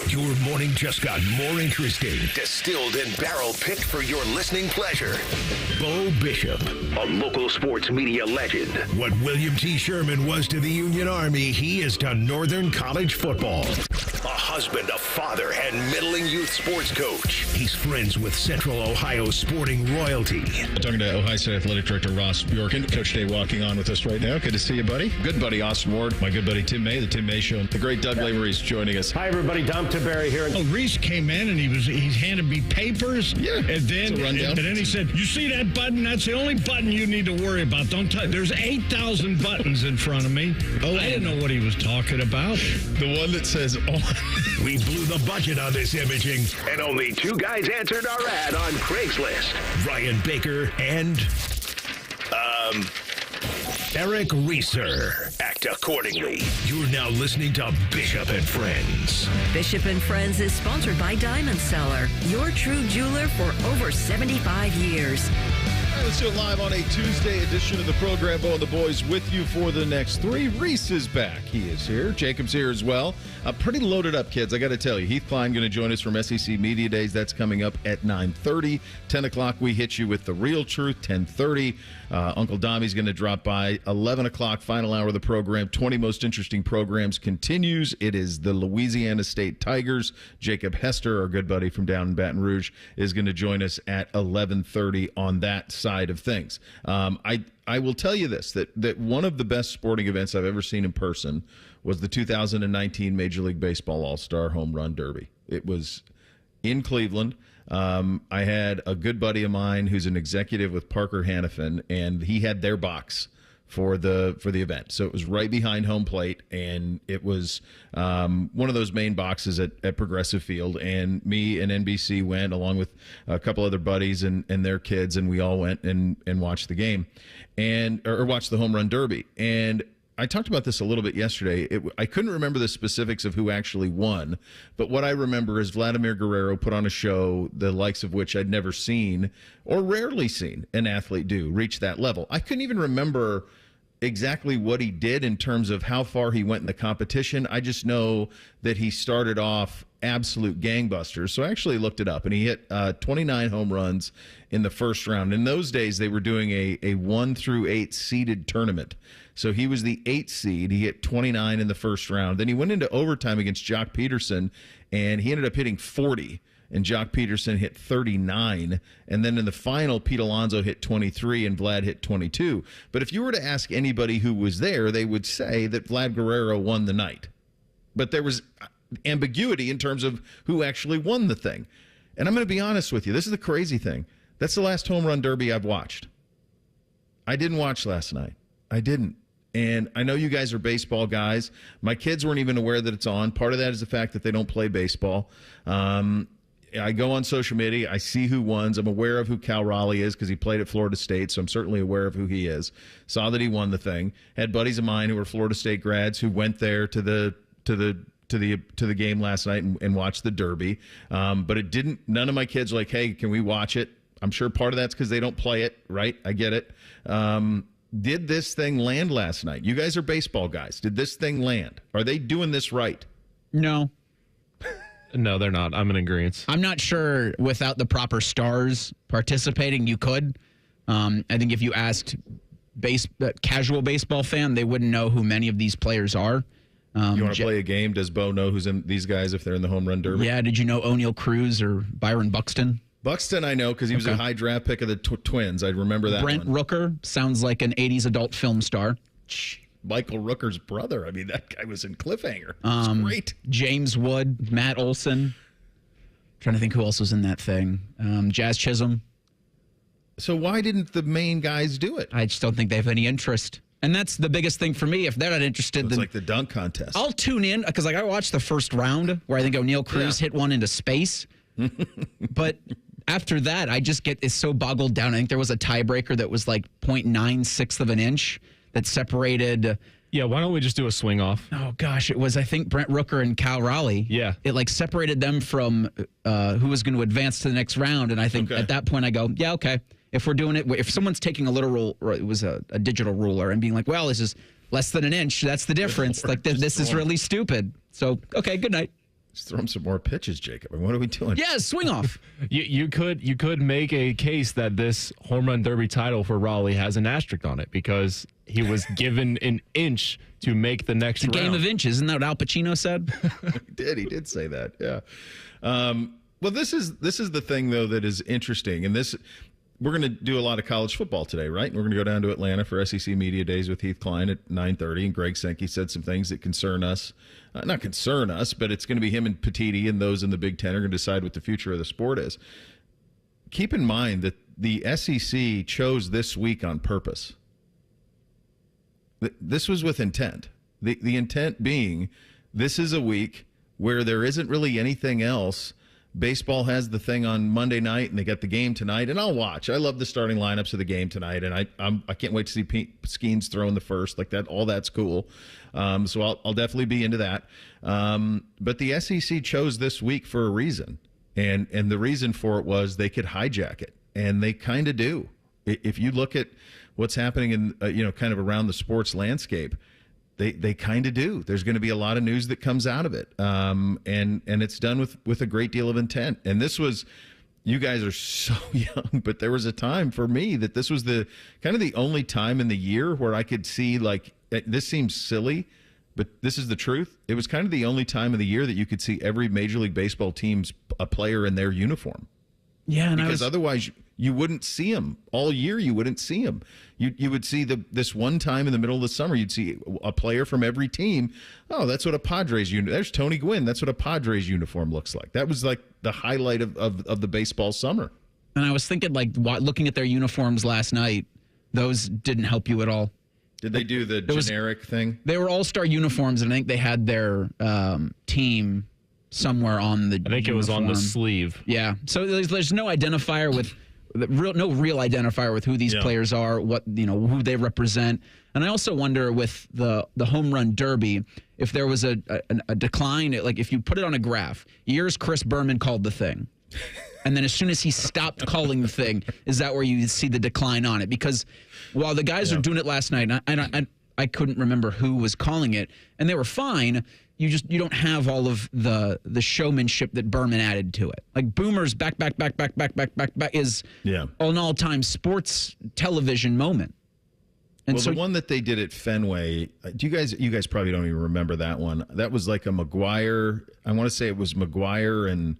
Your morning just got more interesting. Distilled and barrel-picked for your listening pleasure. Bo Bishop, a local sports media legend. What William T. Sherman was to the Union Army, he is to Northern College football. A husband, a father, and middling youth sports coach. He's friends with Central Ohio sporting royalty. Talking to Ohio State Athletic Director Ross Bjorken. Coach Day walking on with us right now. Good to see you, buddy. Good buddy Austin Ward. My good buddy Tim May, the Tim May Show. The great Doug Lavery's joining us. Hi, everybody. Dom Tiberi here. Oh, Reese came in and he handed me papers. Yeah. And then he said, "You see that button? That's the only button you need to worry about. Don't touch. There's 8,000 buttons in front of me." Oh, I didn't know what he was talking about. The one that says on. We blew the budget on this imaging, and only two guys answered our ad on Craigslist. Ryan Baker and Eric Reeser. Act accordingly. You're now listening to Bishop and Friends. Bishop and Friends is sponsored by Diamond Seller, your true jeweler for over 75 years. All right, let's do it live on a Tuesday edition of the program. Bo and the boys with you for the next three. Reese is back. He is here. Jacob's here as well. Pretty loaded up, kids. I got to tell you, Heath Klein going to join us from SEC Media Days. That's coming up at 9:30. 10 o'clock, we hit you with the real truth. 10:30. Uncle Dommy's going to drop by. 11 o'clock, final hour of the program. 20 most interesting programs continues. It is the Louisiana State Tigers. Jacob Hester, our good buddy from down in Baton Rouge, is going to join us at 11:30 on that side of things. I will tell you this, that one of the best sporting events I've ever seen in person was the 2019 Major League Baseball All-Star Home Run Derby. It was in Cleveland. I had a good buddy of mine who's an executive with Parker Hannafin, and he had their box for the event. So it was right behind home plate, and it was one of those main boxes at Progressive Field. And me and NBC went, along with a couple other buddies and their kids, and we all went and watched the game, or watched the Home Run Derby. And I talked about this a little bit yesterday. I couldn't remember the specifics of who actually won, but what I remember is Vladimir Guerrero put on a show the likes of which I'd never seen or rarely seen an athlete reach that level. I couldn't even remember exactly what he did in terms of how far he went in the competition. I just know that he started off absolute gangbusters. So I actually looked it up, and he hit 29 home runs in the first round. In those days, they were doing a 1 through 8 seeded tournament. So he was the 8th seed. He hit 29 in the first round. Then he went into overtime against Jock Peterson, and he ended up hitting 40. And Jock Peterson hit 39. And then in the final, Pete Alonso hit 23 and Vlad hit 22. But if you were to ask anybody who was there, they would say that Vlad Guerrero won the night. But there was ambiguity in terms of who actually won the thing. And I'm going to be honest with you. This is the crazy thing. That's the last home run derby I've watched. I didn't watch last night. I didn't. And I know you guys are baseball guys. My kids weren't even aware that it's on. Part of that is the fact that they don't play baseball. I go on social media. I see who won. I'm aware of who Cal Raleigh is because he played at Florida State, so I'm certainly aware of who he is. Saw that he won the thing. Had buddies of mine who were Florida State grads who went there to the game last night and watched the Derby. But it didn't. None of my kids were like, "Hey, can we watch it?" I'm sure part of that's because they don't play it, right? I get it. Did this thing land last night? You guys are baseball guys. Did this thing land? Are they doing this right? No. No, they're not. I'm in agreement. I'm not sure without the proper stars participating, you could. I think if you asked casual baseball fan, they wouldn't know who many of these players are. You want to play a game? Does Bo know who's in these guys if they're in the home run derby? Yeah. Did you know O'Neal Cruz or Byron Buxton? Buxton, I know because he was a high draft pick of the Twins. I remember that. Brent Rooker sounds like an 80s adult film star. Michael Rooker's brother. I mean, that guy was in Cliffhanger. It's great. James Wood, Matt Olson. Trying to think who else was in that thing. Jazz Chisholm. So why didn't the main guys do it? I just don't think they have any interest. And that's the biggest thing for me. If they're not interested, it's then like the dunk contest. I'll tune in because I watched the first round where I think O'Neal Cruz hit one into space. But after that, I just get so boggled down. I think there was a tiebreaker that was like 0.96 of an inch that separated. Yeah, why don't we just do a swing off? Oh, gosh. It was, I think, Brent Rooker and Cal Raleigh. Yeah. It like separated them from who was going to advance to the next round. And I think at that point I go, yeah, okay. If we're doing it, if someone's taking a literal, it was a digital ruler and being like, well, this is less than an inch. That's the difference. Like this is really stupid. So, okay, good night. Just throw him some more pitches, Jacob. What are we doing? Yeah, swing off. You could make a case that this home run derby title for Raleigh has an asterisk on it because he was given an inch to make the next round. It's a game of inches. Isn't that what Al Pacino said? He did say that. Yeah. Well, this is the thing though that is interesting, and this. We're going to do a lot of college football today, right? We're going to go down to Atlanta for SEC Media Days with Heath Klein at 9:30, and Greg Sankey said some things that concern us. Not concern us, but it's going to be him and Petiti and those in the Big Ten are going to decide what the future of the sport is. Keep in mind that the SEC chose this week on purpose. This was with intent. The intent being this is a week where there isn't really anything else. Baseball has the thing on Monday night, and they got the game tonight, and I'll watch. I love the starting lineups of the game tonight, and I can't wait to see Skeens throw in the first like that. All that's cool, so I'll definitely be into that. But the SEC chose this week for a reason, and the reason for it was they could hijack it, and they kind of do. If you look at what's happening in kind of around the sports landscape. They kind of do. There's going to be a lot of news that comes out of it, and it's done with a great deal of intent. And this was, you guys are so young, but there was a time for me that this was the kind of the only time in the year where I could see like this seems silly, but this is the truth. It was kind of the only time of the year that you could see every Major League Baseball team's a player in their uniform. Yeah, and because otherwise you wouldn't see them all year. You wouldn't see them. You would see this one time in the middle of the summer. You'd see a player from every team. Oh, that's what a Padres uniform. There's Tony Gwynn. That's what a Padres uniform looks like. That was like the highlight of the baseball summer. And I was thinking, like, looking at their uniforms last night, those didn't help you at all. Did they do the generic thing? They were all-star uniforms, and I think they had their team somewhere on the I think uniform. It was on the sleeve. Yeah. So there's no identifier with no real identifier with who these players are, what who they represent. And I also wonder with the home run derby if there was a decline, like if you put it on a graph, years Chris Berman called the thing. And then as soon as he stopped calling the thing, is that where you see the decline on it? Because while the guys are doing it last night, I couldn't remember who was calling it, and they were fine. You don't have all of the showmanship that Berman added to it. Like Boomer's back is an all-time sports television moment. And well, so the one that they did at Fenway, you guys probably don't even remember that one. That was like a McGuire. I want to say it was McGuire and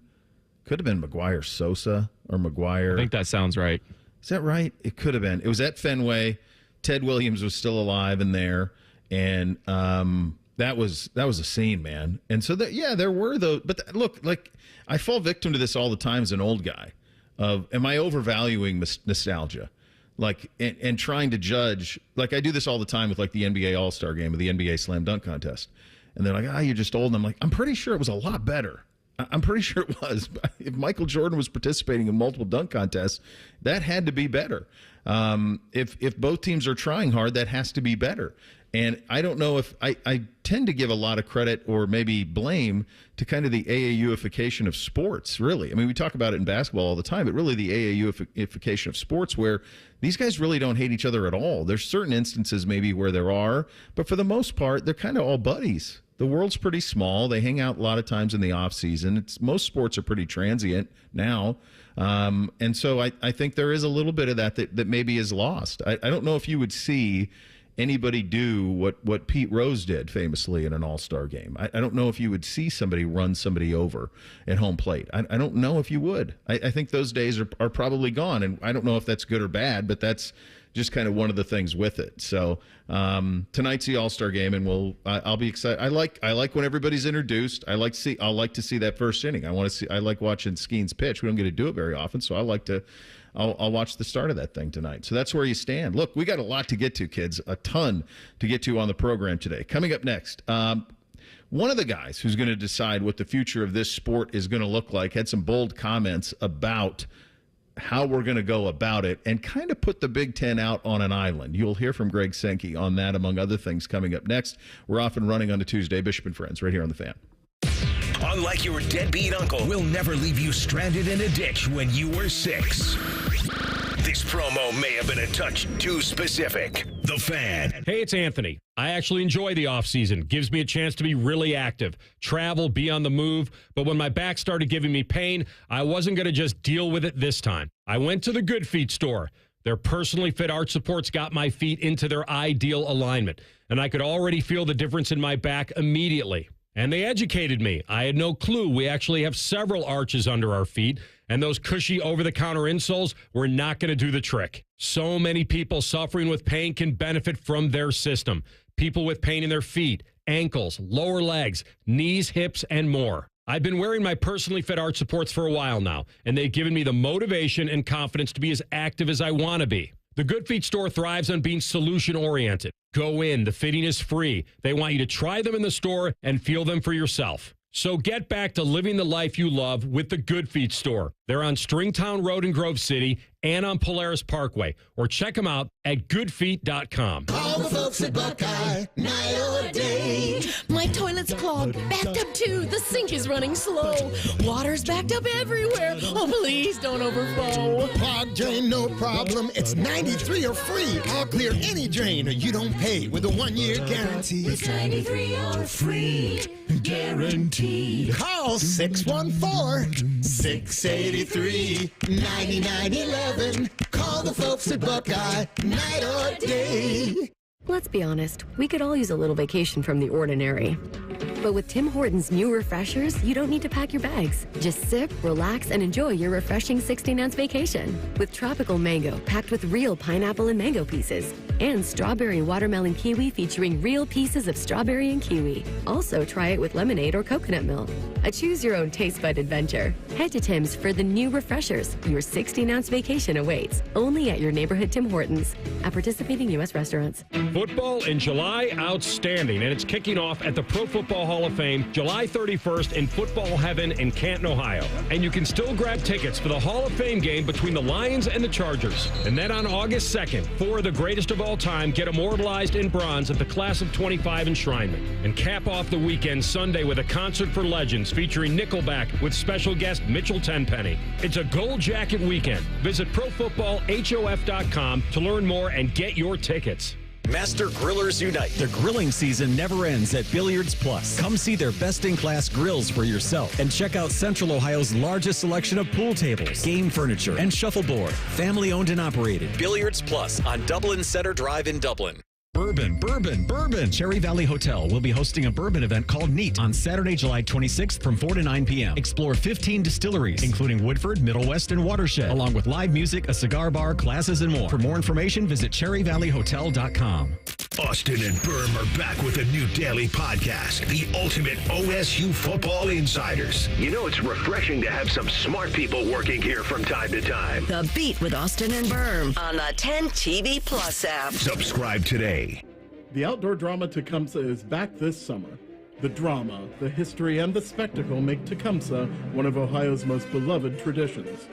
could have been McGuire Sosa or McGuire. I think that sounds right. Is that right? It could have been. It was at Fenway. Ted Williams was still alive in there, and that was a scene, man. And so there were those. But look, like I fall victim to this all the time as an old guy. Am I overvaluing nostalgia? Like and trying to judge. Like I do this all the time with like the NBA All-Star Game or the NBA Slam Dunk Contest, and they're like, you're just old. And I'm like, I'm pretty sure it was a lot better. I'm pretty sure it was. If Michael Jordan was participating in multiple dunk contests, that had to be better. If both teams are trying hard, that has to be better. And I don't know if I tend to give a lot of credit or maybe blame to kind of the AAUification of sports, really. I mean, we talk about it in basketball all the time, but really the AAUification of sports where these guys really don't hate each other at all. There's certain instances maybe where there are, but for the most part, they're kind of all buddies. The world's pretty small. They hang out a lot of times in the off season. Most sports are pretty transient now. And so I think there is a little bit of that maybe is lost. I don't know if you would see anybody do what Pete Rose did famously in an all-star game. I don't know if you would see somebody run somebody over at home plate. I don't know if you would. I think those days are probably gone, and I don't know if that's good or bad, but that's just kind of one of the things with it. So tonight's the All-Star game, and I'll be excited. I like when everybody's introduced. I'll like to see that first inning. I like watching Skeens pitch. We don't get to do it very often, so I'll watch the start of that thing tonight. So that's where you stand. Look, we got a lot to get to, kids. A ton to get to on the program today. Coming up next, one of the guys who's going to decide what the future of this sport is going to look like had some bold comments about how we're going to go about it and kind of put the Big Ten out on an island. You'll hear from Greg Sankey on that, among other things, coming up next. We're off and running on a Tuesday. Bishop and Friends, right here on The Fan. Unlike your deadbeat uncle, we'll never leave you stranded in a ditch when you were 6. This promo may have been a touch too specific. The Fan. Hey, it's Anthony. I actually enjoy the off-season. Gives me a chance to be really active, travel, be on the move. But when my back started giving me pain, I wasn't going to just deal with it this time. I went to the Good Feet store. Their personally fit arch supports got my feet into their ideal alignment, and I could already feel the difference in my back immediately. And they educated me. I had no clue. We actually have several arches under our feet, and those cushy over-the-counter insoles were not going to do the trick. So many people suffering with pain can benefit from their system. People with pain in their feet, ankles, lower legs, knees, hips, and more. I've been wearing my personally fit arch supports for a while now, and they've given me the motivation and confidence to be as active as I want to be. The Good Feet store thrives on being solution-oriented. Go in. The fitting is free. They want you to try them in the store and feel them for yourself. So get back to living the life you love with the Good Feet store. They're on Stringtown Road in Grove City and on Polaris Parkway. Or check them out at goodfeet.com. All the folks at Buckeye, night or day. My toilet's clogged, backed up too. The sink is running slow. Water's backed up everywhere. Oh, please don't overflow. Clogged drain, no problem. It's 93 or free. I'll clear any drain or you don't pay with a 1-year guarantee. It's 93 or free. Guaranteed. Call 614-683-9911. Call the folks at Buckeye, night or day. Let's be honest, we could all use a little vacation from the ordinary. But with Tim Hortons' new refreshers, you don't need to pack your bags. Just sip, relax, and enjoy your refreshing 16-ounce vacation. With tropical mango packed with real pineapple and mango pieces. And strawberry watermelon kiwi featuring real pieces of strawberry and kiwi. Also, try it with lemonade or coconut milk. A choose-your-own taste bud adventure. Head to Tim's for the new refreshers. Your 16-ounce vacation awaits. Only at your neighborhood Tim Hortons. At participating U.S. restaurants. Football in July, outstanding. And it's kicking off at the Pro Football Hall of Fame July 31st in Football Heaven in Canton, Ohio. And you can still grab tickets for the Hall of Fame game between the Lions and the Chargers. And then on August 2nd, 4 of the greatest of all time get immortalized in bronze at the Class of 25 enshrinement. And cap off the weekend Sunday with a concert for legends featuring Nickelback with special guest Mitchell Tenpenny. It's a gold jacket weekend. Visit ProFootballHof.com to learn more and get your tickets. Master Grillers Unite. The grilling season never ends at Billiards Plus. Come see their best-in-class grills for yourself and check out Central Ohio's largest selection of pool tables, game furniture, and shuffleboard. Family-owned and operated. Billiards Plus on Dublin Center Drive in Dublin. Bourbon, bourbon, bourbon. Cherry Valley Hotel will be hosting a bourbon event called Neat on Saturday, July 26th from 4 to 9 p.m. Explore 15 distilleries, including Woodford, Middle West, and Watershed, along with live music, a cigar bar, classes, and more. For more information, visit cherryvalleyhotel.com. Austin and Berm are back with a new daily podcast, The Ultimate OSU Football Insiders. You know it's refreshing to have some smart people working here from time to time. The Beat with Austin and Berm on the 10 TV Plus app. Subscribe today. The outdoor drama Tecumseh is back this summer. The drama, the history, and the spectacle make Tecumseh one of Ohio's most beloved traditions.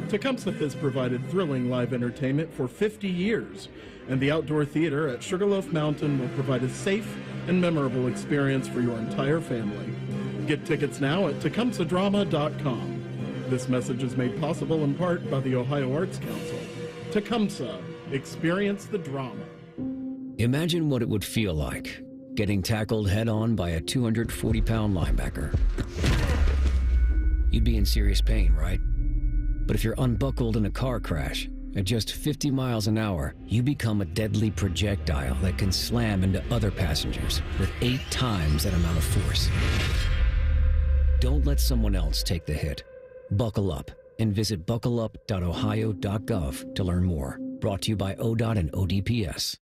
Tecumseh has provided thrilling live entertainment for 50 years, and the outdoor theater at Sugarloaf Mountain will provide a safe and memorable experience for your entire family. Get tickets now at tecumsehdrama.com. This message is made possible in part by the Ohio Arts Council. Tecumseh, experience the drama. Imagine what it would feel like getting tackled head-on by a 240-pound linebacker. You'd be in serious pain, right? But if you're unbuckled in a car crash, at just 50 miles an hour, you become a deadly projectile that can slam into other passengers with 8 times that amount of force. Don't let someone else take the hit. Buckle up and visit buckleup.ohio.gov to learn more. Brought to you by ODOT and ODPS.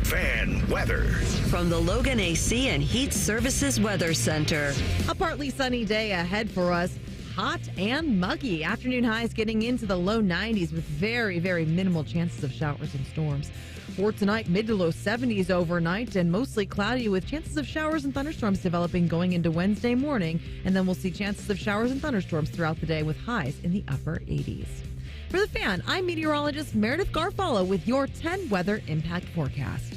Fan weather. From the Logan AC and Heat Services Weather Center. A partly sunny day ahead for us. Hot and muggy. Afternoon highs getting into the low 90s with very, very minimal chances of showers and storms. For tonight, mid to low 70s overnight and mostly cloudy with chances of showers and thunderstorms developing going into Wednesday morning. And then we'll see chances of showers and thunderstorms throughout the day with highs in the upper 80s. For the Fan, I'm meteorologist Meredith Garfalo with your 10 weather impact forecast.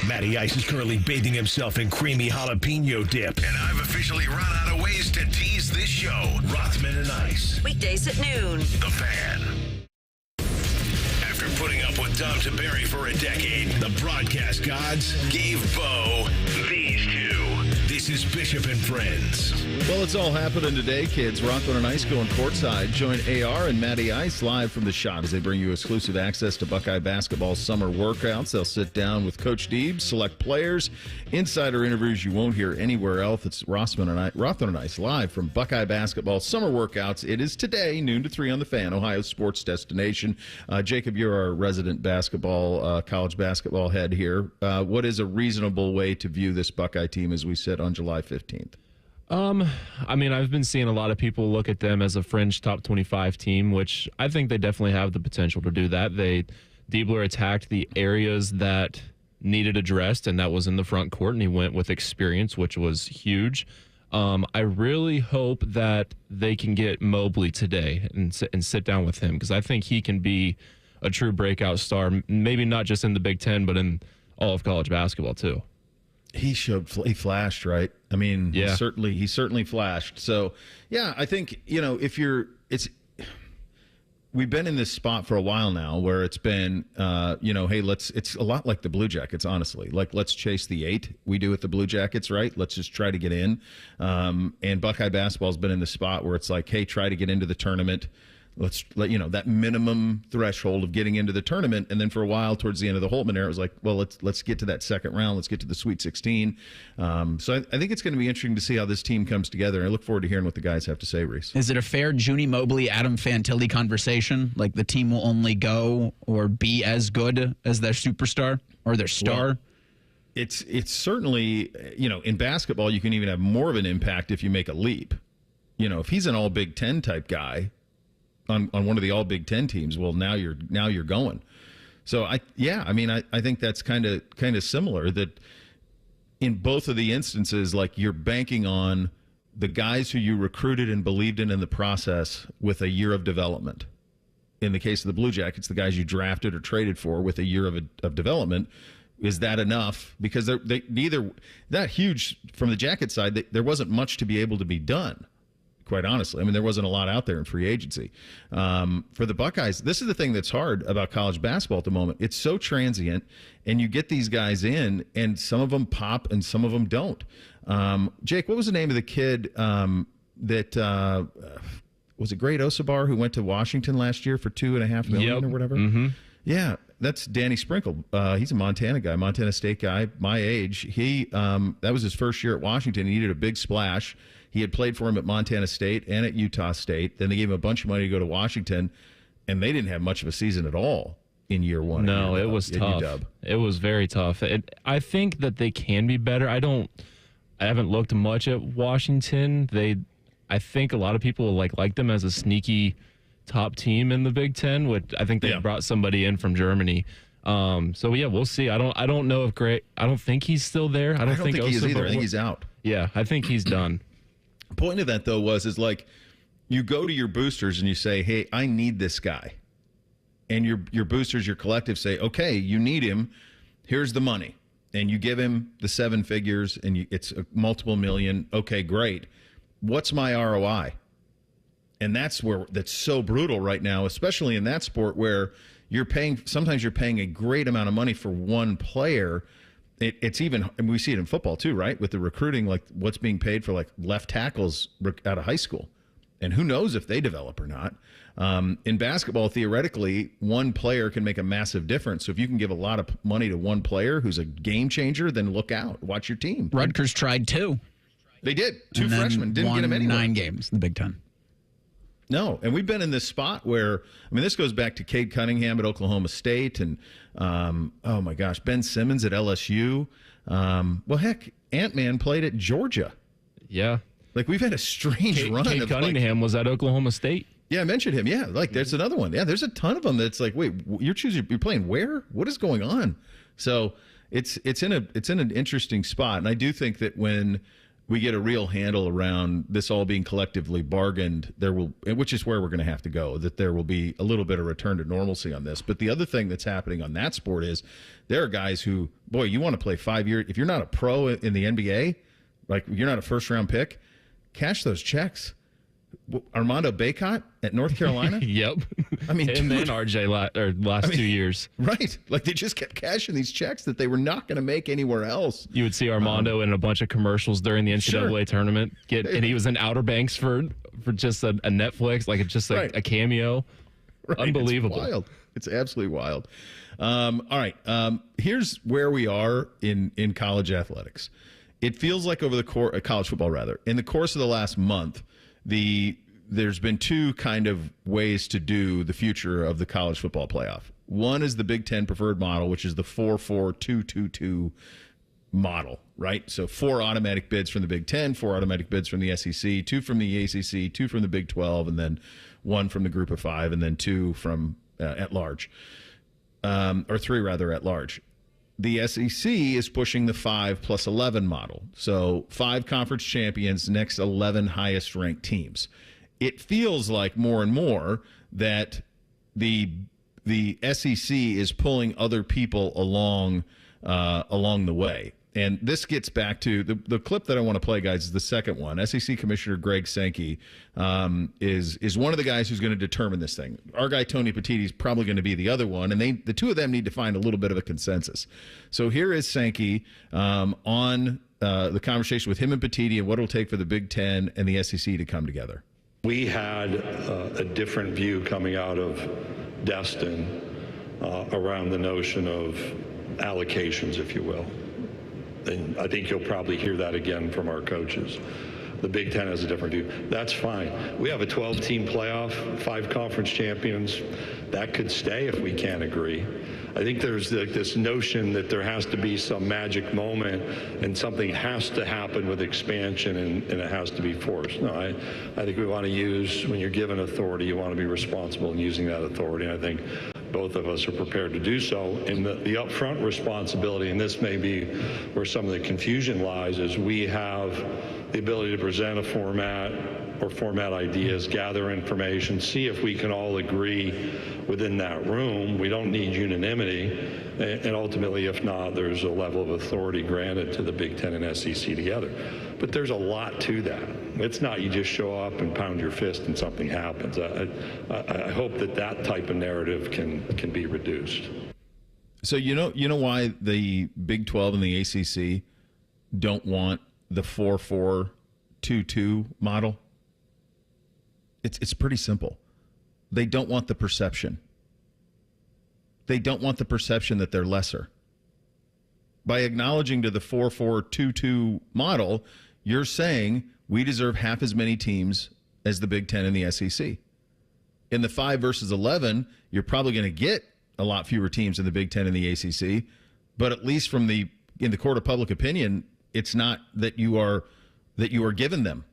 Matty Ice is currently bathing himself in creamy jalapeno dip. And I've officially run out of ways to tease this show. Rothman and Ice. Weekdays at noon. The Fan. up with Tom Tiberi for a decade, the broadcast gods gave Bo these two. This is Bishop and Friends. Well, it's all happening today, kids. Rockland and Ice going courtside. Join AR and Matty Ice live from the shot as they bring you exclusive access to Buckeye basketball summer workouts. They'll sit down with Coach Deeb, select players, insider interviews you won't hear anywhere else. It's Rothman and Ice live from Buckeye basketball summer workouts. It is today, noon to 3 on the Fan, Ohio's sports destination. Jacob, you're our resident college basketball head here. What is a reasonable way to view this Buckeye team as we sit on July 15th? I mean, I've been seeing a lot of people look at them as a fringe top 25 team, which I think they definitely have the potential to do that. Diebler attacked the areas that needed addressed, and that was in the front court, and he went with experience, which was huge. I really hope that they can get Mobley today and sit down with him, because I think he can be a true breakout star, maybe not just in the Big Ten, but in all of college basketball too. He flashed, right? I mean, yeah. He certainly flashed. So, yeah, I think, we've been in this spot for a while now where it's been, hey, it's a lot like the Blue Jackets, honestly. Like, let's chase the 8 we do with the Blue Jackets, right? Let's just try to get in. And Buckeye basketball's been in the spot where it's like, hey, try to get into the tournament. Let's let that minimum threshold of getting into the tournament. And then for a while, towards the end of the Holtman era, it was like, well, let's get to that second round. Let's get to the Sweet 16. So I think it's going to be interesting to see how this team comes together. And I look forward to hearing what the guys have to say, Reese. Is it a fair Junie Mobley, Adam Fantilli conversation? Like the team will only go or be as good as their superstar or their star? Well, it's certainly, in basketball, you can even have more of an impact if you make a leap. If he's an all Big Ten type guy, on one of the all Big Ten teams, well, now you're going. So I think that's kind of similar, that in both of the instances, like, you're banking on the guys who you recruited and believed in the process with a year of development. In the case of the Blue Jackets, the guys you drafted or traded for with a year of development. Is that enough? Because they neither that huge from the Jacket side. There wasn't much to be able to be done. Quite honestly, I mean, there wasn't a lot out there in free agency. For the Buckeyes, this is the thing that's hard about college basketball at the moment. It's so transient, and you get these guys in, and some of them pop and some of them don't. Jake, what was the name of the kid that was it Great Osabar, who went to Washington last year for $2.5 million or whatever? Mm-hmm. Yeah, that's Danny Sprinkle. He's a Montana guy, Montana State guy, my age. That was his first year at Washington. He needed a big splash. He had played for him at Montana State and at Utah State. Then they gave him a bunch of money to go to Washington, and they didn't have much of a season at all in year one. No, it was tough. It was very tough. I think that they can be better. I haven't looked much at Washington. I think a lot of people like them as a sneaky top team in the Big Ten. Which I think they brought somebody in from Germany. So yeah, we'll see. I don't know if I don't think he's still there. I don't think he is either. I think he's out. Yeah, I think he's done. Point of that, though, is like, you go to your boosters and you say, hey, I need this guy. And your boosters, your collective say, okay, you need him. Here's the money. And you give him the 7 figures, and it's a multiple million. Okay, great. What's my ROI? And that's so brutal right now, especially in that sport where sometimes you're paying a great amount of money for one player. It's even, and we see it in football too, right? With the recruiting, like what's being paid for like left tackles out of high school. And who knows if they develop or not. In basketball, theoretically, one player can make a massive difference. So if you can give a lot of money to one player who's a game changer, then look out. Watch your team. Rutgers tried 2. They did. 2 freshmen. Didn't get them anywhere. 9 games in the Big Ten. No, and we've been in this spot where, I mean, this goes back to Cade Cunningham at Oklahoma State and, oh my gosh, Ben Simmons at LSU. Well, heck, Ant-Man played at Georgia. Yeah. Like, we've had a strange run. Cade Cunningham was at Oklahoma State. Yeah, I mentioned him. Yeah, like, there's another one. Yeah, there's a ton of them that's like, wait, you're playing where? What is going on? So it's in an interesting spot. And I do think that when we get a real handle around this all being collectively bargained, which is where we're going to have to go, that there will be a little bit of return to normalcy on this. But the other thing that's happening on that sport is there are guys who, boy, you want to play 5 years. If you're not a pro in the NBA, like you're not a first-round pick, cash those checks. Armando Bacot at North Carolina? Yep. I mean, and then RJ last 2 years. Right. Like they just kept cashing these checks that they were not going to make anywhere else. You would see Armando in a bunch of commercials during the NCAA tournament. And he was in Outer Banks for just a Netflix, like just a cameo. Right. Unbelievable. It's wild. It's absolutely wild. All right. Here's where we are in college athletics. It feels like over the course, college football rather, in the course of the last month, there's been two kind of ways to do the future of the college football playoff. One is the Big Ten preferred model, which is the 4-4-2-2-2 model, right? So 4 automatic bids from the Big Ten, 4 automatic bids from the SEC, 2 from the ACC, 2 from the Big 12, and then 1 from the Group of 5, and then 2 from at large, or 3 rather at large. The SEC is pushing the 5+11 model. So 5 conference champions, next 11 highest ranked teams. It feels like more and more that the SEC is pulling other people along the way. And this gets back to the clip that I want to play, guys, is the second one. SEC Commissioner Greg Sankey is one of the guys who's going to determine this thing. Our guy Tony Petitti is probably going to be the other one, and the two of them need to find a little bit of a consensus. So here is Sankey on the conversation with him and Petitti and what it'll take for the Big Ten and the SEC to come together. We had a different view coming out of Destin around the notion of allocations, if you will. And I think you'll probably hear that again from our coaches. The Big Ten has a different view. That's fine. We have a 12-team playoff, 5 conference champions. That could stay if we can't agree. I think there's this notion that there has to be some magic moment and something has to happen with expansion and it has to be forced. No, I think we want to use, when you're given authority, you want to be responsible in using that authority. And I think both of us are prepared to do so. And the upfront responsibility, and this may be where some of the confusion lies, is we have the ability to present a format or format ideas, gather information, see if we can all agree within that room. We don't need unanimity. And ultimately, if not, there's a level of authority granted to the Big Ten and SEC together. But there's a lot to that. It's not you just show up and pound your fist and something happens. I hope that type of narrative can be reduced. So you know why the Big 12 and the ACC don't want the 4-4-2-2 model? It's pretty simple. They don't want the perception. They don't want the perception that they're lesser. By acknowledging to the 4-4-2-2 model, you're saying we deserve half as many teams as the Big Ten and the SEC. In the 5 versus 11, you're probably going to get a lot fewer teams in the Big Ten and the ACC, but at least in the court of public opinion, it's not that you are given them.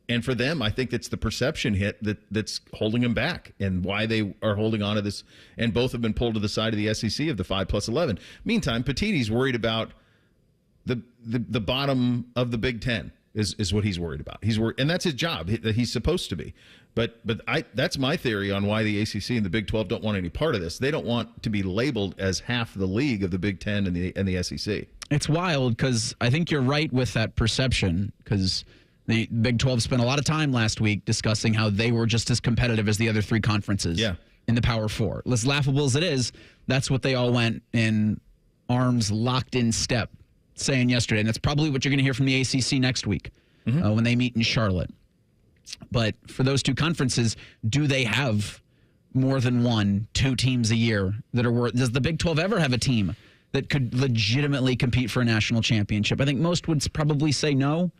And for them, I think it's the perception hit that's holding them back and why they are holding on to this. And both have been pulled to the side of the SEC of the 5+11. Meantime, Petitti's worried about the bottom of the Big Ten is what he's worried about. He's worried, and that's his job that he's supposed to be. But that's my theory on why the ACC and the Big 12 don't want any part of this. They don't want to be labeled as half the league of the Big Ten and the SEC. It's wild because I think you're right with that perception because the Big 12 spent a lot of time last week discussing how they were just as competitive as the other 3 conferences in the Power 4. As laughable as it is, that's what they all went in arms locked in step saying yesterday. And that's probably what you're going to hear from the ACC next week when they meet in Charlotte. But for those 2 conferences, do they have more than 2 teams a year that are worth? Does the Big 12 ever have a team that could legitimately compete for a national championship? I think most would probably say no.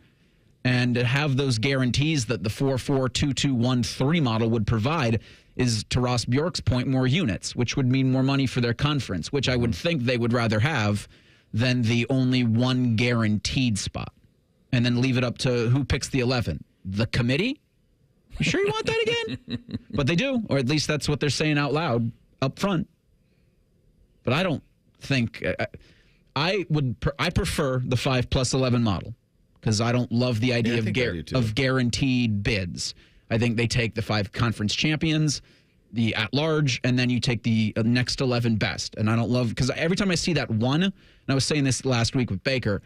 And to have those guarantees that the 4-4-2-2-1-3 model would provide is, to Ross Bjork's point, more units, which would mean more money for their conference, which I would think they would rather have than the only 1 guaranteed spot. And then leave it up to who picks the 11. The committee? You sure you want that again? But they do, or at least that's what they're saying out loud up front. But I don't think I prefer the 5+11 model. Because I don't love the idea of guaranteed bids. I think they take the 5 conference champions, the at-large, and then you take the next 11 best. And I don't love, because every time I see that 1, and I was saying this last week with Baker,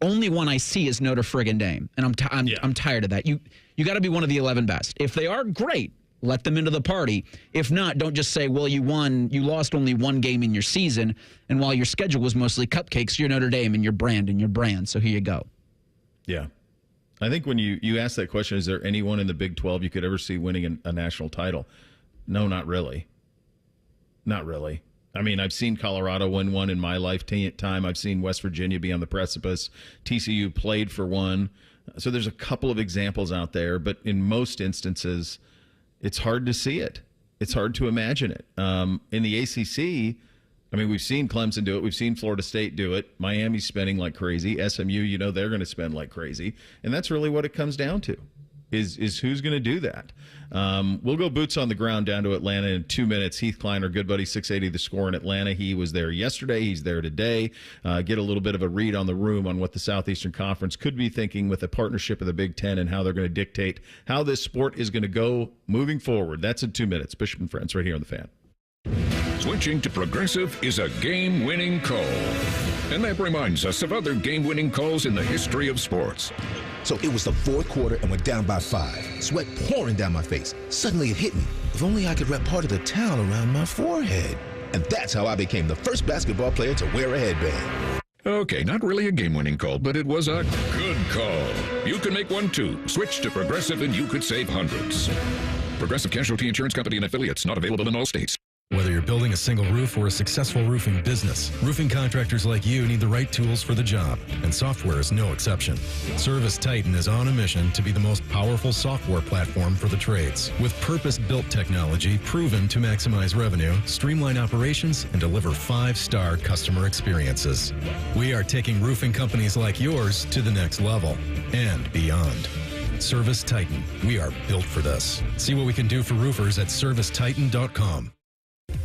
only one I see is Notre friggin' Dame, and I'm tired of that. You got to be one of the 11 best. If they are, great. Let them into the party. If not, don't just say, well, you lost only one game in your season, and while your schedule was mostly cupcakes, you're Notre Dame and your brand, so here you go. Yeah. I think when you ask that question, is there anyone in the Big 12 you could ever see winning a national title? No, not really. Not really. I mean, I've seen Colorado win one in my lifetime. I've seen West Virginia be on the precipice. TCU played for one. So there's a couple of examples out there, but in most instances, it's hard to see it. It's hard to imagine it. In the ACC, I mean, we've seen Clemson do it. We've seen Florida State do it. Miami's spending like crazy. SMU, they're going to spend like crazy. And that's really what it comes down to, is who's going to do that. We'll go boots on the ground down to Atlanta in 2 minutes. Heath Klein, our good buddy, 680 The Score in Atlanta. He was there yesterday. He's there today. Get a little bit of a read on the room on what the Southeastern Conference could be thinking with a partnership of the Big Ten and how they're going to dictate how this sport is going to go moving forward. That's in 2 minutes. Bishop and Friends right here on The Fan. Switching to Progressive is a game-winning call. And that reminds us of other game-winning calls in the history of sports. So it was the fourth quarter and we're down by 5. Sweat pouring down my face. Suddenly it hit me. If only I could wrap part of the towel around my forehead. And that's how I became the first basketball player to wear a headband. Okay, not really a game-winning call, but it was a good call. You can make one too. Switch to Progressive and you could save hundreds. Progressive Casualty Insurance Company and Affiliates, not available in all states. Whether you're building a single roof or a successful roofing business, roofing contractors like you need the right tools for the job, and software is no exception. Service Titan is on a mission to be the most powerful software platform for the trades, with purpose-built technology proven to maximize revenue, streamline operations, and deliver 5-star customer experiences. We are taking roofing companies like yours to the next level and beyond. Service Titan. We are built for this. See what we can do for roofers at servicetitan.com.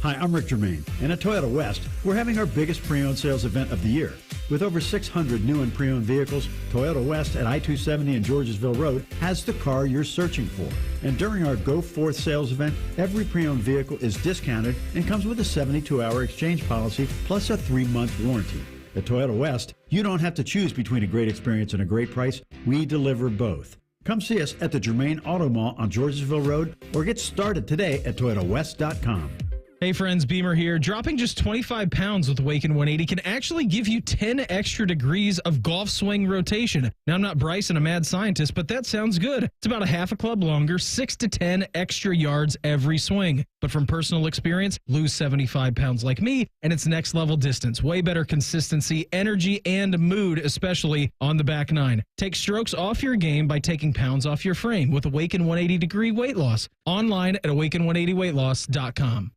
Hi, I'm Rick Germain, and at Toyota West, we're having our biggest pre-owned sales event of the year. With over 600 new and pre-owned vehicles, Toyota West at I-270 and Georgesville Road has the car you're searching for. And during our Go Forth sales event, every pre-owned vehicle is discounted and comes with a 72-hour exchange policy plus a 3-month warranty. At Toyota West, you don't have to choose between a great experience and a great price. We deliver both. Come see us at the Germain Auto Mall on Georgesville Road or get started today at ToyotaWest.com. Hey friends, Beamer here. Dropping just 25 pounds with Awaken 180 can actually give you 10 extra degrees of golf swing rotation. Now, I'm not Bryson, a mad scientist, but that sounds good. It's about a half a club longer, 6 to 10 extra yards every swing. But from personal experience, lose 75 pounds like me, and it's next level distance. Way better consistency, energy, and mood, especially on the back nine. Take strokes off your game by taking pounds off your frame with Awaken 180 degree weight loss. Online at awaken180weightloss.com.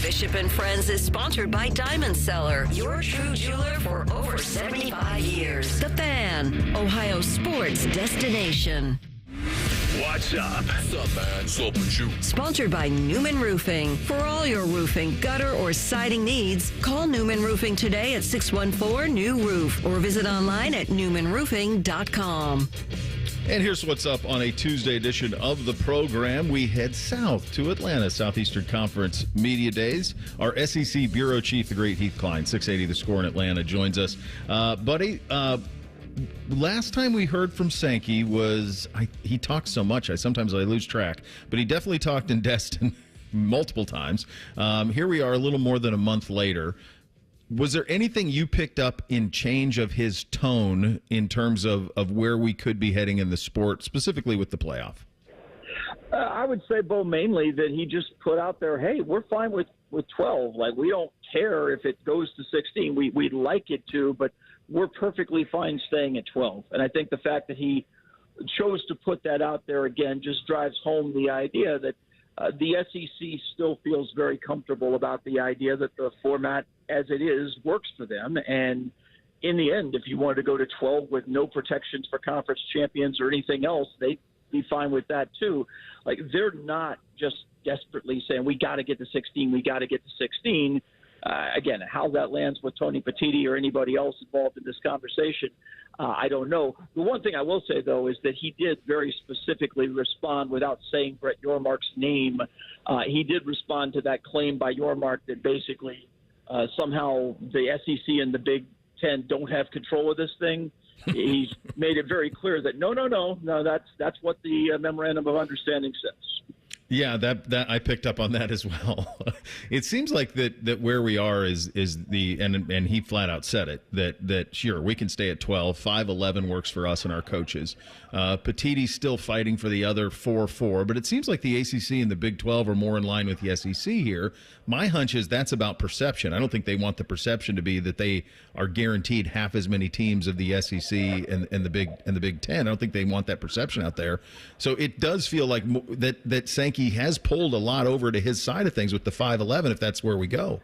Bishop and Friends is sponsored by Diamond Seller, your true jeweler for over 75 years. The Fan, Ohio sports destination. What's up? What's up, man? What's up with you? Sponsored by Newman Roofing. For all your roofing, gutter, or siding needs, call Newman Roofing today at 614-NEW-ROOF or visit online at newmanroofing.com. And here's what's up on a Tuesday edition of the program. We head south to Atlanta, Southeastern Conference Media Days. Our SEC Bureau Chief, the great Heath Klein, 680 The Score in Atlanta, joins us. Buddy, last time we heard from Sankey was, he talks so much, sometimes I lose track, but he definitely talked in Destin multiple times. Here we are a little more than a month later. Was there anything you picked up in change of his tone in terms of where we could be heading in the sport, specifically with the playoff? I would say, Bo, mainly that he just put out there, hey, we're fine with 12. Like, we don't care if it goes to 16. We'd like it to, but we're perfectly fine staying at 12. And I think the fact that he chose to put that out there again just drives home the idea that the SEC still feels very comfortable about the idea that the format as it is works for them. And in the end, if you wanted to go to 12 with no protections for conference champions or anything else, they'd be fine with that too. Like, they're not just desperately saying, we got to get to 16, we got to get to 16. Again, how that lands with Tony Petitti or anybody else involved in this conversation, I don't know. The one thing I will say, though, is that he did very specifically respond without saying Brett Yormark's name. He did respond to that claim by Yormark that basically somehow the SEC and the Big Ten don't have control of this thing. he's made it very clear that no, that's what the memorandum of understanding says. Yeah, that I picked up on that as well. It seems like that where we are is the and he flat out said it that sure we can stay at 12, 5-11 works for us and our coaches. Petitti's still fighting for the other 4-4, but it seems like the ACC and the Big 12 are more in line with the SEC here. My hunch is that's about perception. I don't think they want the perception to be that they are guaranteed half as many teams of the SEC and the Big 10. I don't think they want that perception out there. So it does feel like that Sankey has pulled a lot over to his side of things with the 5-11, if that's where we go.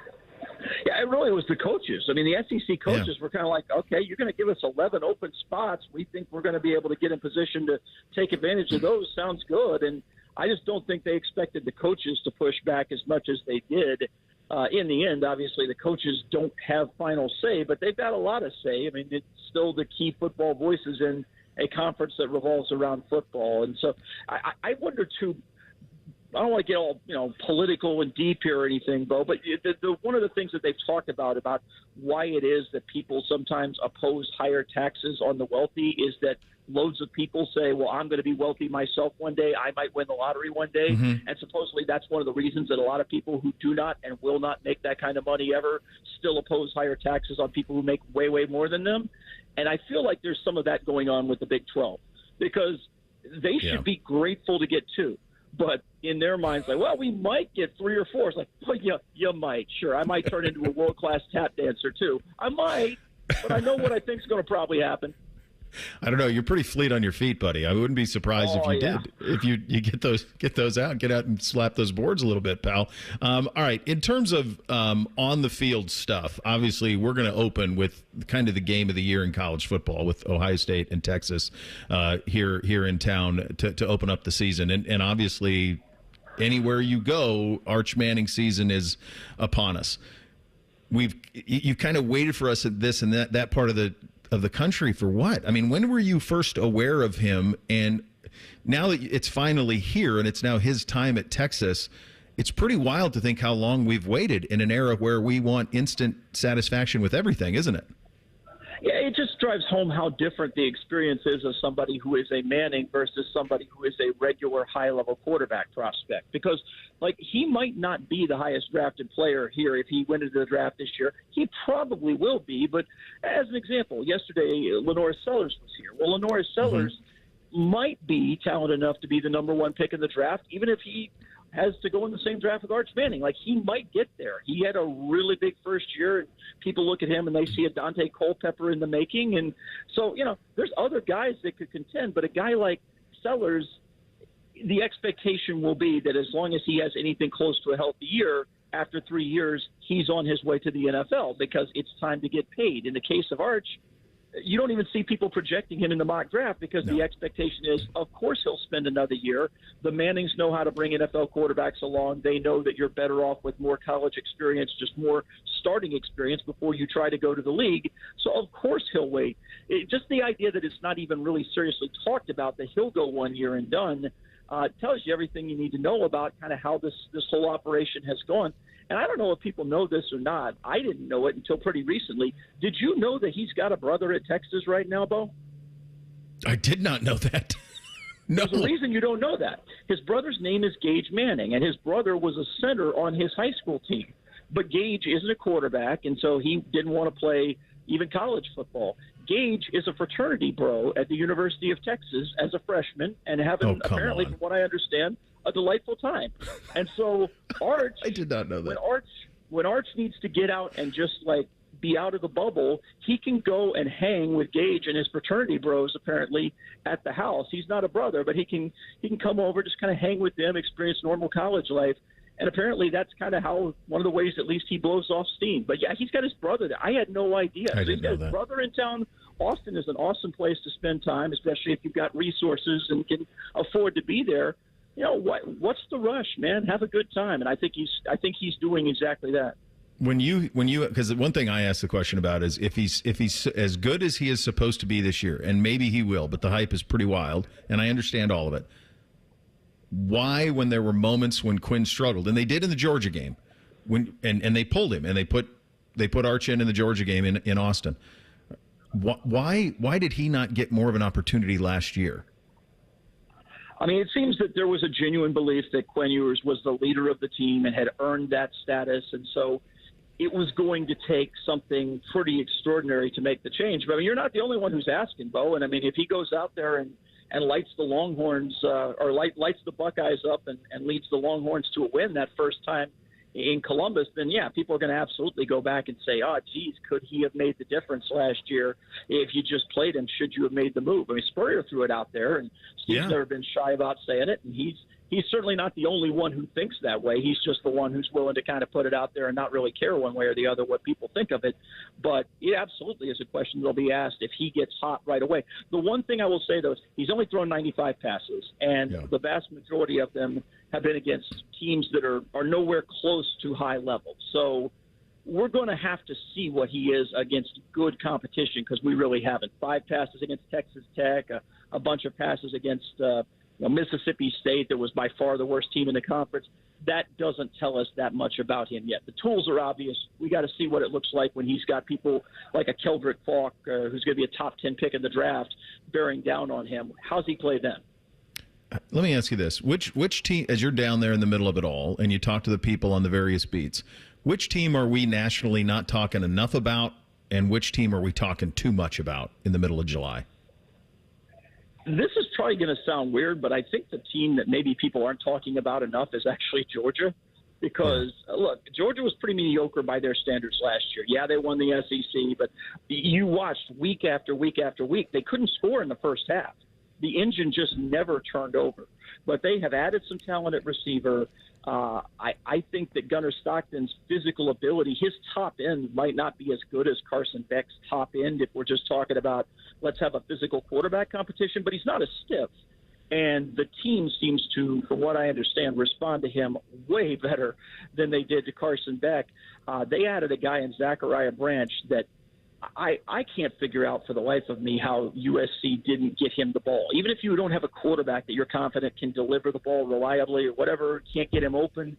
Yeah, it really was the coaches. I mean, the SEC coaches were kind of like, okay, you're going to give us 11 open spots. We think we're going to be able to get in position to take advantage of those. Sounds good. And I just don't think they expected the coaches to push back as much as they did. In the end, obviously, the coaches don't have final say, but they've got a lot of say. I mean, it's still the key football voices in a conference that revolves around football. And so I wonder, too, I don't want to get all political and deep here or anything, Bo, but one of the things that they've talked about why it is that people sometimes oppose higher taxes on the wealthy is that loads of people say, well, I'm going to be wealthy myself one day. I might win the lottery one day. Mm-hmm. And supposedly that's one of the reasons that a lot of people who do not and will not make that kind of money ever still oppose higher taxes on people who make way, way more than them. And I feel like there's some of that going on with the Big 12 because they should be grateful to get 2. But in their minds, like, well, we might get 3 or 4. It's like, well, you might. Sure, I might turn into a world-class tap dancer, too. I might, but I know what I think is going to probably happen. I don't know. You're pretty fleet on your feet, buddy. I wouldn't be surprised if you did. If you get those out, get out and slap those boards a little bit, pal. All right. In terms of on the field stuff, obviously we're going to open with kind of the game of the year in college football with Ohio State and Texas here in town to open up the season, and obviously anywhere you go, Arch Manning season is upon us. You've kind of waited for us at this and that part of the country for what? I mean, when were you first aware of him? And now that it's finally here and it's now his time at Texas, it's pretty wild to think how long we've waited in an era where we want instant satisfaction with everything, isn't it? Yeah, it just drives home how different the experience is of somebody who is a Manning versus somebody who is a regular high-level quarterback prospect. Because, he might not be the highest drafted player here if he went into the draft this year. He probably will be. But as an example, yesterday, Lenore Sellers was here. Well, Lenore Sellers might be talented enough to be the number 1 pick in the draft, even if he has to go in the same draft with Arch Manning. He might get there. He had a really big first year, and people look at him and they see a Dante Culpepper in the making. And so, there's other guys that could contend, but a guy like Sellers, the expectation will be that as long as he has anything close to a healthy year, after 3 years, he's on his way to the NFL because it's time to get paid. In the case of Arch, you don't even see people projecting him in the mock draft because the expectation is, of course, he'll spend another year. The Mannings know how to bring NFL quarterbacks along. They know that you're better off with more college experience, just more starting experience before you try to go to the league. So, of course, he'll wait. Just the idea that it's not even really seriously talked about, that he'll go 1 year and done, tells you everything you need to know about kind of how this whole operation has gone. And I don't know if people know this or not. I didn't know it until pretty recently. Did you know that he's got a brother at Texas right now, Bo? I did not know that. No. There's a reason you don't know that. His brother's name is Gage Manning, and his brother was a center on his high school team. But Gage isn't a quarterback, and so he didn't want to play even college football. Gage is a fraternity bro at the University of Texas as a freshman and having, apparently, from what I understand, a delightful time. And so Arch, I did not know that. When Arch needs to get out and just be out of the bubble, he can go and hang with Gage and his fraternity bros apparently at the house. He's not a brother, but he can come over, just kind of hang with them, experience normal college life. And apparently that's kind of how one of the ways at least he blows off steam. But yeah, he's got his brother there. I had no idea. I didn't know that. His brother in town. Austin is an awesome place to spend time, especially if you've got resources and can afford to be there. What's the rush, man? Have a good time. And I think he's doing exactly that. When you because one thing I asked the question about is if he's as good as he is supposed to be this year, and maybe he will, but the hype is pretty wild, and I understand all of it. Why, when there were moments when Quinn struggled, and they did in the Georgia game, and they pulled him, and they put Arch in the Georgia game in Austin. Why did he not get more of an opportunity last year? I mean, it seems that there was a genuine belief that Quinn Ewers was the leader of the team and had earned that status, and so it was going to take something pretty extraordinary to make the change. But I mean, you're not the only one who's asking, Bo. And I mean, if he goes out there and lights the Longhorns or lights the Buckeyes up and leads the Longhorns to a win that first time in Columbus, then yeah, people are going to absolutely go back and say, oh, geez, could he have made the difference last year if you just played him? Should you have made the move? I mean, Spurrier threw it out there, and Steve's never been shy about saying it, and he's certainly not the only one who thinks that way. He's just the one who's willing to kind of put it out there and not really care one way or the other what people think of it. But it absolutely is a question that'll be asked if he gets hot right away. The one thing I will say, though, is he's only thrown 95 passes, and the vast majority of them have been against teams that are nowhere close to high level. So we're going to have to see what he is against good competition, because we really haven't. 5 passes against Texas Tech, a bunch of passes against Mississippi State, that was by far the worst team in the conference. That doesn't tell us that much about him yet. The tools are obvious. We got to see what it looks like when he's got people like a Keldrick Falk, who's going to be a top 10 pick in the draft, bearing down on him. How's he play then? Let me ask you this. Which team, as you're down there in the middle of it all and you talk to the people on the various beats, which team are we nationally not talking enough about, and which team are we talking too much about in the middle of July? This is probably going to sound weird, but I think the team that maybe people aren't talking about enough is actually Georgia. Because, look, Georgia was pretty mediocre by their standards last year. Yeah, they won the SEC, but you watched week after week after week. They couldn't score in the first half. The engine just never turned over. But they have added some talent at receiver. I think that Gunnar Stockton's physical ability, his top end might not be as good as Carson Beck's top end if we're just talking about let's have a physical quarterback competition, but he's not as stiff. And the team seems to, from what I understand, respond to him way better than they did to Carson Beck. They added a guy in Zachariah Branch that I can't figure out for the life of me how USC didn't get him the ball. Even if you don't have a quarterback that you're confident can deliver the ball reliably or whatever, can't get him open,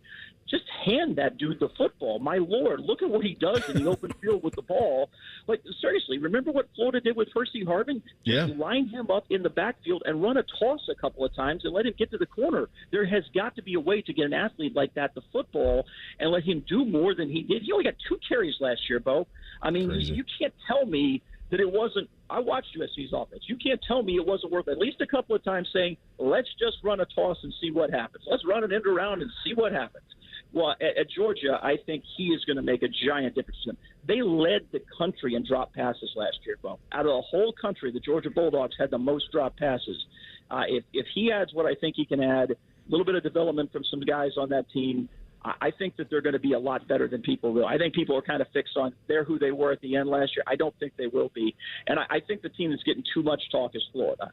just hand that dude the football. My Lord, look at what he does in the open field with the ball. Like, seriously, remember what Florida did with Percy Harvin? Just line him up in the backfield and run a toss a couple of times and let him get to the corner. There has got to be a way to get an athlete like that the football and let him do more than he did. He only got 2 carries last year, Bo. I mean, you can't tell me that it wasn't. I watched USC's offense. You can't tell me it wasn't worth at least a couple of times saying, let's just run a toss and see what happens. Let's run an end around and see what happens. Well, at Georgia, I think he is going to make a giant difference to them. They led the country in drop passes last year, Bo. Out of the whole country, the Georgia Bulldogs had the most drop passes. If he adds what I think he can add, a little bit of development from some guys on that team, I think that they're going to be a lot better than people will. I think people are kind of fixed on they're who they were at the end last year. I don't think they will be. And I think the team that's getting too much talk is Florida.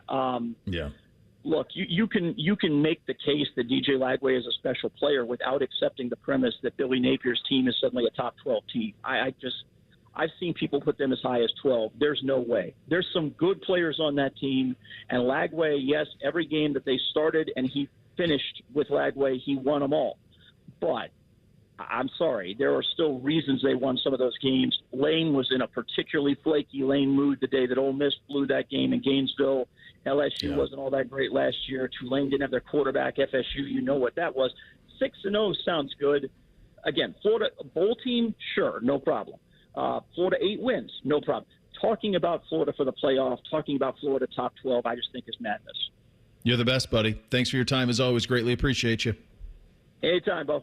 Look, you can make the case that DJ Lagway is a special player without accepting the premise that Billy Napier's team is suddenly a top 12 team. I've seen people put them as high as 12. There's no way. There's some good players on that team. And Lagway, yes, every game that they started and he finished with Lagway, he won them all. But I'm sorry, there are still reasons they won some of those games. Lane was in a particularly flaky Lane mood the day that Ole Miss blew that game in Gainesville. LSU wasn't all that great last year. Tulane didn't have their quarterback. FSU, you know what that was. 6-0 sounds good. Again, Florida bowl team, sure, no problem. Florida 8 wins, no problem. Talking about Florida for the playoff, talking about Florida top 12, I just think is madness. You're the best, buddy. Thanks for your time as always. Greatly appreciate you. Anytime, Bo.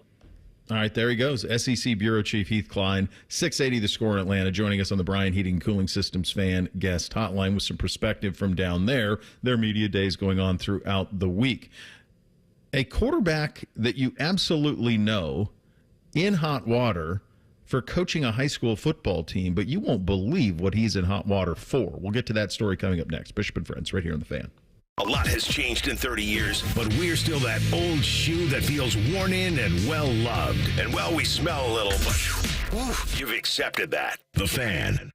All right, there he goes. SEC Bureau Chief Heath Klein, 680 The Score in Atlanta, joining us on the Bryan Heating and Cooling Systems fan guest hotline with some perspective from down there. Their media days going on throughout the week. A quarterback that you absolutely know in hot water for coaching a high school football team, but you won't believe what he's in hot water for. We'll get to that story coming up next. Bishop and Friends, right here on The Fan. A lot has changed in 30 years, but we're still that old shoe that feels worn in and well-loved. And, well, we smell a little, but you've accepted that. The Fan.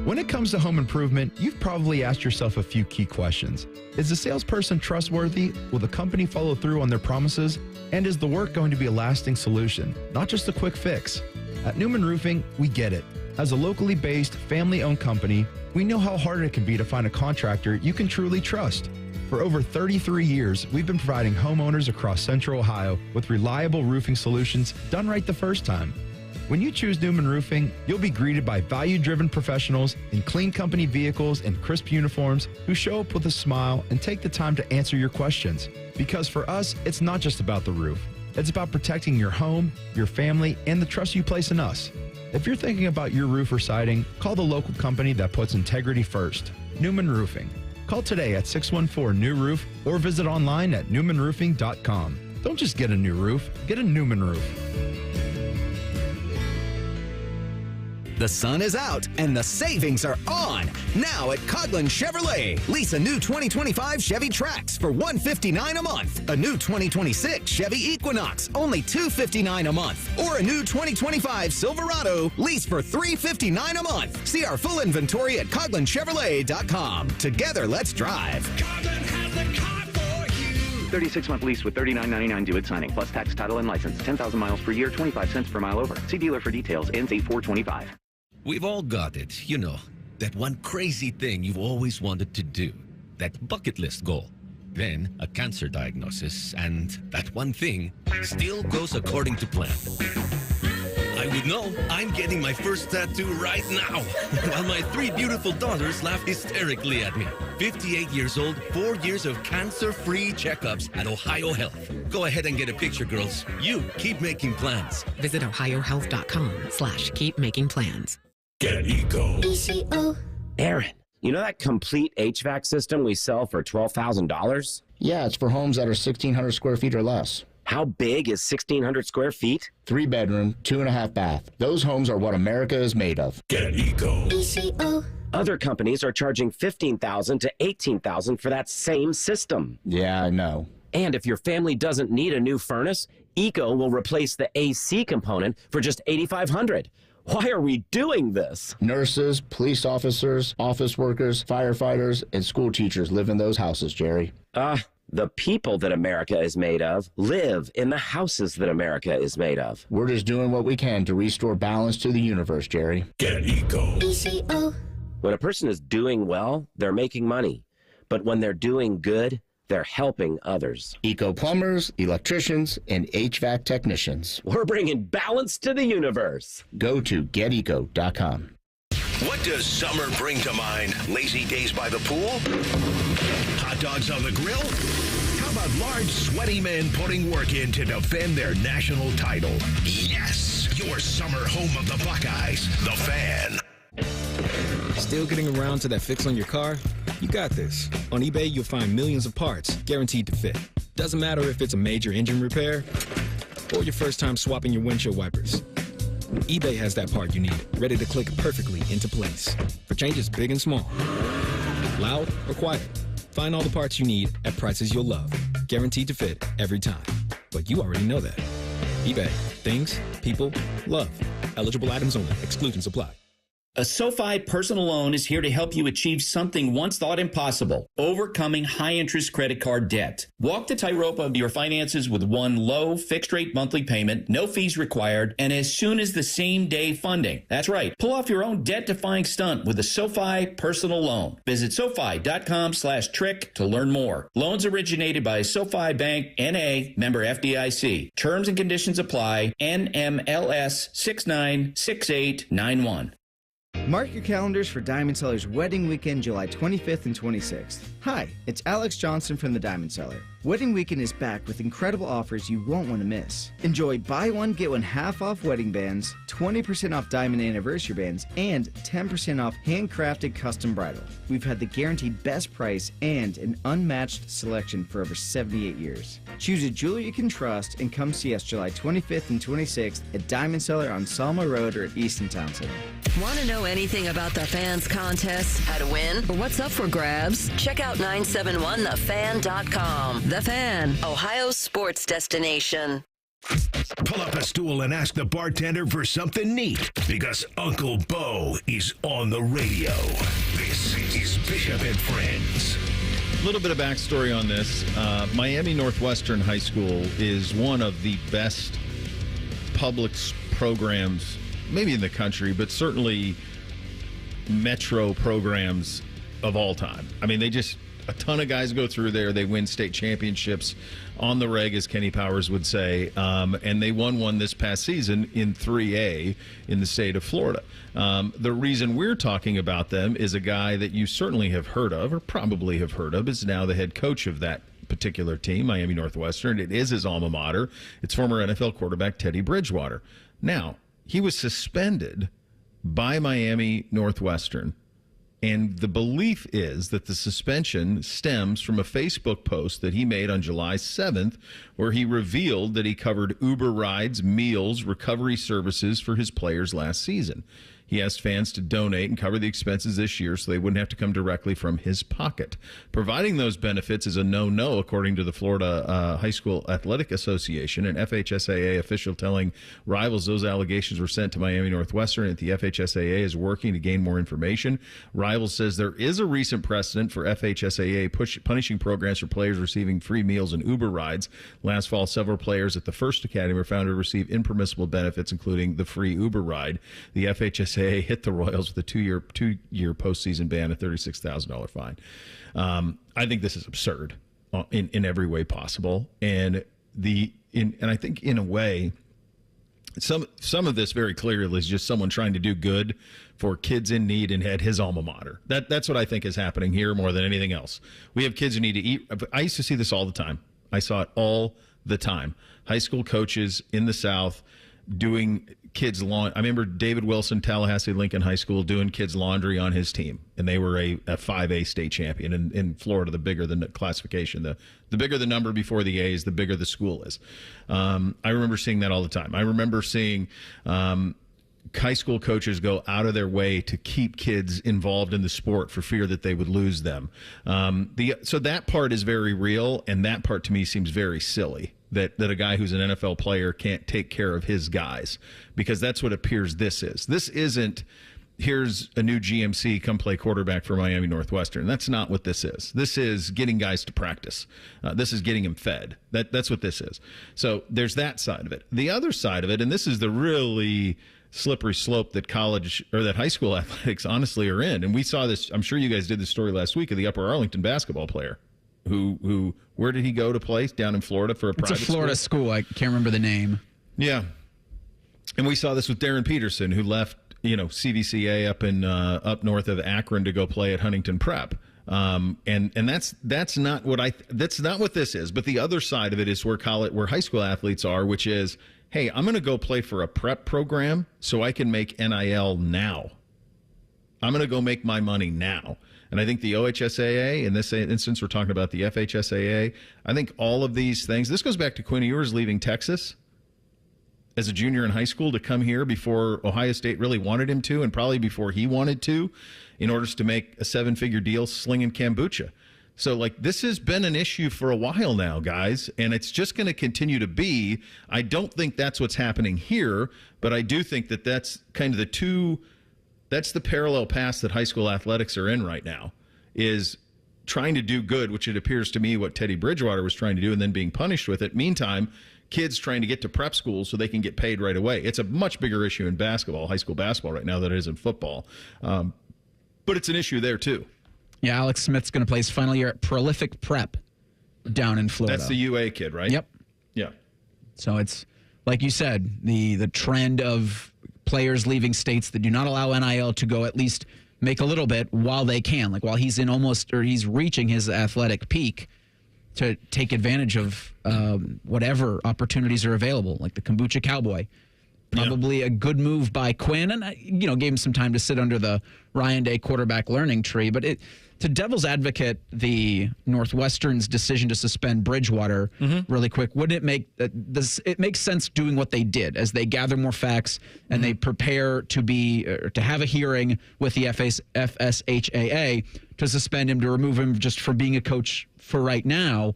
When it comes to home improvement, you've probably asked yourself a few key questions. Is the salesperson trustworthy? Will the company follow through on their promises? And is the work going to be a lasting solution, not just a quick fix? At Newman Roofing, we get it. As a locally based, family-owned company, we know how hard it can be to find a contractor you can truly trust. For over 33 years, we've been providing homeowners across Central Ohio with reliable roofing solutions done right the first time. When you choose Newman Roofing, you'll be greeted by value-driven professionals in clean company vehicles and crisp uniforms who show up with a smile and take the time to answer your questions. Because for us, it's not just about the roof. It's about protecting your home, your family, and the trust you place in us. If you're thinking about your roof or siding, call the local company that puts integrity first. Newman Roofing. Call today at 614-NEW-ROOF or visit online at newmanroofing.com. Don't just get a new roof, get a Newman roof. The sun is out and the savings are on. Now at Cline Chevrolet. Lease a new 2025 Chevy Trax for $159 a month. A new 2026 Chevy Equinox, only $259 a month. Or a new 2025 Silverado, lease for $359 a month. See our full inventory at CoglinChevrolet.com. Together, let's drive. 36-month lease with $39.99 due at signing, plus tax, title, and license. 10,000 miles per year, 25 cents per mile over. See dealer for details. Ends 8/4/25. We've all got it, you know, that one crazy thing you've always wanted to do, that bucket list goal. Then a cancer diagnosis, and that one thing still goes according to plan. I would know. I'm getting my first tattoo right now, while my 3 beautiful daughters laugh hysterically at me. 58 years old, 4 years of cancer-free checkups at Ohio Health. Go ahead and get a picture, girls. You keep making plans. Visit ohiohealth.com/keepmakingplans. Get Eco. Aaron, you know that complete HVAC system we sell for $12,000? Yeah, it's for homes that are 1,600 square feet or less. How big is 1,600 square feet? 3 bedroom, 2.5 bath. Those homes are what America is made of. Get Eco. Other companies are charging $15,000 to $18,000 for that same system. Yeah, I know. And if your family doesn't need a new furnace, Eco will replace the AC component for just $8,500. Why are we doing this? Nurses, police officers, office workers, firefighters, and school teachers live in those houses, Jerry. The people that America is made of live in the houses that America is made of. We're just doing what we can to restore balance to the universe, Jerry. Get Eco. When a person is doing well, they're making money. But when they're doing good, they're helping others. Eco plumbers, electricians, and HVAC technicians. We're bringing balance to the universe. Go to geteco.com. What does summer bring to mind? Lazy days by the pool? Hot dogs on the grill? How about large, sweaty men putting work in to defend their national title? Yes! Your summer home of the Buckeyes, The Fan. Still getting around to that fix on your car? You got this. On eBay, you'll find millions of parts guaranteed to fit. Doesn't matter if it's a major engine repair or your first time swapping your windshield wipers. eBay has that part you need, ready to click perfectly into place for changes big and small. Loud or quiet, find all the parts you need at prices you'll love. Guaranteed to fit every time. But you already know that. eBay. Things, people, love. Eligible items only. Exclusions apply. A SoFi personal loan is here to help you achieve something once thought impossible, overcoming high-interest credit card debt. Walk the tightrope of your finances with one low, fixed-rate monthly payment, no fees required, and as soon as the same-day funding. That's right. Pull off your own debt-defying stunt with a SoFi personal loan. Visit SoFi.com/trick to learn more. Loans originated by SoFi Bank, N.A., member FDIC. Terms and conditions apply. NMLS 696891. Mark your calendars for Diamond Seller's Wedding Weekend, July 25th and 26th. Hi, it's Alex Johnson from the Diamond Seller. Wedding Weekend is back with incredible offers you won't want to miss. Enjoy buy one, get one half off wedding bands, 20% off diamond anniversary bands, and 10% off handcrafted custom bridal. We've had the guaranteed best price and an unmatched selection for over 78 years. Choose a jeweler you can trust and come see us July 25th and 26th at Diamond Seller on Salma Road or at Easton Town Center. Want to know anything about the Fans contest, how to win, or what's up for grabs? Check out 971thefan.com. The Fan, Ohio's sports destination. Pull up a stool and ask the bartender for something neat, because Uncle Bo is on the radio. This is Bishop and Friends. A little bit of backstory on this. Miami Northwestern High School is one of the best public programs maybe in the country, but certainly metro programs of all time. I mean, a ton of guys go through there. They win state championships on the reg, as Kenny Powers would say, and they won one this past season in 3A in the state of Florida. The reason we're talking about them is a guy that you certainly have heard of, or probably have heard of, is now the head coach of that particular team, Miami Northwestern. It is his alma mater. It's former NFL quarterback Teddy Bridgewater. Now, he was suspended by Miami Northwestern, and the belief is that the suspension stems from a Facebook post that he made on July 7th, where he revealed that he covered Uber rides, meals, recovery services for his players last season. He asked fans to donate and cover the expenses this year so they wouldn't have to come directly from his pocket. Providing those benefits is a no-no, according to the Florida High School Athletic Association, an FHSAA official telling Rivals those allegations were sent to Miami Northwestern, and the FHSAA is working to gain more information. Rivals says there is a recent precedent for FHSAA punishing programs for players receiving free meals and Uber rides. Last fall, several players at the First Academy were found to receive impermissible benefits, including the free Uber ride. The FHSAA hit the Royals with a two-year postseason ban, a $36,000 fine. I think this is absurd in every way possible, and I think in a way, some of this very clearly is just someone trying to do good for kids in need and at his alma mater. That's what I think is happening here more than anything else. We have kids who need to eat. I used to see this all the time. I saw it all the time. High school coaches in the South doing kids' laundry. I remember David Wilson, Tallahassee Lincoln High School, doing kids' laundry on his team, and they were a 5A state champion. In Florida, the bigger the classification, the bigger the number before the A's, the bigger the school is. I remember seeing that all the time. I remember seeing high school coaches go out of their way to keep kids involved in the sport for fear that they would lose them. So that part is very real, and that part to me seems very silly. That a guy who's an NFL player can't take care of his guys, because that's what appears this is. This isn't, here's a new GMC, come play quarterback for Miami Northwestern. That's not what this is. This is getting guys to practice. This is getting them fed. That's what this is. So there's that side of it. The other side of it, and this is the really slippery slope that college or that high school athletics honestly are in. And we saw this, I'm sure you guys did this story last week, of the Upper Arlington basketball player. Who where did he go to play? Down in Florida for a private school? It's a Florida school. I can't remember the name. Yeah. And we saw this with Darren Peterson, who left, CVCA up north of Akron to go play at Huntington Prep. And that's not what this is. But the other side of it is where high school athletes are, which is, hey, I'm going to go play for a prep program so I can make NIL now. I'm going to go make my money now. And I think the OHSAA, in this instance, we're talking about the FHSAA. I think all of these things, this goes back to Quinn Ewers leaving Texas as a junior in high school to come here before Ohio State really wanted him to, and probably before he wanted to, in order to make a 7-figure deal slinging kombucha. So, this has been an issue for a while now, guys, and it's just going to continue to be. I don't think that's what's happening here, but I do think that that's kind of that's the parallel path that high school athletics are in right now, is trying to do good, which it appears to me what Teddy Bridgewater was trying to do, and then being punished with it. Meantime, kids trying to get to prep school so they can get paid right away. It's a much bigger issue in basketball, high school basketball right now, than it is in football. But it's an issue there, too. Yeah, Alex Smith's going to play his final year at Prolific Prep down in Florida. That's the UA kid, right? Yep. Yeah. So it's, like you said, the trend of players leaving states that do not allow NIL to go at least make a little bit while they can, while he's he's reaching his athletic peak, to take advantage of whatever opportunities are available, like the Kombucha Cowboy. Probably a good move by Quinn, and gave him some time to sit under the Ryan Day quarterback learning tree. But to devil's advocate, the Northwestern's decision to suspend Bridgewater really quick, wouldn't it make it makes sense doing what they did as they gather more facts and they prepare to have a hearing with the FSHAA to suspend him, to remove him just for being a coach for right now.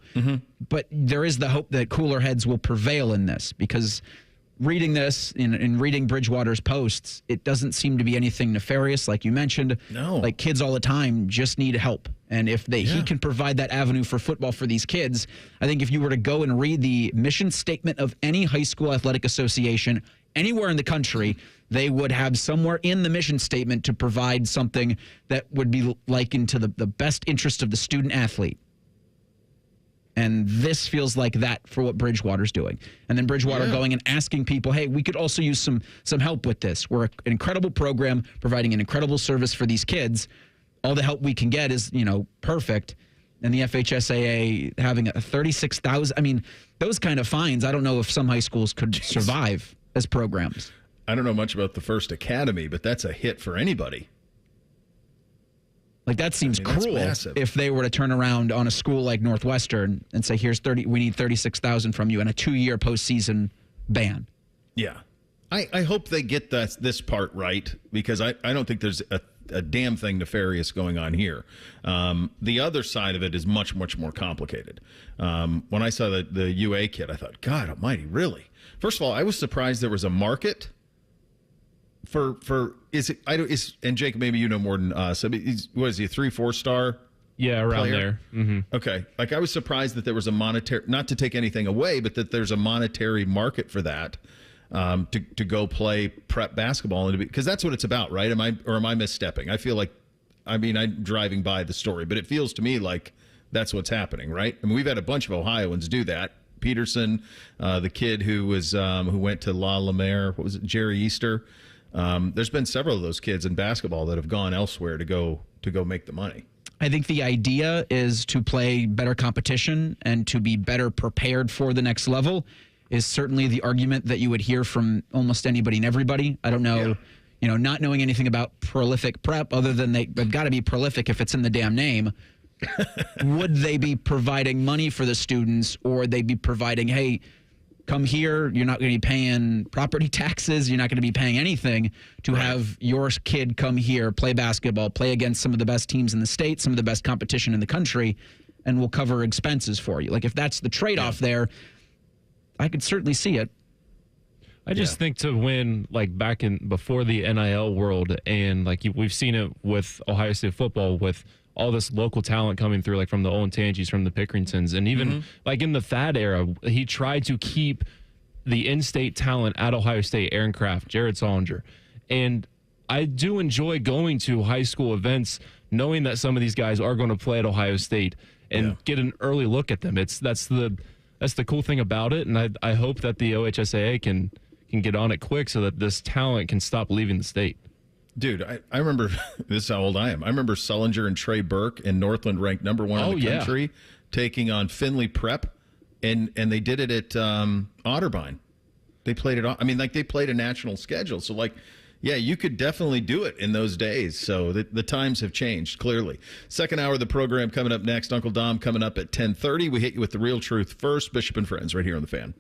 But there is the hope that cooler heads will prevail in this, because reading this and reading Bridgewater's posts, it doesn't seem to be anything nefarious. Like you mentioned, kids all the time just need help. And if he can provide that avenue for football for these kids, I think if you were to go and read the mission statement of any high school athletic association, anywhere in the country, they would have somewhere in the mission statement to provide something that would be likened to the best interest of the student athlete. And this feels like that for what Bridgewater's doing. And then Bridgewater going and asking people, hey, we could also use some help with this. We're an incredible program providing an incredible service for these kids. All the help we can get is, perfect. And the FHSAA having a $36,000. I mean, those kind of fines, I don't know if some high schools could survive as programs. I don't know much about the First Academy, but that's a hit for anybody. Like, that seems cruel if they were to turn around on a school like Northwestern and say, we need $36,000 from you and a 2-year postseason ban. Yeah. I hope they get this part right, because I don't think there's a damn thing nefarious going on here. The other side of it is much, much more complicated. When I saw the UA kid, I thought, God almighty, really? First of all, I was surprised there was a market for and Jake, maybe you know more than us. I mean, is he a 3-4 star? Yeah, around player? there. Mm-hmm. Okay. Like, I was surprised that there was a monetary, not to take anything away, but that there's a monetary market for that, to go play prep basketball, and because that's what it's about, right? Am I misstepping? I feel like, I'm driving by the story, but it feels to me like that's what's happening, right? I mean, we've had a bunch of Ohioans do that. Peterson, the kid who went to La Lumiere, what was it, Jerry Easter? There's been several of those kids in basketball that have gone elsewhere to go make the money. I think the idea is to play better competition and to be better prepared for the next level is certainly the argument that you would hear from almost anybody and everybody. I don't know, not knowing anything about prolific prep other than they've got to be prolific if it's in the damn name. Would they be providing money for the students, or would they be providing, hey, come here, you're not going to be paying property taxes, you're not going to be paying anything to have your kid come here, play basketball, play against some of the best teams in the state, some of the best competition in the country, and we'll cover expenses for you. Like, if that's the trade-off there, I could certainly see it. I just think to win, like, before the NIL world, and like we've seen it with Ohio State football with all this local talent coming through, like from the Olentangis, from the Pickeringtons, and even like in the Thad era, he tried to keep the in-state talent at Ohio State, Aaron Kraft, Jared Solinger. And I do enjoy going to high school events, knowing that some of these guys are going to play at Ohio State and get an early look at them. That's the cool thing about it, and I hope that the OHSAA can get on it quick so that this talent can stop leaving the state. Dude, I remember, this is how old I am. I remember Sullinger and Trey Burke in Northland ranked number 1 in the country taking on Findlay Prep, and they did it at Otterbein. They played it. I mean, like, they played a national schedule. So, like, yeah, you could definitely do it in those days. So the times have changed, clearly. Second hour of the program coming up next. Uncle Dom coming up at 10:30. We hit you with the real truth first. Bishop and Friends right here on The Fan.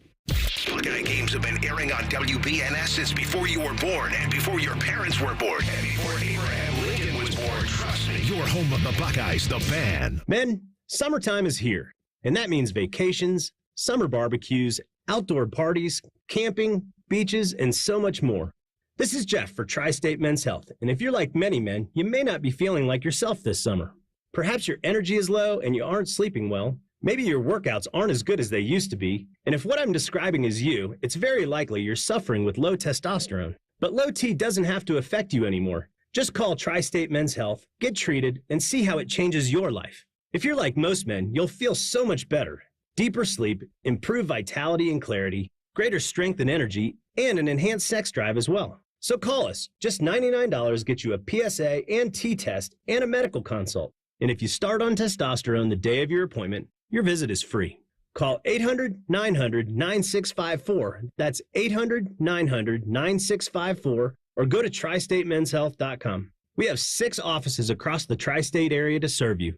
Buckeye games have been airing on WBNS since before you were born and before your parents were born and before Abraham Lincoln was born. Trust me. Your home of the Buckeyes, The Fan. Men, summertime is here, and that means vacations, summer barbecues, outdoor parties, camping, beaches, and so much more. This is Jeff for Tri-State Men's Health, and if you're like many men, you may not be feeling like yourself this summer. Perhaps your energy is low and you aren't sleeping well. Maybe your workouts aren't as good as they used to be, and if what I'm describing is you, it's very likely you're suffering with low testosterone. But low T doesn't have to affect you anymore. Just call Tri-State Men's Health, get treated, and see how it changes your life. If you're like most men, you'll feel so much better. Deeper sleep, improved vitality and clarity, greater strength and energy, and an enhanced sex drive as well. So call us. Just $99 gets you a PSA and T-test and a medical consult. And if you start on testosterone the day of your appointment, your visit is free. Call 800-900-9654. That's 800-900-9654. Or go to tristatemenshealth.com. We have 6 offices across the tri-state area to serve you.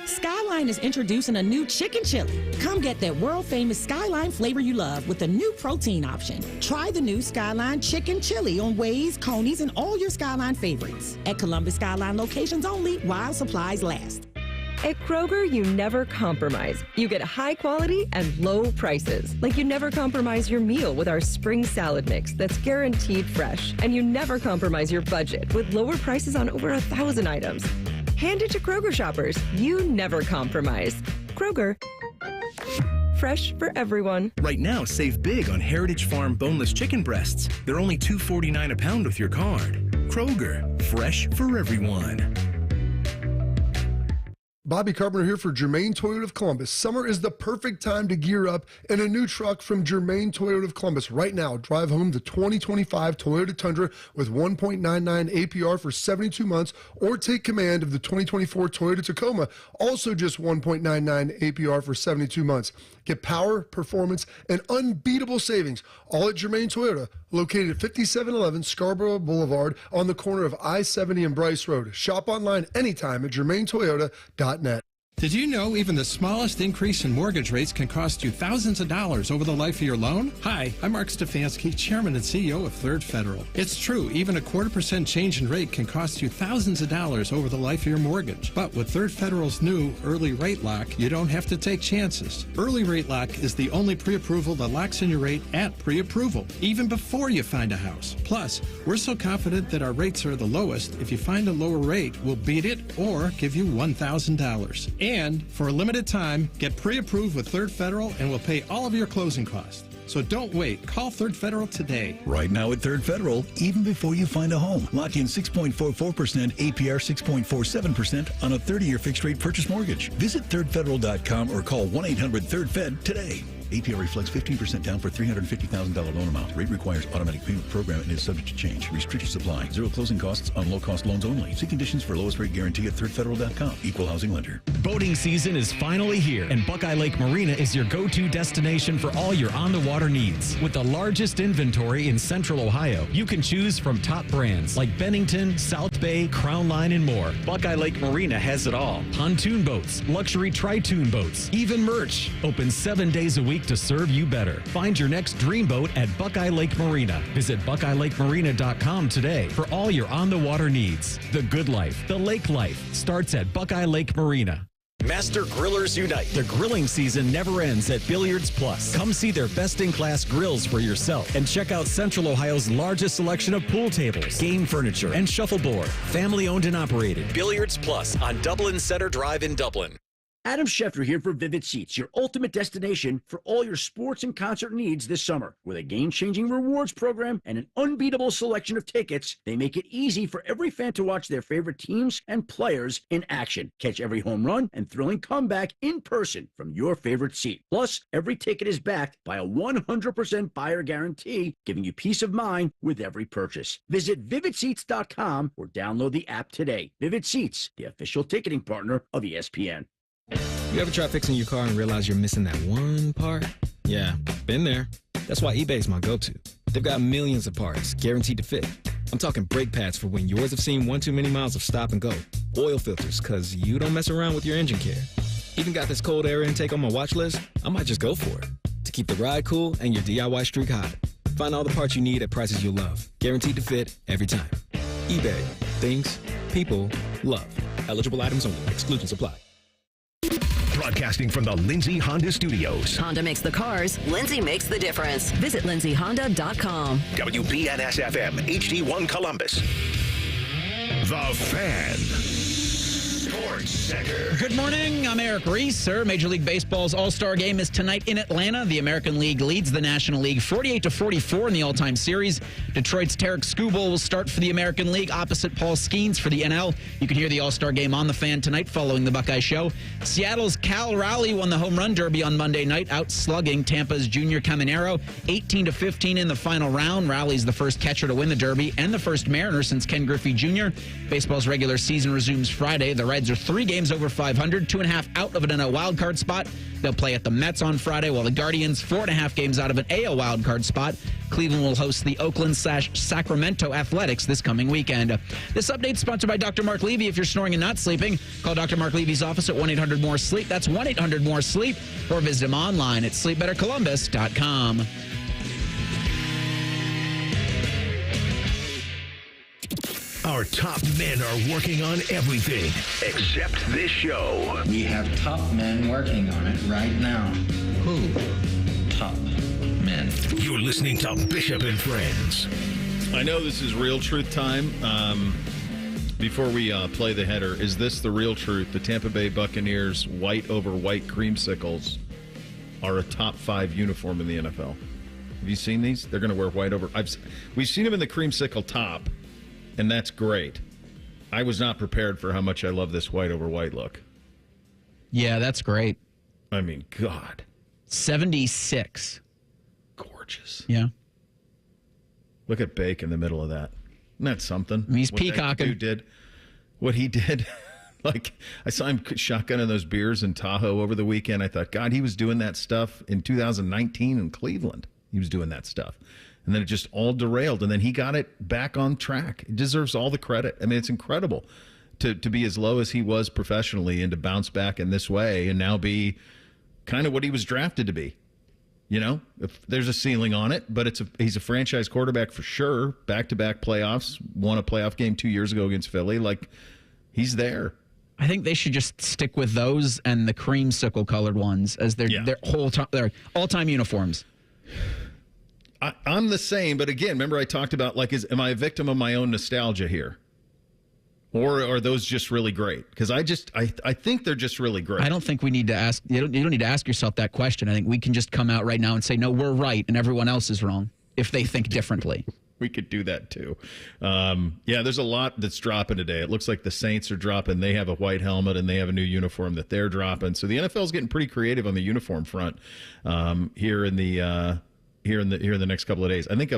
Skyline is introducing a new chicken chili. Come get that world-famous Skyline flavor you love with a new protein option. Try the new Skyline chicken chili on Waze, Coney's, and all your Skyline favorites. At Columbus Skyline locations only while supplies last. At Kroger, you never compromise. You get high quality and low prices. Like you never compromise your meal with our spring salad mix that's guaranteed fresh. And you never compromise your budget with lower prices on over 1,000 items. Hand it to Kroger shoppers. You never compromise. Kroger. fresh for everyone. Right now, save big on Heritage Farm boneless chicken breasts. They're only $2.49 a pound with your card. Kroger, fresh for everyone. Bobby Carpenter here for Germain Toyota of Columbus. Summer is the perfect time to gear up in a new truck from Germain Toyota of Columbus. Right now, drive home the 2025 Toyota Tundra with 1.99 APR for 72 months, or take command of the 2024 Toyota Tacoma, also just 1.99 APR for 72 months. Get power, performance, and unbeatable savings, all at Germain Toyota, located at 5711 Scarborough Boulevard on the corner of I-70 and Bryce Road. Shop online anytime at germaintoyota.net. Did you know even the smallest increase in mortgage rates can cost you thousands of dollars over the life of your loan? Hi, I'm Mark Stefanski, Chairman and CEO of Third Federal. It's true, even a 0.25% change in rate can cost you thousands of dollars over the life of your mortgage. But with Third Federal's new Early Rate Lock, you don't have to take chances. Early Rate Lock is the only pre-approval that locks in your rate at pre-approval, even before you find a house. Plus, we're so confident that our rates are the lowest, if you find a lower rate, we'll beat it or give you $1,000. And for a limited time, get pre-approved with Third Federal and we'll pay all of your closing costs. So don't wait. Call Third Federal today. Right now at Third Federal, even before you find a home, lock in 6.44% APR 6.47% on a 30-year fixed-rate purchase mortgage. Visit thirdfederal.com or call 1-800-3RD-FED today. APR reflects 15% down for $350,000 loan amount. Rate requires automatic payment program and is subject to change. Restrictions apply. Zero closing costs on low-cost loans only. See conditions for lowest rate guarantee at thirdfederal.com. Equal housing lender. Boating season is finally here, and Buckeye Lake Marina is your go-to destination for all your on-the-water needs. With the largest inventory in Central Ohio, you can choose from top brands like Bennington, South Bay, Crown Line, and more. Buckeye Lake Marina has it all. Pontoon boats, luxury tri-toon boats, even merch. Open 7 days a week to serve you better. Find your next dream boat at Buckeye Lake Marina. Visit BuckeyeLakeMarina.com today for all your on-the-water needs. The good life, the lake life, starts at Buckeye Lake Marina. Master Grillers Unite. The grilling season never ends at Billiards Plus. Come see their best-in-class grills for yourself and check out Central Ohio's largest selection of pool tables, game furniture, and shuffleboard. Family-owned and operated. Billiards Plus on Dublin Center Drive in Dublin. Adam Schefter here for Vivid Seats, your ultimate destination for all your sports and concert needs this summer. With a game-changing rewards program and an unbeatable selection of tickets, they make it easy for every fan to watch their favorite teams and players in action. Catch every home run and thrilling comeback in person from your favorite seat. Plus, every ticket is backed by a 100% buyer guarantee, giving you peace of mind with every purchase. Visit VividSeats.com or download the app today. Vivid Seats, the official ticketing partner of ESPN. You ever try fixing your car and realize you're missing that one part? Yeah, been there. That's why eBay's my go-to. They've got millions of parts, guaranteed to fit. I'm talking brake pads for when yours have seen one too many miles of stop and go. Oil filters, because you don't mess around with your engine care. Even got this cold air intake on my watch list. I might just go for it. To keep the ride cool and your DIY streak hot. Find all the parts you need at prices you'll love. Guaranteed to fit every time. eBay. Things people love. Eligible items only. Exclusions apply. Broadcasting from the Lindsay Honda Studios. Honda makes the cars. Lindsay makes the difference. Visit lindsayhonda.com. WBNS-FM, HD1 Columbus. The Fan. Sports Center. Good morning. I'm Eric Reeser. Major League Baseball's All-Star Game is tonight in Atlanta. The American League leads the National League 48-44 in the all-time series. Detroit's Tarek Skubal will start for the American League opposite Paul Skeens for the NL. You can hear the All-Star Game on the Fan tonight following the Buckeye Show. Seattle's Cal Raleigh won the Home Run Derby on Monday night, out-slugging Tampa's Junior Caminero 18-15 in the final round. Raleigh's the first catcher to win the Derby and the first Mariner since Ken Griffey Jr. Baseball's regular season resumes Friday. The Reds are 3 games over 500, 2.5 out of an NL wildcard spot. They'll play at the Mets on Friday, while the Guardians 4.5 games out of an AL wildcard spot. Cleveland will host the Oakland/Sacramento Athletics this coming weekend. This update is sponsored by Dr. Mark Levy. If you're snoring and not sleeping, call Dr. Mark Levy's office at 1-800-MORE-SLEEP. That's 1-800-MORE-SLEEP, or visit him online at sleepbettercolumbus.com. Our top men are working on everything except this show. We have top men working on it right now. Who? Top men. You're listening to Bishop and Friends. I know this is Real Truth time. Before we play the header, is this the real truth? The Tampa Bay Buccaneers white over white creamsicles are a top 5 uniform in the NFL. Have you seen these? They're going to wear white over. We've seen them in the creamsicle top, and that's great. I was not prepared for how much I love this white over white look. Yeah, that's great. I mean, God. 76. Gorgeous. Yeah. Look at Bake in the middle of that. Isn't that something? He's what peacocking. That dude did. What he did. Like, I saw him shotgunning those beers in Tahoe over the weekend. I thought, God, he was doing that stuff in 2019 in Cleveland. He was doing that stuff. And then it just all derailed. And then he got it back on track. He deserves all the credit. I mean, it's incredible to be as low as he was professionally and to bounce back in this way and now be kind of what he was drafted to be. You know, if there's a ceiling on it, but he's a franchise quarterback for sure. Back-to-back playoffs, won a playoff game 2 years ago against Philly. Like, he's there. I think they should just stick with those and the creamsicle colored ones as their all-time uniforms. I'm the same, but again, remember I talked about, like, am I a victim of my own nostalgia here? Or are those just really great? Because I think they're just really great. I don't think we need to ask. You don't need to ask yourself that question. I think we can just come out right now and say, no, we're right and everyone else is wrong if they think differently. We could do that too. Yeah, there's a lot that's dropping today. It looks like the Saints are dropping. They have a white helmet and they have a new uniform that they're dropping. So the NFL is getting pretty creative on the uniform front here in the next couple of days. I think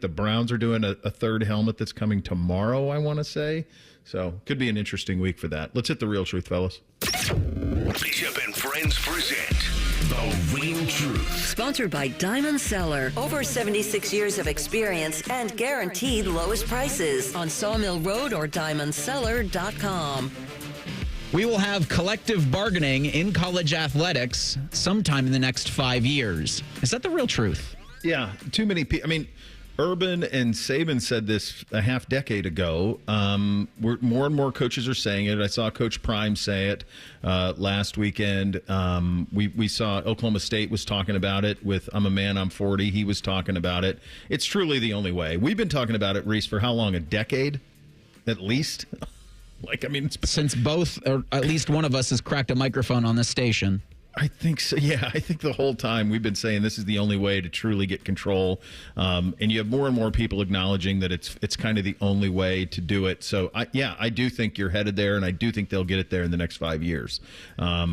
the Browns are doing a third helmet that's coming tomorrow, I want to say. So could be an interesting week for that. Let's hit the real truth, fellas. Bishop and Friends present The Real Truth. Sponsored by Diamond Cellar. Over 76 years of experience and guaranteed lowest prices on Sawmill Road or diamondcellar.com. We will have collective bargaining in college athletics sometime in the next 5 years. Is that the real truth? Yeah, too many people. I mean, Urban and Saban said this a half decade ago. More and more coaches are saying it. I saw Coach Prime say it last weekend. We saw Oklahoma State was talking about it with I'm a Man, I'm 40. He was talking about it. It's truly the only way. We've been talking about it, Reese, for how long? A decade? At least? Like, I mean, since both, or at least one of us has cracked a microphone on this station. I think so. Yeah, I think the whole time we've been saying this is the only way to truly get control, and you have more and more people acknowledging that it's kind of the only way to do it. So, I do think you're headed there, and I do think they'll get it there in the next 5 years. I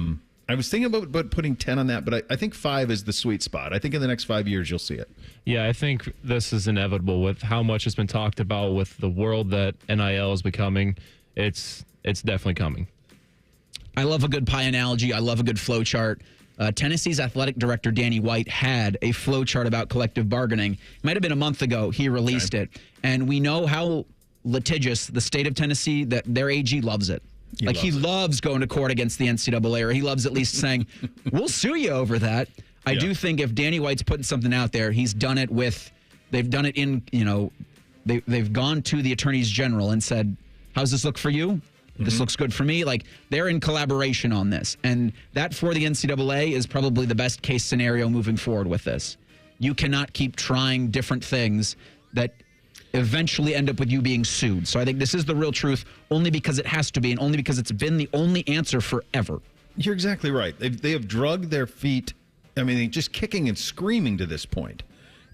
was thinking about putting 10 on that, but I think 5 is the sweet spot. I think in the next 5 years you'll see it. Yeah, I think this is inevitable with how much has been talked about with the world that NIL is becoming. It's definitely coming. I love a good pie analogy. I love a good flow chart. Tennessee's athletic director, Danny White, had a flow chart about collective bargaining. It might have been a month ago. He released it. And we know how litigious the state of Tennessee, that their AG loves it. He loves going to court against the NCAA, or he loves at least saying, we'll sue you over that. I do think if Danny White's putting something out there, he's done it with, they've done it in, they've gone to the attorneys general and said, how's this look for you? This looks good for me. Like, they're in collaboration on this. And that for the NCAA is probably the best case scenario moving forward with this. You cannot keep trying different things that eventually end up with you being sued. So I think this is the real truth only because it has to be and only because it's been the only answer forever. You're exactly right. They have drugged their feet, I mean, just kicking and screaming to this point.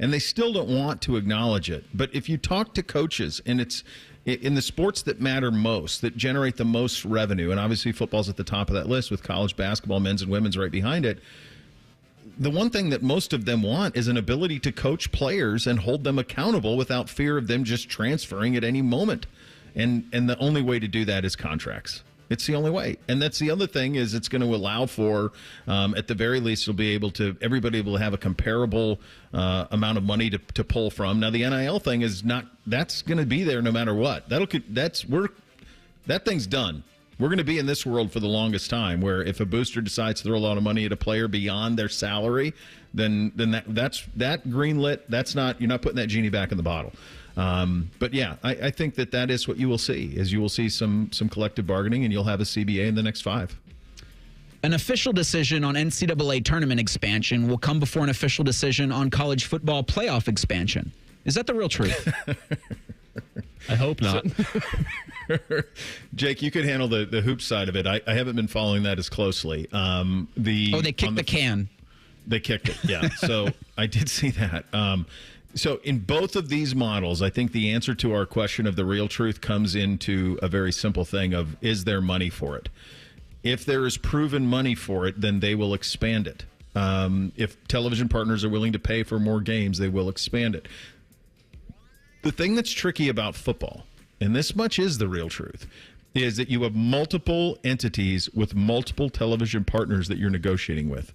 And they still don't want to acknowledge it. But if you talk to coaches, and it's in the sports that matter most, that generate the most revenue, and obviously football's at the top of that list with college basketball, men's and women's right behind it, the one thing that most of them want is an ability to coach players and hold them accountable without fear of them just transferring at any moment. And the only way to do that is contracts. It's the only way. And that's the other thing, is it's going to allow for, at the very least, everybody will have a comparable amount of money to pull from. Now, the NIL thing is not, that's going to be there no matter what. That thing's done. We're going to be in this world for the longest time, where if a booster decides to throw a lot of money at a player beyond their salary, then that's greenlit. That's not, you're not putting that genie back in the bottle. But yeah, I think that is what you will see, is you will see some collective bargaining, and you'll have a CBA in the next 5. An official decision on NCAA tournament expansion will come before an official decision on college football playoff expansion. Is that the real truth? I hope not. Jake, you could handle the hoop side of it. I haven't been following that as closely. They kicked the can. They kicked it, yeah. So I did see that. So in both of these models, I think the answer to our question of the real truth comes into a very simple thing of, is there money for it? If there is proven money for it, then they will expand it. If television partners are willing to pay for more games, they will expand it. The thing that's tricky about football, and this much is the real truth, is that you have multiple entities with multiple television partners that you're negotiating with.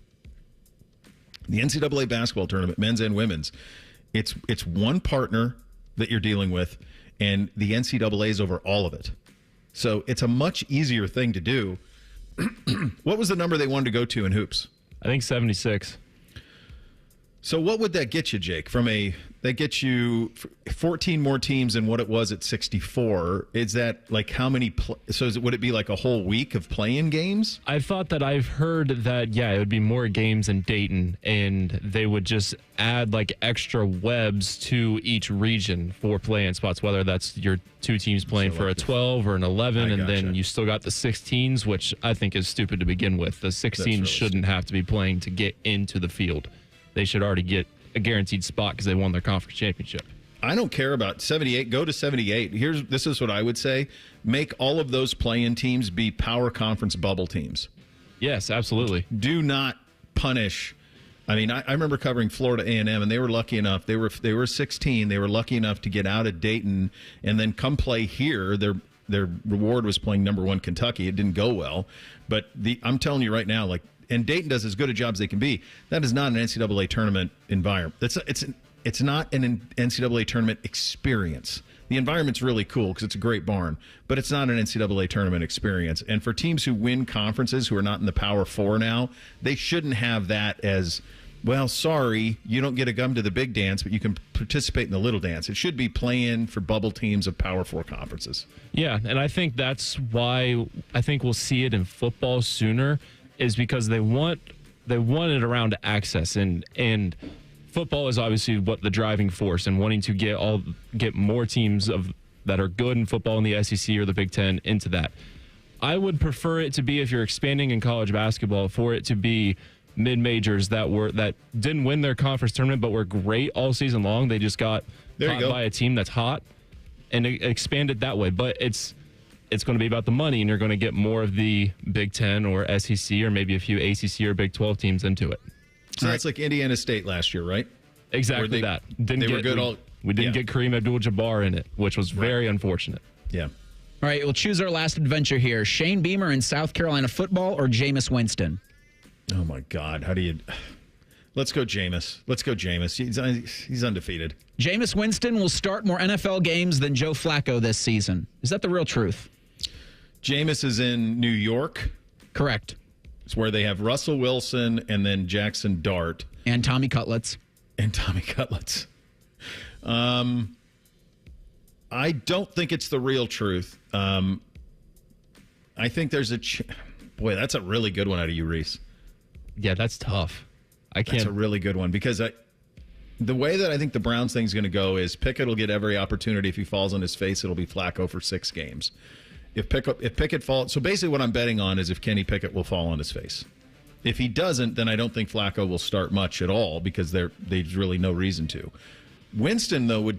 The NCAA basketball tournament, men's and women's, it's one partner that you're dealing with, and the NCAA is over all of it. So it's a much easier thing to do. What was the number they wanted to go to in hoops? I think 76. So what would that get you, Jake? That gets you 14 more teams than what it was at 64. Is that like how many? Would it be like a whole week of playing games? I thought that I've heard that, yeah, it would be more games in Dayton, and they would just add like extra webs to each region for playing spots, whether that's your two teams playing for a 12 or an 11, and then you still got the 16s, which I think is stupid to begin with. The 16s shouldn't have to be playing to get into the field. They should already get a guaranteed spot because they won their conference championship. I don't care about 78. Go to 78. This is what I would say. Make all of those play-in teams be power conference bubble teams. Yes, absolutely. Do not punish. I mean, I remember covering Florida A&M, and they were lucky enough. They were 16. They were lucky enough to get out of Dayton and then come play here. Their reward was playing number 1 Kentucky. It didn't go well, but I'm telling you right now, like. And Dayton does as good a job as they can be. That is not an NCAA tournament environment. It's not an NCAA tournament experience. The environment's really cool because it's a great barn, but it's not an NCAA tournament experience. And for teams who win conferences who are not in the Power Four now, they shouldn't have that as, well, sorry, you don't get to come to the big dance, but you can participate in the little dance. It should be playing for bubble teams of Power Four conferences. Yeah, and I think that's why I think we'll see it in football sooner, is because they want it around access, and football is obviously what the driving force, and wanting to get more teams that are good in football in the SEC or the Big Ten into that. I would prefer it to be, if you're expanding in college basketball, for it to be mid-majors that didn't win their conference tournament but were great all season long. They just got caught by a team that's hot, and expand it that way. But it's going to be about the money, and you're going to get more of the Big Ten or SEC or maybe a few ACC or Big 12 teams into it. So that's like Indiana State last year, right? Exactly that. We didn't get Kareem Abdul-Jabbar in it, which was very unfortunate. Yeah. All right, we'll choose our last adventure here. Shane Beamer in South Carolina football or Jameis Winston? Oh, my God. How do you... Let's go Jameis. He's undefeated. Jameis Winston will start more NFL games than Joe Flacco this season. Is that the real truth? Jameis is in New York. Correct. It's where they have Russell Wilson and then Jackson Dart. And Tommy Cutlets. I don't think it's the real truth. I think there's boy, that's a really good one out of you, Reese. Yeah, that's tough. That's a really good one because the way that I think the Browns thing's going to go is Pickett will get every opportunity. If he falls on his face, it'll be Flacco for 6 games. If Pickett falls, so basically what I'm betting on is if Kenny Pickett will fall on his face. If he doesn't, then I don't think Flacco will start much at all because there's really no reason to. Winston, though,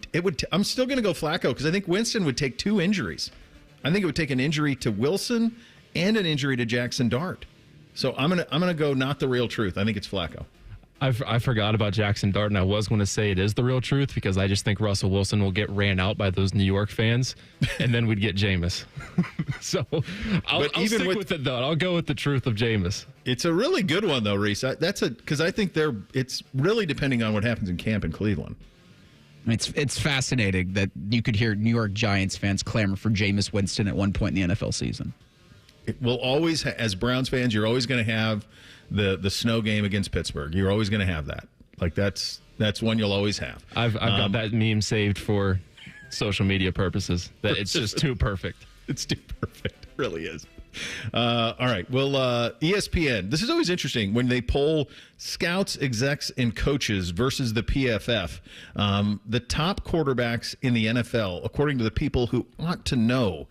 I'm still going to go Flacco because I think Winston would take 2 injuries. I think it would take an injury to Wilson and an injury to Jackson Dart. So I'm gonna go not the real truth. I think it's Flacco. I forgot about Jackson Dart, and I was going to say it is the real truth because I just think Russell Wilson will get ran out by those New York fans, and then we'd get Jameis. So I'll stick with it, though. I'll go with the truth of Jameis. It's a really good one, though, Reese. Because I think it's really depending on what happens in camp in Cleveland. It's fascinating that you could hear New York Giants fans clamor for Jameis Winston at one point in the NFL season. It will always, as Browns fans, you're always going to have the snow game against Pittsburgh. You're always going to have that. Like that's one you'll always have. I've got that meme saved for social media purposes. That it's just too perfect. It's too perfect. It really is. All right. Well, ESPN. This is always interesting when they poll scouts, execs, and coaches versus the PFF. The top quarterbacks in the NFL, according to the people who ought to know.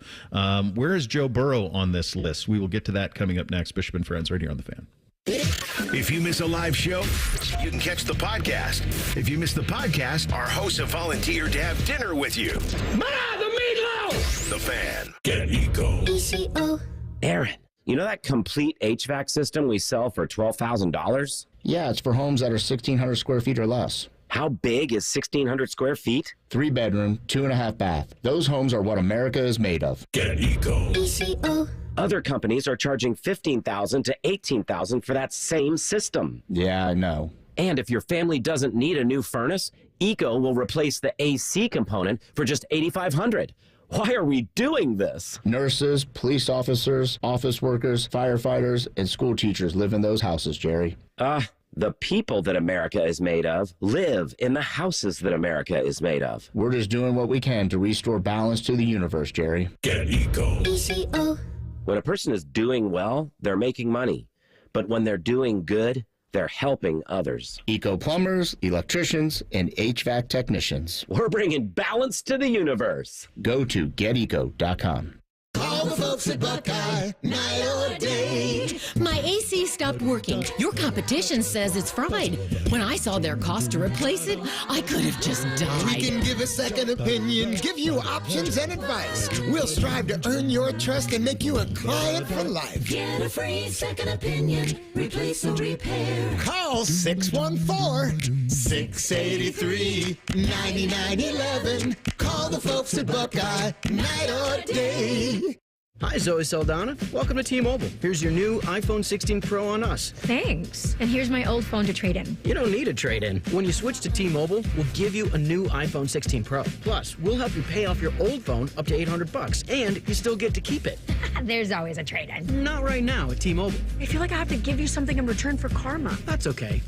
Where is Joe Burrow on this list? We will get to that coming up next. Bishop and Friends right here on The Fan. If you miss a live show, you can catch the podcast. If you miss the podcast, our hosts have volunteered to have dinner with you. The meatloaf! The Fan. Get Eco. Aaron, you know that complete HVAC system we sell for $12,000? Yeah, it's for homes that are 1,600 square feet or less. How big is 1,600 square feet? 3 bedroom, 2.5 bath. Those homes are what America is made of. Get Eco. Other companies are charging $15,000 to $18,000 for that same system. Yeah, I know. And if your family doesn't need a new furnace, Eco will replace the AC component for just $8,500. Why are we doing this? Nurses, police officers, office workers, firefighters, and school teachers live in those houses, Jerry. The people that America is made of live in the houses that America is made of. We're just doing what we can to restore balance to the universe, Jerry. Get Eco. When a person is doing well, they're making money. But when they're doing good, they're helping others. Eco plumbers, electricians, and HVAC technicians. We're bringing balance to the universe. Go to geteco.com. Call the folks at Buckeye, night or day. My AC stopped working. Your competition says it's fried. When I saw their cost to replace it, I could have just died. We can give a second opinion, give you options and advice. We'll strive to earn your trust and make you a client for life. Get a free second opinion. Replace or repair. Call 614-683-9911. Call the folks at Buckeye, night or day. Hi, Zoe Saldana. Welcome to T-Mobile. Here's your new iPhone 16 Pro on us. Thanks. And here's my old phone to trade in. You don't need a trade-in. When you switch to T-Mobile, we'll give you a new iPhone 16 Pro. Plus, we'll help you pay off your old phone up to $800, and you still get to keep it. There's always a trade-in. Not right now at T-Mobile. I feel like I have to give you something in return for karma. That's okay.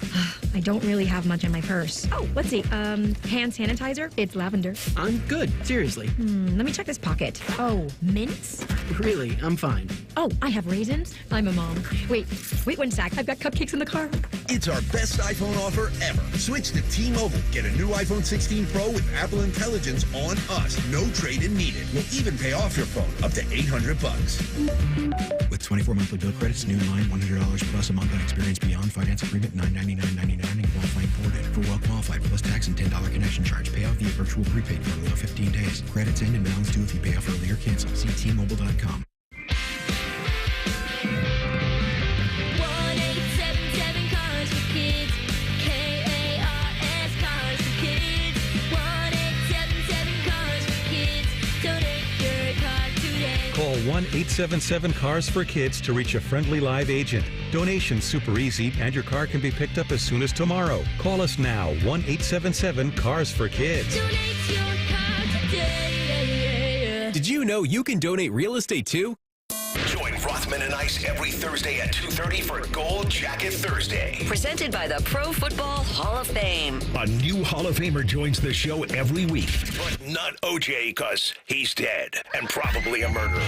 I don't really have much in my purse. Oh, let's see. Hand sanitizer. It's lavender. I'm good. Seriously. Let me check this pocket. Oh, mints? Really, I'm fine. Oh, I have raisins. I'm a mom. Wait 1 sec. I've got cupcakes in the car. It's our best iPhone offer ever. Switch to T-Mobile. Get a new iPhone 16 Pro with Apple Intelligence on us. No trade-in needed. We'll even pay off your phone up to $800. With 24 monthly bill credits, new line, $100 plus a month on experience beyond finance agreement, $999.99 and qualifying ported. For well qualified plus tax and $10 connection charge. Payoff via virtual prepaid for below 15 days. Credits end and balance due if you pay off early or cancel. See T-Mobile.com. 1-877 Cars for Kids. KARS Cars for Kids. 1-877 Cars for Kids. Donate your car today. Call 1-877-CARS-FOR-KIDS to reach a friendly live agent. Donation's super easy, and your car can be picked up as soon as tomorrow. Call us now, 1-877-CARS-FOR-KIDS. Donate your car today. Did you know you can donate real estate too? Join Rothman and Ice every Thursday at 2:30 for Gold Jacket Thursday. Presented by the Pro Football Hall of Fame. A new Hall of Famer joins the show every week, but not OJ because he's dead and probably a murderer.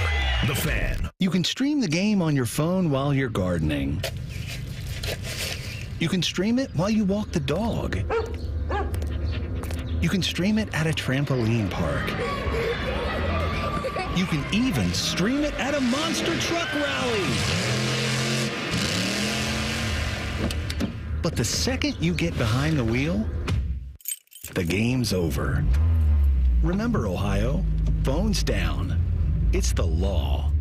The Fan. You can stream the game on your phone while you're gardening. You can stream it while you walk the dog. You can stream it at a trampoline park. You can even stream it at a monster truck rally. But the second you get behind the wheel, the game's over. Remember, Ohio, phones down. It's the law.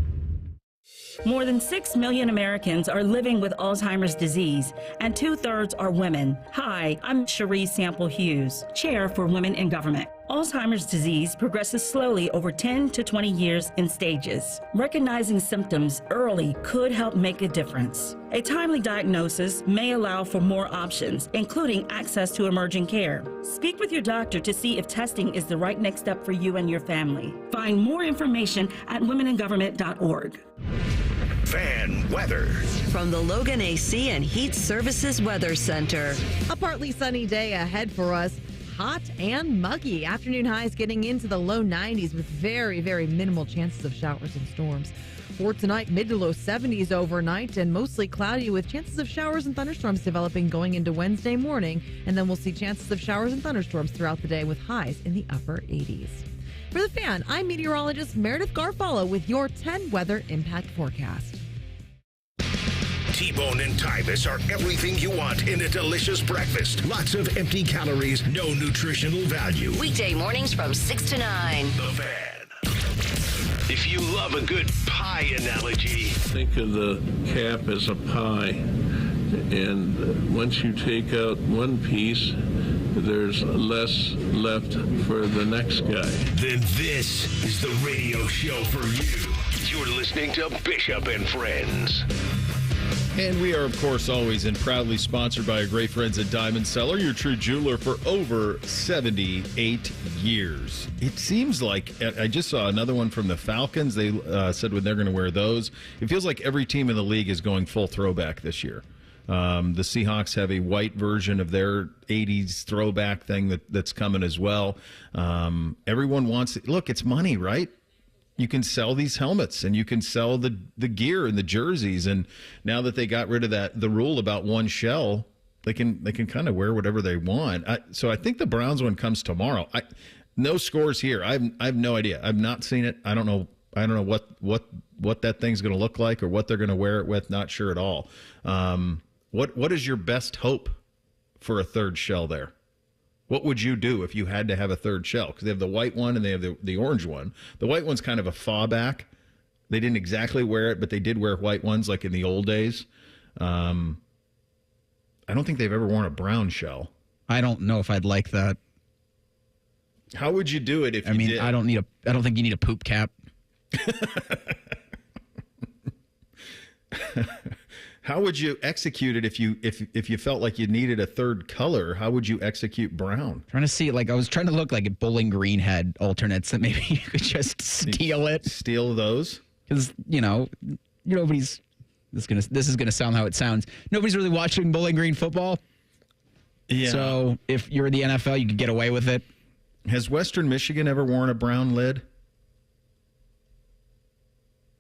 More than 6 million Americans are living with Alzheimer's disease, and 2/3 are women. Hi, I'm Cherise Sample Hughes, Chair for Women in Government. Alzheimer's disease progresses slowly over 10 to 20 years in stages. Recognizing symptoms early could help make a difference. A timely diagnosis may allow for more options, including access to emerging care. Speak with your doctor to see if testing is the right next step for you and your family. Find more information at womeningovernment.org. Fan weather. From the Logan AC and Heat Services Weather Center. A partly sunny day ahead for us. Hot and muggy. Afternoon highs getting into the low 90s with very, very minimal chances of showers and storms. For tonight, mid to low 70s overnight and mostly cloudy with chances of showers and thunderstorms developing going into Wednesday morning. And then we'll see chances of showers and thunderstorms throughout the day with highs in the upper 80s. For The Fan, I'm meteorologist Meredith Garfalo with your 10 weather impact forecast. T-Bone and Tyvus are everything you want in a delicious breakfast. Lots of empty calories, no nutritional value. Weekday mornings from 6 to 9. The Fan. If you love a good pie analogy, think of the cap as a pie. And once you take out one piece, there's less left for the next guy. then this is the radio show for you. You're listening to Bishop and Friends. And we are, of course, always and proudly sponsored by our great friends at Diamond Cellar, your true jeweler for over 78 years. It seems like, I just saw another one from the Falcons. They said when they're going to wear those. It feels like every team in the league is going full throwback this year. The Seahawks have a white version of their 80s throwback thing that's coming as well. Everyone wants it. Look, it's money, right? You can sell these helmets and you can sell the gear and the jerseys. And now that they got rid of the rule about one shell, they can kind of wear whatever they want. So I think the Browns one comes tomorrow. No scores here. I have no idea. I've not seen it. I don't know what that thing's going to look like or what they're going to wear it with. Not sure at all. What is your best hope for a third shell there? What would you do if you had to have a third shell? Because they have the white one and they have the orange one. The white one's kind of a fallback. They didn't exactly wear it, but they did wear white ones like in the old days. I don't think they've ever worn a brown shell. I don't know if I'd like that. How would you do it if you did? I don't think you need a poop cap. How would you execute it if you felt like you needed a third color? How would you execute brown? Trying to see, I was trying to look like a Bowling Green had alternates that maybe you could just steal it. Steal those? Because, nobody's, this is gonna sound how it sounds. Nobody's really watching Bowling Green football. Yeah. So if you're the NFL, you could get away with it. Has Western Michigan ever worn a brown lid?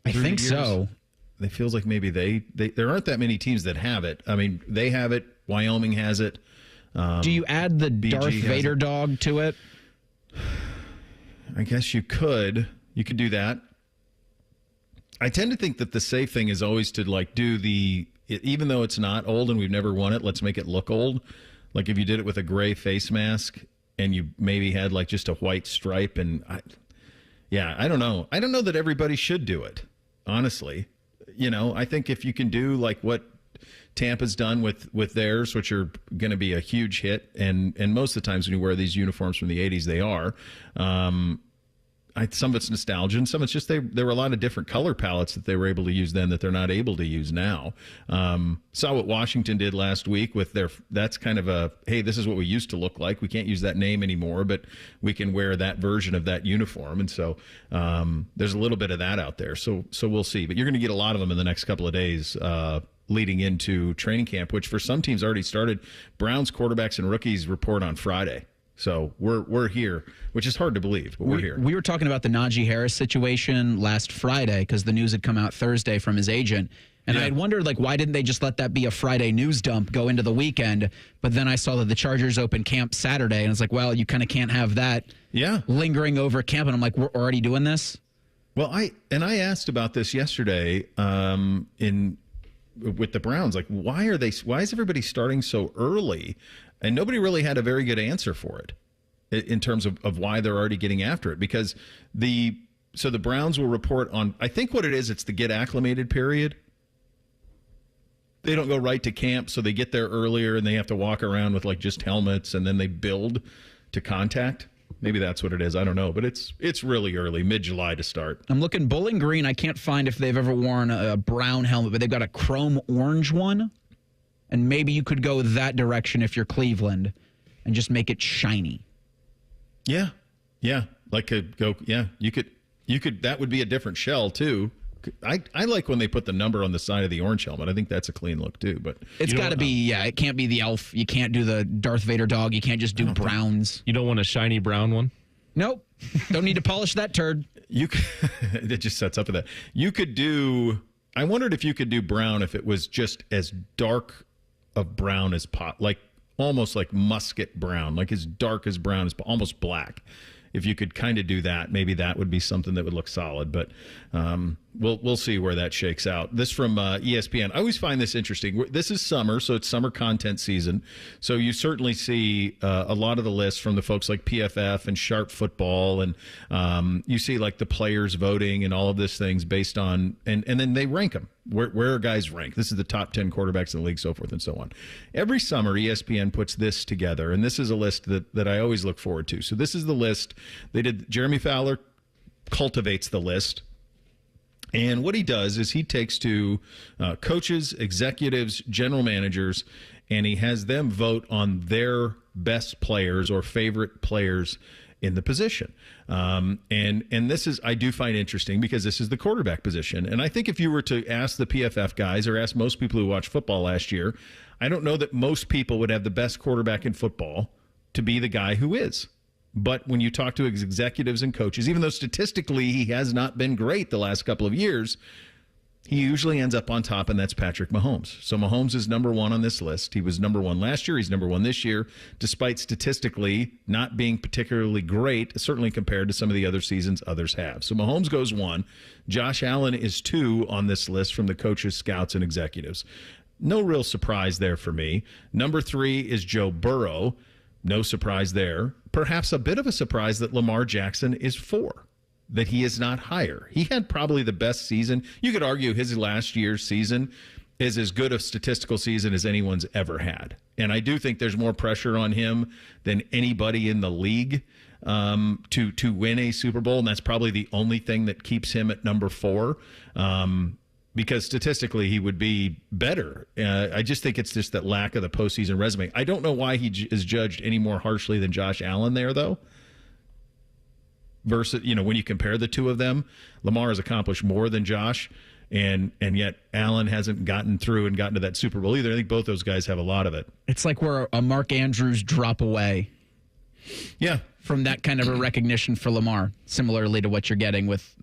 I think so. It feels like maybe there aren't that many teams that have it. I mean, they have it. Wyoming has it. Do you add the Darth Vader dog to it? I guess you could. You could do that. I tend to think that the safe thing is always to do even though it's not old and we've never won it, let's make it look old. Like if you did it with a gray face mask and you maybe had just a white stripe I don't know. I don't know that everybody should do it, honestly. I think if you can do what Tampa's done with theirs, which are going to be a huge hit, and most of the times when you wear these uniforms from the 80s, they are. Some of it's nostalgia, and some of it's just there were a lot of different color palettes that they were able to use then that they're not able to use now. Saw what Washington did last week with that's kind of hey, this is what we used to look like. We can't use that name anymore, but we can wear that version of that uniform. And so there's a little bit of that out there. So we'll see. But you're going to get a lot of them in the next couple of days leading into training camp, which for some teams already started. Browns quarterbacks and rookies report on Friday. So we're here, which is hard to believe, but we're here. We were talking about the Najee Harris situation last Friday because the news had come out Thursday from his agent. And I had wondered, why didn't they just let that be a Friday news dump, go into the weekend? But then I saw that the Chargers opened camp Saturday, and it's well, you kind of can't have that lingering over camp. And I'm like, we're already doing this? Well, I asked about this yesterday with the Browns. Why is everybody starting so early? And nobody really had a very good answer for it in terms of why they're already getting after it. Because the Browns will report on, I think what it is, it's the get acclimated period. They don't go right to camp, so they get there earlier and they have to walk around with just helmets, and then they build to contact. Maybe that's what it is. I don't know. But it's really early, mid-July to start. I'm looking Bowling Green. I can't find if they've ever worn a brown helmet, but they've got a chrome orange one. And maybe you could go that direction if you're Cleveland and just make it shiny. Yeah. Yeah. You could, that would be a different shell too. I like when they put the number on the side of the orange helmet. I think that's a clean look too, but it's got to be, it can't be the elf. You can't do the Darth Vader dog. You can't just do browns. You don't want a shiny brown one? Nope. Don't need to polish that turd. It just sets up for that. You could do, I wondered if you could do brown if it was just as dark of brown as almost like musket brown, as dark as brown as almost black. if you could kind of do that, maybe that would be something that would look solid. But we'll see where that shakes out. This from ESPN. I always find this interesting. This is summer, so it's summer content season. So you certainly see a lot of the lists from the folks like PFF and Sharp Football, and you see like the players voting and all of these things based on, and then they rank them. Where are guys ranked? This is the top 10 quarterbacks in the league, so forth and so on. Every summer, ESPN puts this together, and this is a list that I always look forward to. So this is the list. Jeremy Fowler cultivates the list. And what he does is he takes to coaches, executives, general managers, and he has them vote on their best players or favorite players in the position. And this is, I do find interesting because this is the quarterback position. And I think if you were to ask the PFF guys or ask most people who watched football last year, I don't know that most people would have the best quarterback in football to be the guy who is. But when you talk to executives and coaches, even though statistically he has not been great the last couple of years, he usually ends up on top, and that's Patrick Mahomes. So Mahomes is number one on this list. He was number one last year. He's number one this year, despite statistically not being particularly great, certainly compared to some of the other seasons others have. So Mahomes goes one. Josh Allen is two on this list from the coaches, scouts, and executives. No real surprise there for me. Number three is Joe Burrow. No surprise there. Perhaps a bit of a surprise that Lamar Jackson is four, that he is not higher. He had probably the best season. You could argue his last year's season is as good a statistical season as anyone's ever had. And I do think there's more pressure on him than anybody in the league to win a Super Bowl, and that's probably the only thing that keeps him at number four. Because statistically he would be better. I just think it's just that lack of the postseason resume. I don't know why he is judged any more harshly than Josh Allen there, though. Versus, when you compare the two of them, Lamar has accomplished more than Josh, and yet Allen hasn't gotten through and gotten to that Super Bowl either. I think both those guys have a lot of it. It's like we're a Mark Andrews drop away. Yeah. From that kind of a recognition for Lamar, similarly to what you're getting with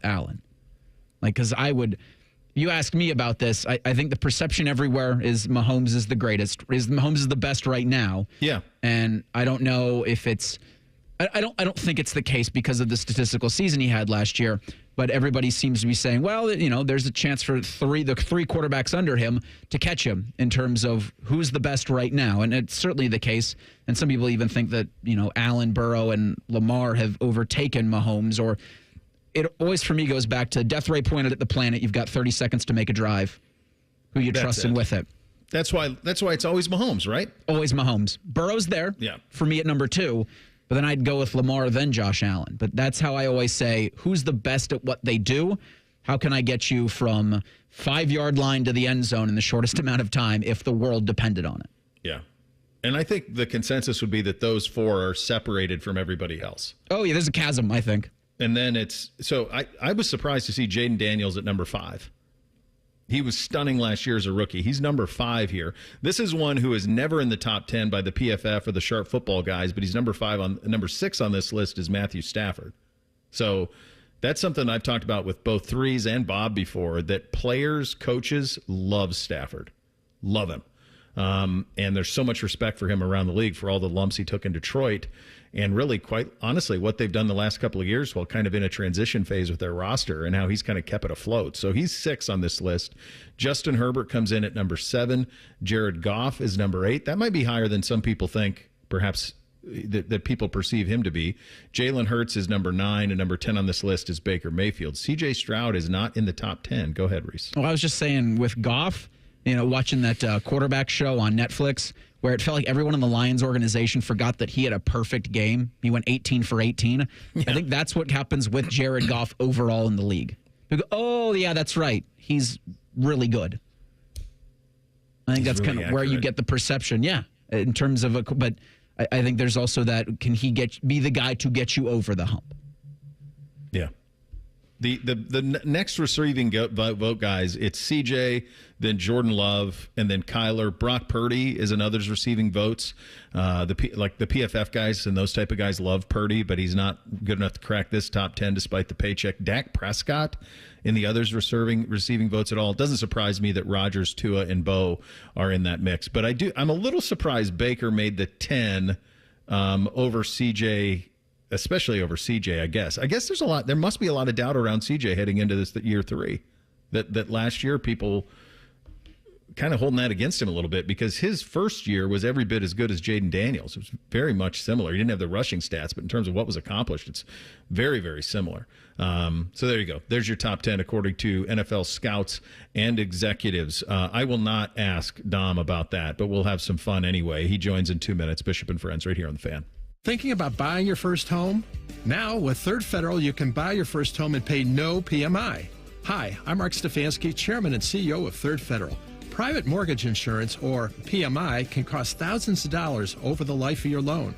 Allen. Like, because you ask me about this, I think the perception everywhere is Mahomes is the greatest. Mahomes is the best right now. Yeah. And I don't know if it's, I don't think it's the case because of the statistical season he had last year. But everybody seems to be saying, well, there's a chance for the three quarterbacks under him to catch him in terms of who's the best right now. And it's certainly the case. And some people even think that, Allen, Burrow, and Lamar have overtaken Mahomes. Or it always, for me, goes back to death ray pointed at the planet. You've got 30 seconds to make a drive. Who you trusting with it? That's why it's always Mahomes, right? Always Mahomes. Burrow's there for me at number two. But then I'd go with Lamar, then Josh Allen. But that's how I always say, who's the best at what they do? How can I get you from 5-yard line to the end zone in the shortest amount of time if the world depended on it? Yeah. And I think the consensus would be that those four are separated from everybody else. Oh, yeah, there's a chasm, I think. And then I was surprised to see Jaden Daniels at number 5. He was stunning last year as a rookie. He's number 5 here. This is one who is never in the top 10 by the PFF or the Sharp Football guys, but he's number 6 on this list is Matthew Stafford. So that's something I've talked about with both Threes and Bob before, that players, coaches love Stafford. Love him. And there's so much respect for him around the league for all the lumps he took in Detroit. And really, quite honestly, what they've done the last couple of years while kind of in a transition phase with their roster and how he's kind of kept it afloat. So he's 6 on this list. Justin Herbert comes in at number 7. Jared Goff is number 8. That might be higher than some people think, perhaps, that people perceive him to be. Jalen Hurts is number 9, and number 10 on this list is Baker Mayfield. C.J. Stroud is not in the top 10. Go ahead, Reese. Well, I was just saying with Goff, watching that quarterback show on Netflix, where it felt like everyone in the Lions organization forgot that he had a perfect game. He went 18 for 18. Yeah. I think that's what happens with Jared Goff overall in the league. They go, oh, yeah, that's right. He's really good. I think that's really kind of where you get the perception, in terms of but I think there's also that, can he be the guy to get you over the hump? Yeah. The next receiving vote, guys, it's CJ, then Jordan Love, and then Kyler. Brock Purdy is another's receiving votes. The PFF guys and those type of guys love Purdy, but he's not good enough to crack this top 10 despite the paycheck. Dak Prescott in the others receiving votes at all. It doesn't surprise me that Rodgers, Tua, and Bo are in that mix. But I'm a little surprised Baker made the 10 over CJ especially over CJ, I guess. There must be a lot of doubt around CJ heading into this year 3. That last year people kind of holding that against him a little bit because his first year was every bit as good as Jaden Daniels. It was very much similar. He didn't have the rushing stats, but in terms of what was accomplished, it's very, very similar. So there you go. There's your top 10 according to NFL scouts and executives. I will not ask Dom about that, but we'll have some fun anyway. He joins in 2 minutes. Bishop and Friends right here on The Fan. Thinking about buying your first home? Now, with Third Federal, you can buy your first home and pay no PMI. Hi, I'm Mark Stefanski, Chairman and CEO of Third Federal. Private mortgage insurance, or PMI, can cost thousands of dollars over the life of your loan.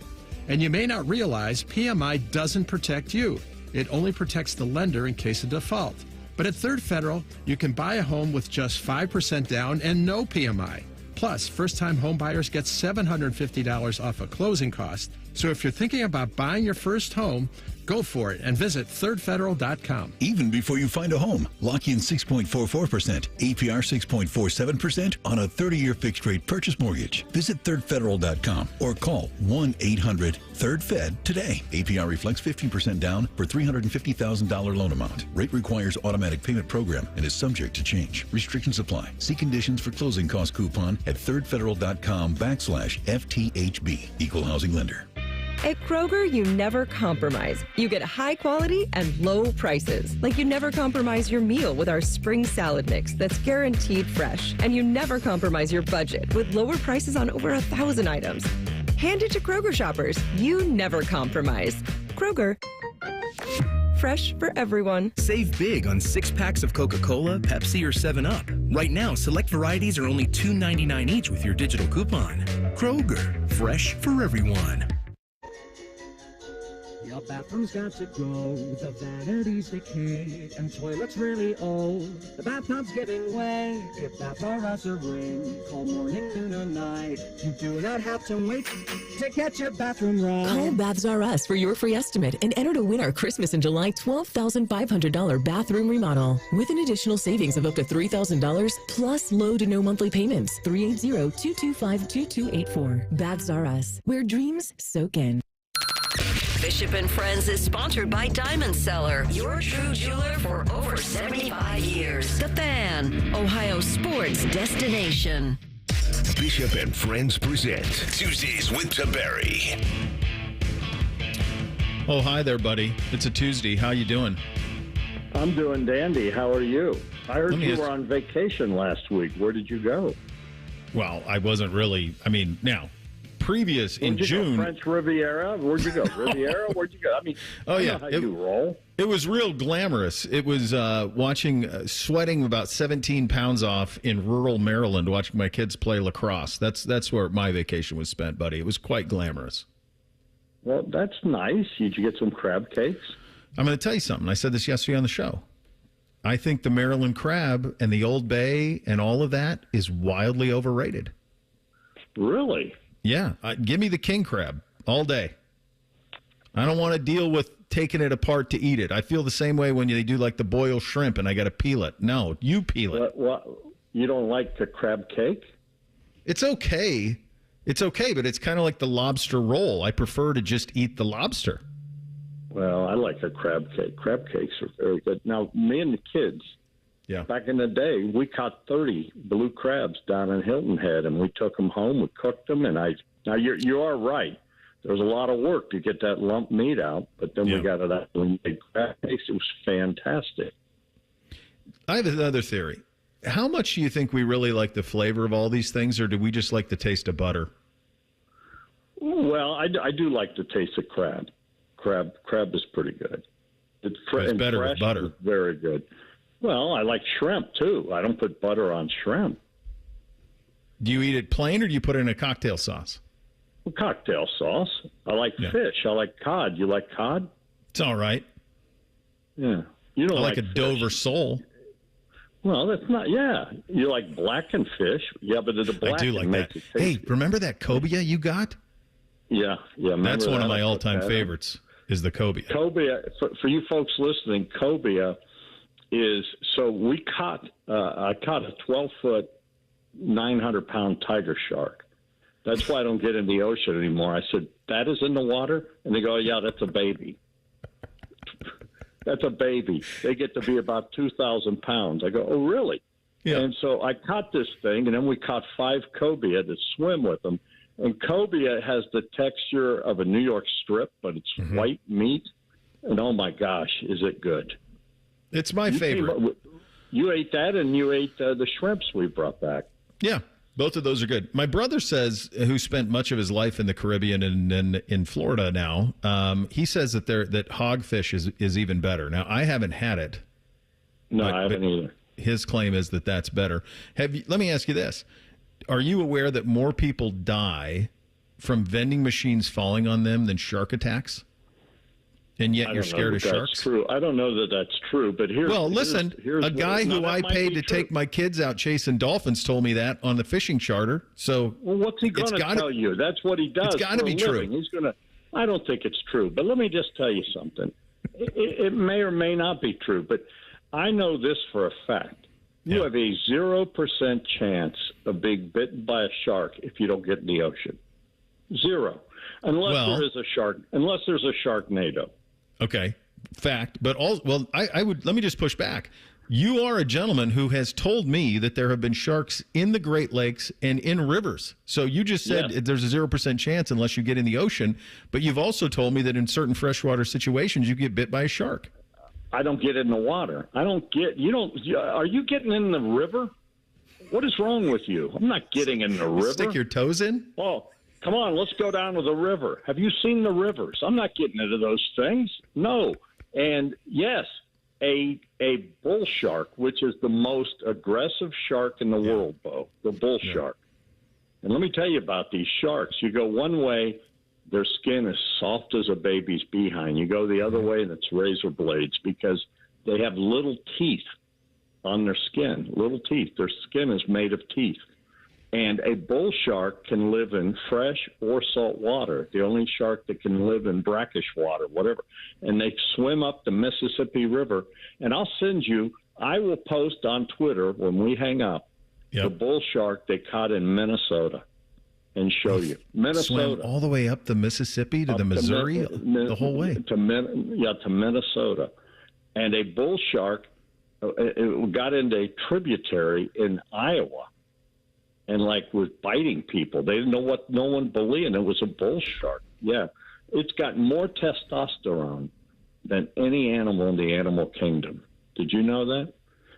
And you may not realize PMI doesn't protect you. It only protects the lender in case of default. But at Third Federal, you can buy a home with just 5% down and no PMI. Plus, first-time home buyers get $750 off a closing cost. So if you're thinking about buying your first home, go for it and visit thirdfederal.com. Even before you find a home, lock in 6.44%, APR 6.47% on a 30-year fixed-rate purchase mortgage. Visit thirdfederal.com or call 1-800-3RD-FED today. APR reflects 15% down for $350,000 loan amount. Rate requires automatic payment program and is subject to change. Restrictions apply. See conditions for closing cost coupon at thirdfederal.com/FTHB. Equal housing lender. At Kroger, you never compromise. You get high quality and low prices. Like you never compromise your meal with our spring salad mix that's guaranteed fresh. And you never compromise your budget with lower prices on over 1,000 items. Hand it to Kroger shoppers. You never compromise. Kroger. Fresh for everyone. Save big on 6-packs of Coca-Cola, Pepsi, or 7-Up. Right now, select varieties are only $2.99 each with your digital coupon. Kroger. Fresh for everyone. Your bathroom's got to go, the vanity's decayed, and toilet's really old. The bathtub's giving way. Give Baths R Us a ring. Call morning, noon, or night. You do not have to wait to get your bathroom right. Call Baths R Us for your free estimate and enter to win our Christmas in July $12,500 bathroom remodel with an additional savings of up to $3,000 plus low to no monthly payments. 380-225-2284. Baths R Us, where dreams soak in. Bishop and Friends is sponsored by Diamond Seller, your true jeweler for over 75 years. The Fan, Ohio sports destination. Bishop and Friends present Tuesdays with Tiberi. Oh, hi there, buddy. It's a Tuesday. How you doing? I'm doing dandy. How are you? I heard you were on vacation last week. Where did you go? Well, I wasn't really. I mean, now, previous in June. French Riviera? Where'd you go? Riviera? Where'd you go? I mean, oh, yeah. How you roll. It was real glamorous. It was sweating about 17 pounds off in rural Maryland, watching my kids play lacrosse. That's where my vacation was spent, buddy. It was quite glamorous. Well, that's nice. Did you get some crab cakes? I'm going to tell you something. I said this yesterday on the show. I think the Maryland crab and the Old Bay and all of that is wildly overrated. Really? Yeah. Give me the king crab all day. I don't want to deal with taking it apart to eat it. I feel the same way when they do like the boiled shrimp and I got to peel it. No, you peel it. What? You don't like the crab cake? It's okay. It's okay, but it's kind of like the lobster roll. I prefer to just eat the lobster. Well, I like a crab cake. Crab cakes are very good. Now, me and the kids, back in the day, we caught 30 blue crabs down in Hilton Head, and we took them home. We cooked them, and now you are right. There was a lot of work to get that lump meat out, but then we got it out and made crab cakes. It was fantastic. I have another theory. How much do you think we really like the flavor of all these things, or do we just like the taste of butter? Well, I do like the taste of crab. Crab is pretty good. It's better with butter. Very good. Well, I like shrimp, too. I don't put butter on shrimp. Do you eat it plain, or do you put it in a cocktail sauce? Well, cocktail sauce. I like fish. I like cod. You like cod? It's all right. Yeah. You don't I like a fish. Dover sole. Well, that's not, You like blackened fish. Yeah, but the blackened I do like makes that. it tasty. Hey, remember that cobia you got? Yeah. That's one of my I all-time put that favorites, is the cobia. Cobia, for you folks listening, cobia is, so I caught a 12-foot, 900-pound tiger shark. That's why I don't get in the ocean anymore. I said, that is in the water? And they go, yeah, that's a baby. That's a baby. They get to be about 2,000 pounds. I go, oh, really? Yeah. And so I caught this thing, and then we caught 5 cobia to swim with them. And cobia has the texture of a New York strip, but it's white meat. And, oh, my gosh, is it good. It's my favorite. You ate that, and you ate the shrimps we brought back. Yeah, both of those are good. My brother says, who spent much of his life in the Caribbean and in Florida now, he says that hogfish is even better. Now, I haven't had it. No, I haven't either. His claim is that that's better. Let me ask you this. Are you aware that more people die from vending machines falling on them than shark attacks? And yet you're scared of sharks? True. I don't know that that's true, but here's a guy who I paid to take my kids out chasing dolphins told me that on the fishing charter. So, well, what's he going to tell you? That's what he does. It's got to be true. He's going to. I don't think it's true, but let me just tell you something. It may or may not be true, but I know this for a fact. You have a 0% chance of being bitten by a shark if you don't get in the ocean. 0, unless there's a Sharknado. Okay, fact. But I would let me just push back. You are a gentleman who has told me that there have been sharks in the Great Lakes and in rivers. So you just said there's a 0% chance unless you get in the ocean. But you've also told me that in certain freshwater situations you get bit by a shark. I don't get in the water. Are you getting in the river? What is wrong with you? I'm not getting in the river. Stick your toes in? Oh, come on, let's go down to the river. Have you seen the rivers? I'm not getting into those things. No. And yes, a bull shark, which is the most aggressive shark in the world, Bo, the bull shark. And let me tell you about these sharks. You go one way, their skin is soft as a baby's behind. You go the other way, and it's razor blades because they have little teeth on their skin, little teeth. Their skin is made of teeth. And a bull shark can live in fresh or salt water, the only shark that can live in brackish water, whatever. And they swim up the Mississippi River. And I will post on Twitter when we hang up the bull shark they caught in Minnesota and show you. Minnesota. Swim all the way up the Mississippi to the Missouri, the whole way? To Minnesota. And a bull shark got into a tributary in Iowa. And was biting people. They didn't know what no one believed. It was a bull shark. Yeah. It's got more testosterone than any animal in the animal kingdom. Did you know that?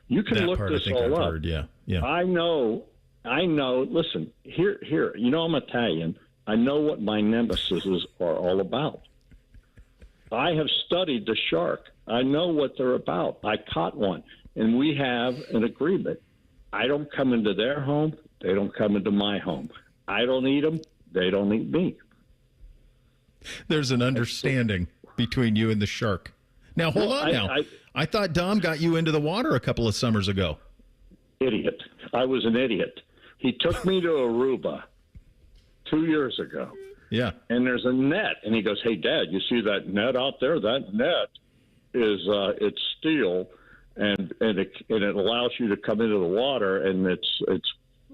You can look this all up. Heard, yeah. I know. Listen, here. I'm Italian. I know what my nemesises are all about. I have studied the shark. I know what they're about. I caught one. And we have an agreement. I don't come into their home. They don't come into my home. I don't eat them. They don't eat me. There's an understanding between you and the shark. Now, hold on now. I thought Dom got you into the water a couple of summers ago. Idiot. I was an idiot. He took me to Aruba 2 years ago. Yeah. And there's a net. And he goes, hey, Dad, you see that net out there? That net is it's steel, and it allows you to come into the water, and it's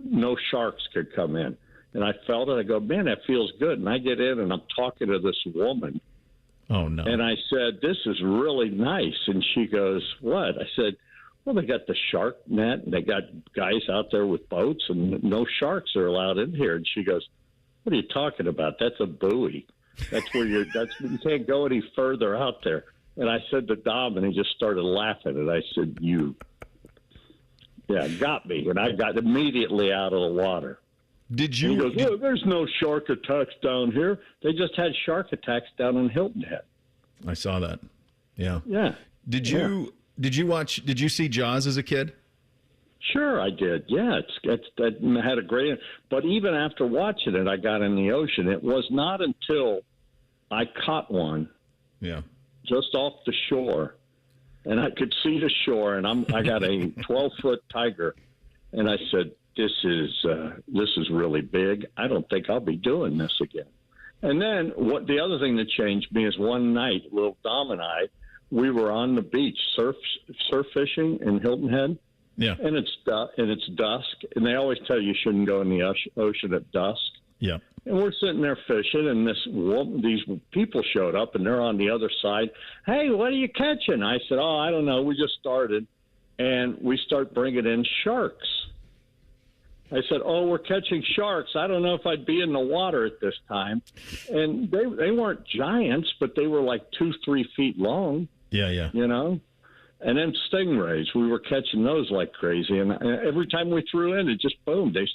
no sharks could come in. And I felt it. I go, man, that feels good. And I get in, and I'm talking to this woman. Oh, no. And I said, this is really nice. And she goes, what? I said, well, they got the shark net, and they got guys out there with boats, and no sharks are allowed in here. And she goes, what are you talking about? That's a buoy. That's where you can't go any further out there. And I said to Dom, and he just started laughing. And I said, got me. And I got immediately out of the water. Did you? And he goes, well, there's no shark attacks down here. They just had shark attacks down in Hilton Head. I saw that. Yeah. Yeah. Did you see Jaws as a kid? Sure, I did. Yeah, I had a great. But even after watching it, I got in the ocean. It was not until I caught one. Yeah. Just off the shore, and I could see the shore, and I got a 12-foot tiger, and I said, "This is really big. I don't think I'll be doing this again." And then the other thing that changed me is one night, little Dom and I, we were on the beach surf fishing in Hilton Head. Yeah. And it's dusk, and they always tell you shouldn't go in the ocean at dusk. Yeah. And we're sitting there fishing, and these people showed up, and they're on the other side. Hey, what are you catching? I said, oh, I don't know. We just started. And we start bringing in sharks. I said, oh, we're catching sharks. I don't know if I'd be in the water at this time. And they weren't giants, but they were like 2-3 feet long. Yeah. You know? And then stingrays, we were catching those like crazy. And every time we threw in, it just boom. They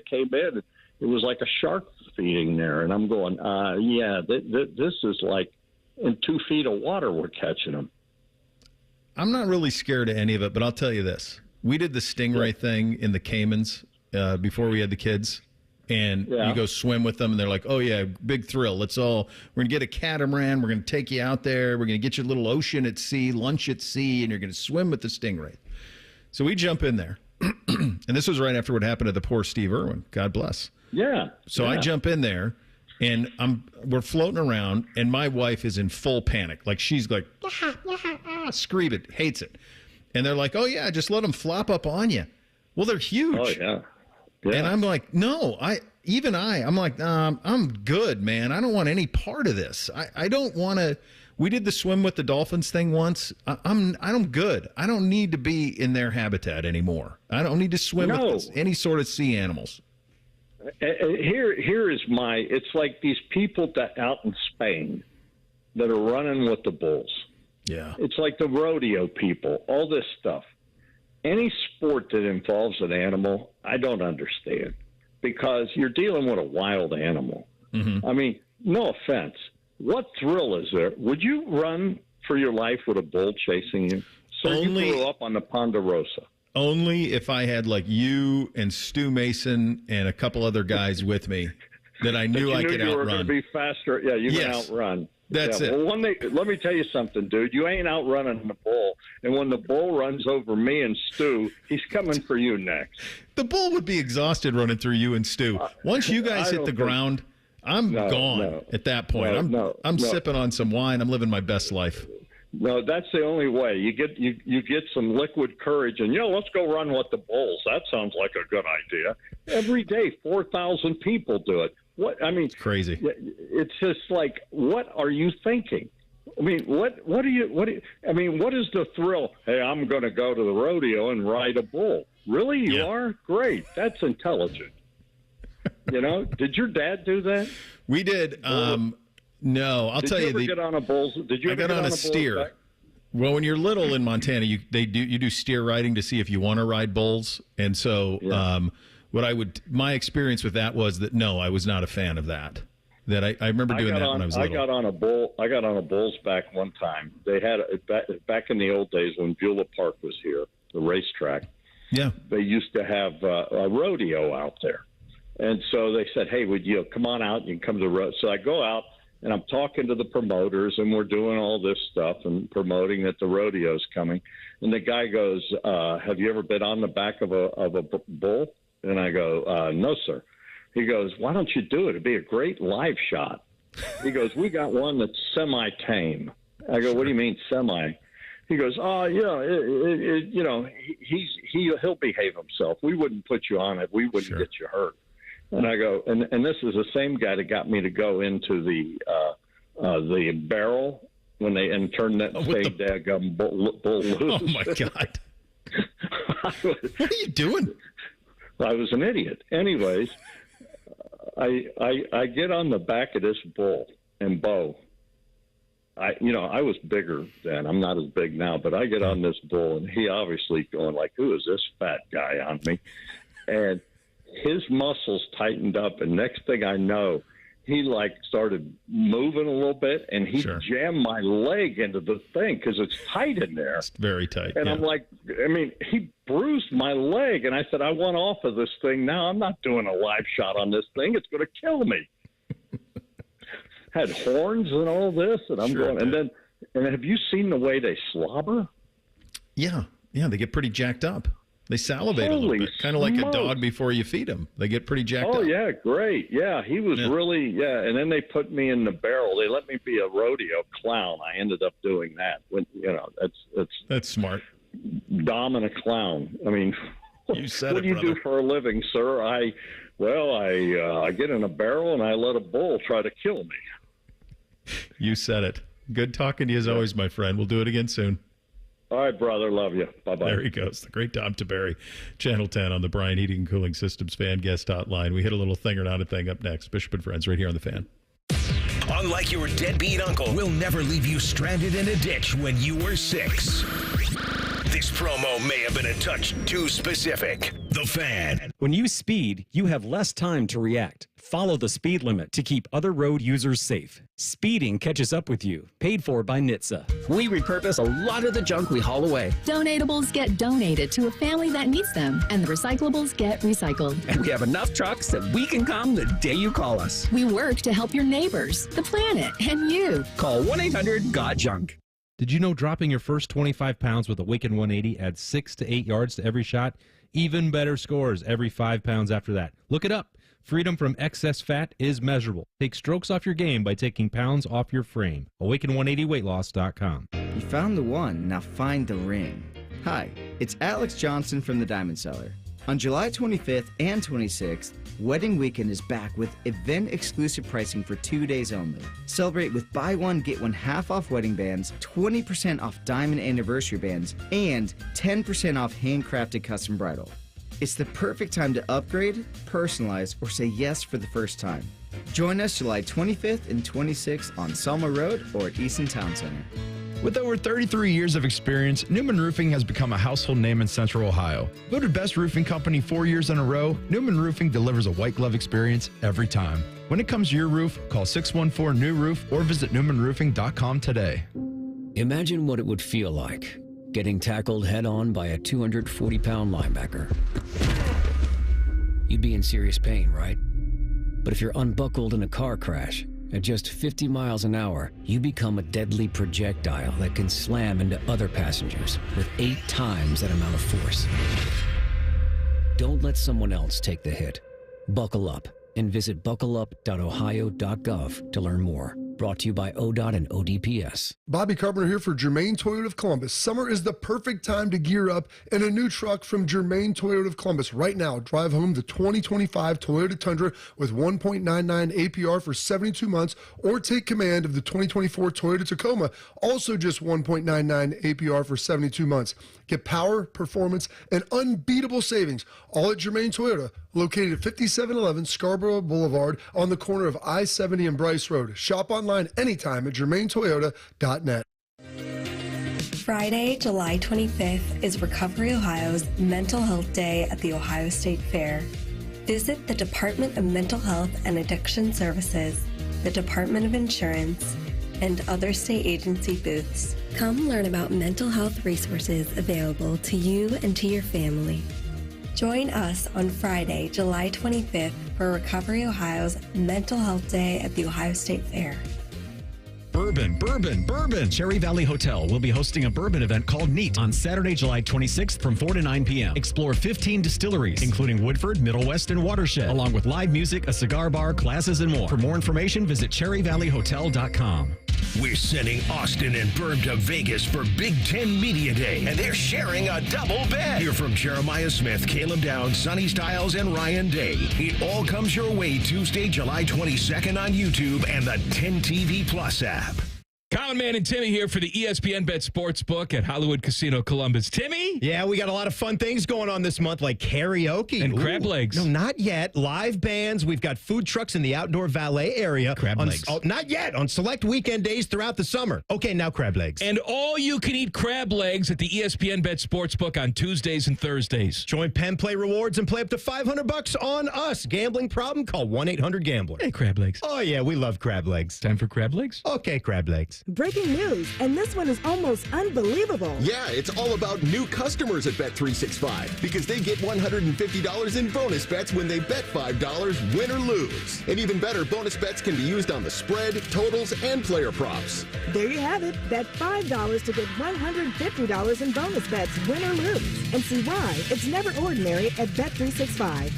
came in. It was like a shark feeding there. And I'm going, this is like in 2 feet of water we're catching them. I'm not really scared of any of it, but I'll tell you this. We did the stingray thing in the Caymans before we had the kids. And you go swim with them, and they're like, oh, yeah, big thrill. We're going to get a catamaran. We're going to take you out there. We're going to get you a little ocean at sea, lunch at sea, and you're going to swim with the stingray. So we jump in there. And this was right after what happened to the poor Steve Irwin. God bless. Yeah. So I jump in there, and we're floating around, and my wife is in full panic. Like, she's like, screaming, hates it. And they're like, oh, yeah, just let them flop up on you. Well, they're huge. Oh, yeah. And I'm like, no, I'm like, I'm good, man. I don't want any part of this. I don't want to. We did the swim with the dolphins thing once. I'm good. I don't need to be in their habitat anymore. I don't need to swim with any sort of sea animals. Here is it's like these people that out in Spain that are running with the bulls. Yeah. It's like the rodeo people, all this stuff. Any sport that involves an animal, I don't understand, because you're dealing with a wild animal. Mm-hmm. I mean, no offense. What thrill is there? Would you run for your life with a bull chasing you? So you grew up on the Ponderosa. Only if I had like you and Stu Mason and a couple other guys with me that I knew I could outrun. You were going to be faster. Yeah, you can outrun. That's it. Well, let me tell you something, dude. You ain't outrunning the bull. And when the bull runs over me and Stu, he's coming for you next. The bull would be exhausted running through you and Stu. Once you guys hit the ground, I'm gone at that point. I'm sipping on some wine. I'm living my best life. No, that's the only way. You get some liquid courage, and let's go run with the bulls. That sounds like a good idea. Every day, 4,000 people do it. It's crazy. It's just like, what are you thinking? I mean, what is the thrill? Hey, I'm going to go to the rodeo and ride a bull. Really? You are? Great. That's intelligent. Did your dad do that? We did. No, I'll tell you. Did you ever get on a bull? Did you ever get on a steer? Well, when you're little in Montana, you do steer riding to see if you want to ride bulls, and so my experience with that was that no, I was not a fan of that. That I remember doing that when I was little. I got on a bull's back one time. They had back in the old days when Beulah Park was here, the racetrack. Yeah, they used to have a rodeo out there, and so they said, "Hey, would you come on out? You can come to the rodeo." So I go out. And I'm talking to the promoters, and we're doing all this stuff and promoting that the rodeo's coming. And the guy goes, "Have you ever been on the back of a bull?" And I go, "No, sir." He goes, "Why don't you do it? It'd be a great live shot." He goes, "We got one that's semi-tame." I go, "What do you mean semi?" He goes, "Oh, he'll behave himself. We wouldn't put you on it. We wouldn't get you hurt." And I go, and this is the same guy that got me to go into the barrel when they turn that same daggum bull loose. Oh my God! What are you doing? I was an idiot. Anyways, I get on the back of this bull, and Bo, I was bigger then. I'm not as big now, but I get on this bull, and he obviously going like, "Who is this fat guy on me?" And his muscles tightened up, and next thing I know, he started moving a little bit, and he jammed my leg into the thing because it's tight in there. It's very tight. And I'm like, he bruised my leg, and I said, I want off of this thing now. I'm not doing a live shot on this thing. It's going to kill me. Had horns and all this, and I'm going. And have you seen the way they slobber? Yeah, they get pretty jacked up. They salivate a little bit, kind of like a dog before you feed them. They get pretty jacked up. Oh, yeah, great. Yeah, he was really, and then they put me in the barrel. They let me be a rodeo clown. I ended up doing that. That's smart. Dominant clown. I mean, you said what do you do for a living, sir? Well, I get in a barrel and I let a bull try to kill me. You said it. Good talking to you as always, my friend. We'll do it again soon. All right, brother. Love you. Bye-bye. There he goes. The great Tom Tiberi, Channel 10 on the Bryan Heating and Cooling Systems fan guest hotline. We hit a little thing or not a thing up next. Bishop and Friends right here on the Fan. Unlike your deadbeat uncle, we'll never leave you stranded in a ditch when you were 6. This promo may have been a touch too specific. The Fan. When you speed, you have less time to react. Follow the speed limit to keep other road users safe. Speeding catches up with you. Paid for by NHTSA. We repurpose a lot of the junk we haul away. Donatables get donated to a family that needs them, and the recyclables get recycled. And we have enough trucks that we can come the day you call us. We work to help your neighbors, the planet, and you. Call 1-800-GOT-JUNK. Did you know dropping your first 25 pounds with a Waken 180 adds 6 to 8 yards to every shot? Even better scores every 5 pounds after that. Look it up. Freedom from excess fat is measurable. Take strokes off your game by taking pounds off your frame. Awaken180weightloss.com. You found the one, now find the ring. Hi, it's Alex Johnson from the Diamond Cellar. On July 25th and 26th, Wedding Weekend is back with event-exclusive pricing for 2 days only. Celebrate with buy one, get one half off wedding bands, 20% off diamond anniversary bands, and 10% off handcrafted custom bridal. It's the perfect time to upgrade, personalize, or say yes for the first time. Join us July 25th and 26th on Selma Road or at Easton Town Center. With over 33 years of experience, Newman Roofing has become a household name in Central Ohio. Voted best roofing company 4 years in a row, Newman Roofing delivers a white glove experience every time. When it comes to your roof, call 614-NEW-ROOF or visit newmanroofing.com today. Imagine what it would feel like getting tackled head-on by a 240-pound linebacker. You'd be in serious pain, right? But if you're unbuckled in a car crash, at just 50 miles an hour, you become a deadly projectile that can slam into other passengers with 8 times that amount of force. Don't let someone else take the hit. Buckle up and visit buckleup.ohio.gov to learn more. Brought to you by ODOT and ODPS. Bobby Carpenter here for Germain Toyota of Columbus. Summer is the perfect time to gear up in a new truck from Germain Toyota of Columbus. Right now, drive home the 2025 Toyota Tundra with 1.99 APR for 72 months, or take command of the 2024 Toyota Tacoma, also just 1.99 APR for 72 months. Get power, performance, and unbeatable savings, all at Germain Toyota, located at 5711 Scarborough Boulevard on the corner of I-70 and Bryce Road. Shop online anytime at germaintoyota.net. Friday, July 25th is Recovery Ohio's Mental Health Day at the Ohio State Fair. Visit the Department of Mental Health and Addiction Services, the Department of Insurance, and other state agency booths. Come learn about mental health resources available to you and to your family. Join us on Friday, July 25th for Recovery Ohio's Mental Health Day at the Ohio State Fair. Bourbon. Cherry Valley Hotel will be hosting a bourbon event called Neat on Saturday, July 26th from 4 to 9 p.m. Explore 15 distilleries, including Woodford, Middle West, and Watershed, along with live music, a cigar bar, classes, and more. For more information, visit cherryvalleyhotel.com. We're sending Austin and Berm to Vegas for Big Ten Media Day, and they're sharing a double bed. Hear from Jeremiah Smith, Caleb Downs, Sonny Styles, and Ryan Day. It all comes your way Tuesday, July 22nd on YouTube and the 10 TV Plus app. Colin, Man, and Timmy here for the ESPN Bet Sportsbook at Hollywood Casino Columbus. Timmy? Yeah, we got a lot of fun things going on this month, like karaoke. And crab legs. No, not yet. Live bands. We've got food trucks in the outdoor valet area. Crab legs. Not yet. On select weekend days throughout the summer. Okay, now crab legs. And all you can eat crab legs at the ESPN Bet Sportsbook on Tuesdays and Thursdays. Join Penn Play Rewards and play up to $500 on us. Gambling problem? Call 1-800-GAMBLER. Hey, crab legs. Oh, yeah, we love crab legs. Time for crab legs? Okay, crab legs. Breaking news, and this one is almost unbelievable. Yeah, it's all about new customers at Bet365 because they get $150 in bonus bets when they bet $5, win or lose. And even better, bonus bets can be used on the spread, totals, and player props. There you have it. Bet $5 to get $150 in bonus bets, win or lose. And see why it's never ordinary at Bet365.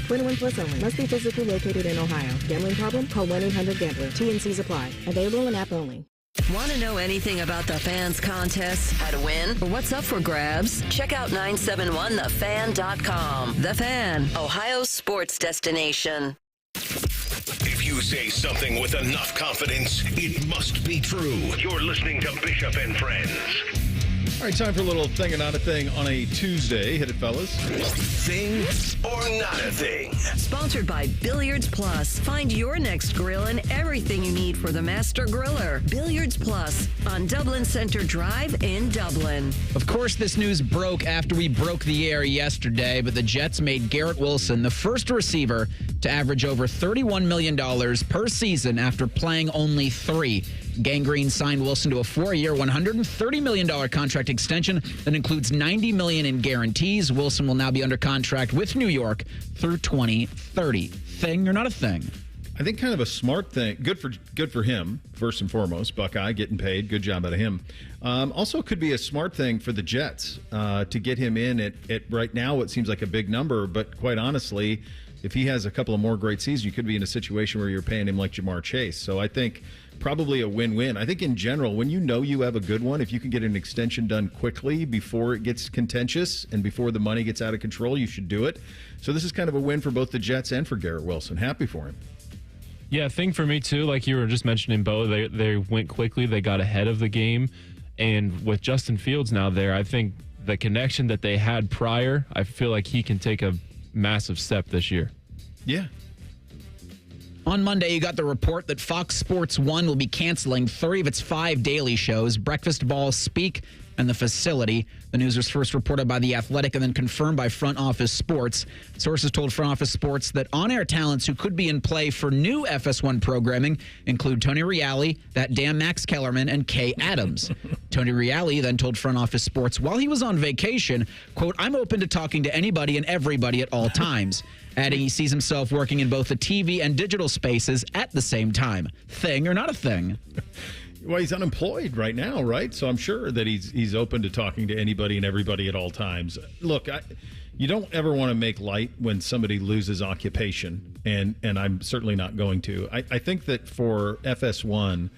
21 plus only. Must be physically located in Ohio. Gambling problem? Call 1-800-GAMBLER. T&Cs apply. Available in app only. Want to know anything about the Fans contest, how to win, or what's up for grabs? Check out 971thefan.com. The Fan, Ohio's sports destination. If you say something with enough confidence, it must be true. You're listening to Bishop and Friends. All right, time for a little thing or not a thing on a Tuesday. Hit it, fellas. Thing or not a thing. Sponsored by Billiards Plus. Find your next grill and everything you need for the master griller. Billiards Plus on Dublin Center Drive in Dublin. Of course, this news broke after we broke the air yesterday, but the Jets made Garrett Wilson the first receiver to average over $31 million per season after playing only 3. Gangrene signed Wilson to a 4-year, $130 million contract extension that includes $90 million in guarantees. Wilson will now be under contract with New York through 2030. Thing or not a thing? I think kind of a smart thing. Good for him, first and foremost. Buckeye getting paid. Good job out of him. Also could be a smart thing for the Jets to get him in at right now what seems like a big number, but quite honestly, if he has a couple of more great seasons, you could be in a situation where you're paying him like Jamar Chase. So I think probably a win-win. I think in general, when you know you have a good one, if you can get an extension done quickly before it gets contentious and before the money gets out of control, you should do it. So this is kind of a win for both the Jets and for Garrett Wilson. Happy for him. Yeah, thing for me too, like you were just mentioning, Bo, they went quickly. They got ahead of the game. And with Justin Fields now there, I think the connection that they had prior, I feel like he can take a massive step this year. Yeah. On Monday, you got the report that Fox Sports 1 will be canceling 3 of its 5 daily shows, Breakfast, Ball, Speak, and The Facility. The news was first reported by The Athletic and then confirmed by Front Office Sports. Sources told Front Office Sports that on-air talents who could be in play for new FS1 programming include Tony Reale, That Damn Max Kellerman, and Kay Adams. Tony Reale then told Front Office Sports while he was on vacation, quote, "I'm open to talking to anybody and everybody at all times," adding he sees himself working in both the TV and digital spaces at the same time. Thing or not a thing? Well, he's unemployed right now, right? So I'm sure that he's open to talking to anybody and everybody at all times. Look, you don't ever want to make light when somebody loses occupation, and I'm certainly not going to. I think that for FS1,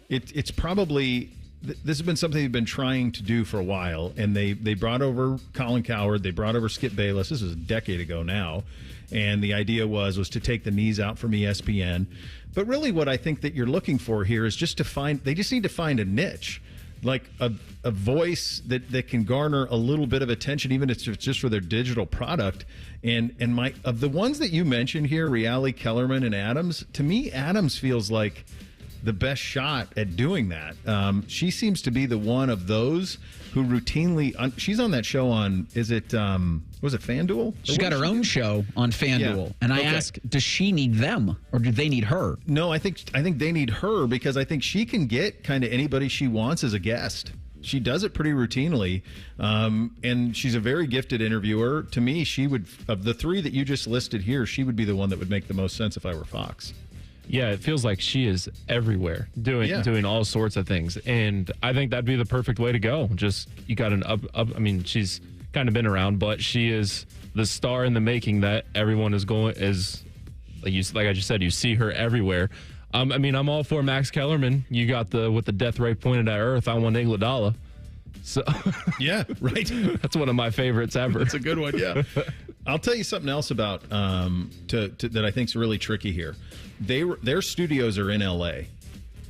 it's probably this has been something they've been trying to do for a while, and they brought over Colin Cowherd, they brought over Skip Bayless. This is a decade ago now, and the idea was to take the knees out from ESPN. But really what I think that you're looking for here is they just need to find a niche, like a voice that can garner a little bit of attention, even if it's just for their digital product. And of the ones that you mentioned here, Reale, Kellerman, and Adams, to me, Adams feels like the best shot at doing that. She seems to be the one of those who routinely she's on that show on, was it FanDuel? She's got her own show on FanDuel. Yeah. And I ask, does she need them or do they need her? No, I think they need her because I think she can get kind of anybody she wants as a guest. She does it pretty routinely, and she's a very gifted interviewer. To me, she would, of the 3 that you just listed here, she would be the one that would make the most sense if I were Fox. Yeah, it feels like she is everywhere doing all sorts of things. And I think that'd be the perfect way to go. Just, you got an up. I mean, she's kind of been around, but she is the star in the making that everyone is like I just said, you see her everywhere. I mean, I'm all for Max Kellerman. You got with the death ray pointed at Earth, I want Iguodala. So yeah, right. That's one of my favorites ever. That's a good one. Yeah. I'll tell you something else about that I think is really tricky here. Their studios are in LA.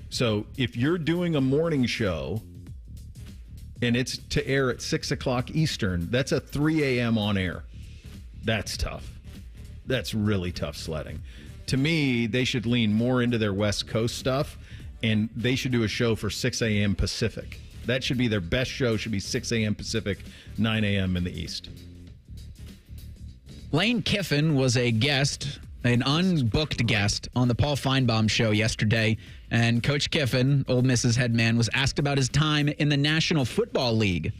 So if you're doing a morning show and it's to air at 6 o'clock Eastern, that's a 3 a.m. on air. That's tough. That's really tough sledding. To me, they should lean more into their West Coast stuff, and they should do a show for 6 a.m. Pacific. That should be their best show, should be 6 a.m. Pacific, 9 a.m. in the East. Lane Kiffin was a guest, an unbooked guest, on the Paul Feinbaum show yesterday. And Coach Kiffin, Ole Miss's head man, was asked about his time in the National Football League.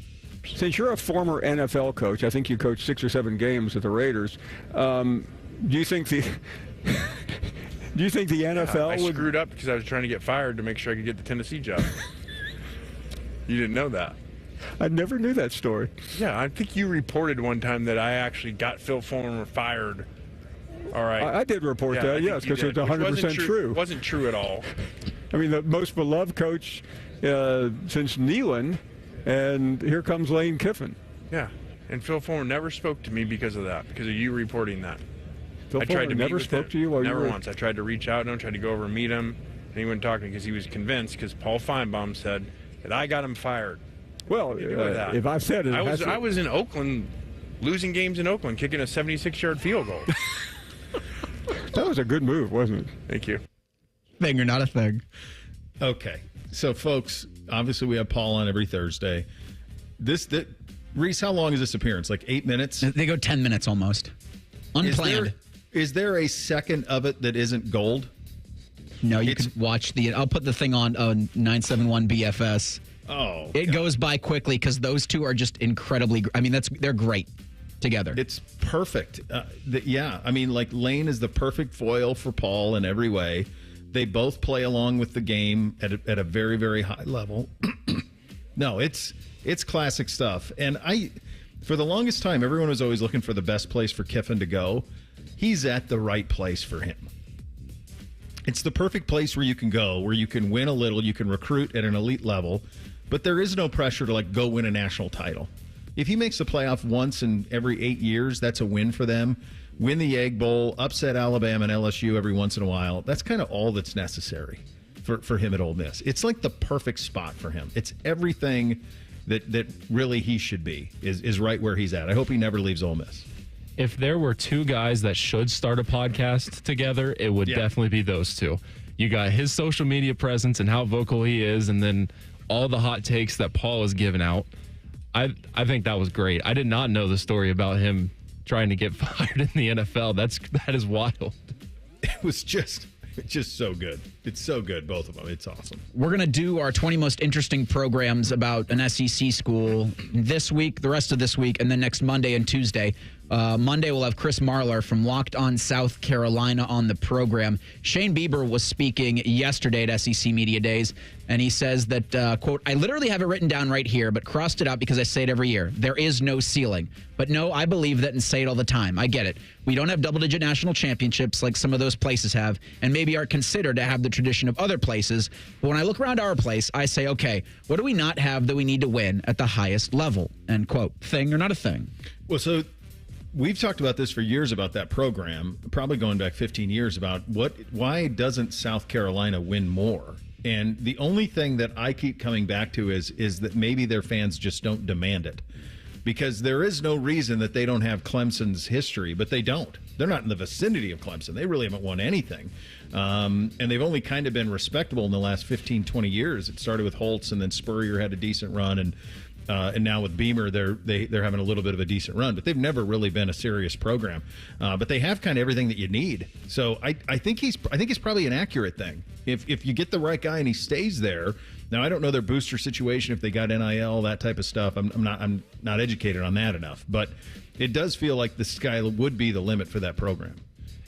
Since you're a former NFL coach, I think you coached 6 or 7 games with the Raiders. Do you think the NFL I screwed up because I was trying to get fired to make sure I could get the Tennessee job. You didn't know that. I never knew that story. Yeah, I think you reported one time that I actually got Phil Fulmer fired. All right. I did report that, yes, because it was 100% true. It wasn't true at all. I mean, the most beloved coach since Neyland, and here comes Lane Kiffin. Yeah, and Phil Fulmer never spoke to me because of that, because of you reporting that. Phil Fulmer never spoke to you? Never once. I tried to reach out to him, tried to go over and meet him, and he wouldn't talk to me because he was convinced, because Paul Feinbaum said that I got him fired. Well, if I've said it, I was in Oakland, losing games in Oakland, kicking a 76-yard field goal. That was a good move, wasn't it? Thank you. Thing or not a thing. Okay. So, folks, obviously we have Paul on every Thursday. Reese, how long is this appearance? Like 8 minutes? They go 10 minutes almost. Unplanned. Is there a second of it that isn't gold? No, you can watch I'll put the thing on 971 BFS. Oh. It goes by quickly because those two are just incredibly, they're great together. It's perfect. I mean, like Lane is the perfect foil for Paul in every way. They both play along with the game at a very, very high level. No, it's classic stuff. And for the longest time, everyone was always looking for the best place for Kiffin to go. He's at the right place for him. It's the perfect place where you can go, where you can win a little, you can recruit at an elite level, but there is no pressure to go win a national title. If he makes the playoff once in every 8 years, that's a win for them. Win the Egg Bowl, upset Alabama and LSU every once in a while. That's kind of all that's necessary for him at Ole Miss. It's like the perfect spot for him. It's everything that really he should be is right where he's at. I hope he never leaves Ole Miss. If there were two guys that should start a podcast together, it would definitely be those two. You got his social media presence and how vocal he is, and then all the hot takes that Paul is giving out. I think that was great. I did not know the story about him trying to get fired in the NFL. That is wild. It was just so good. It's so good, both of them. It's awesome. We're going to do our 20 most interesting programs about an SEC school this week, the rest of this week, and then next Monday and Tuesday. Monday, we'll have Chris Marlar from Locked On South Carolina on the program. Shane Bieber was speaking yesterday at SEC Media Days, and he says that, quote, I literally have it written down right here, but crossed it out because I say it every year. There is no ceiling. But no, I believe that and say it all the time. I get it. We don't have double-digit national championships like some of those places have, and maybe are considered to have the tradition of other places. But when I look around our place, I say, okay, what do we not have that we need to win at the highest level? End quote. Thing or not a thing? Well, so we've talked about this for years about that program, probably going back 15 years, about why doesn't South Carolina win more? And the only thing that I keep coming back to is that maybe their fans just don't demand it. Because there is no reason that they don't have Clemson's history, but they don't. They're not in the vicinity of Clemson. They really haven't won anything. And they've only kind of been respectable in the last 15, 20 years. It started with Holtz, and then Spurrier had a decent run, and now with Beamer, they're having a little bit of a decent run, but they've never really been a serious program. But they have kind of everything that you need. So I think he's probably an accurate thing. If you get the right guy and he stays there. Now I don't know their booster situation, if they got NIL, that type of stuff. I'm not educated on that enough, but it does feel like the sky would be the limit for that program.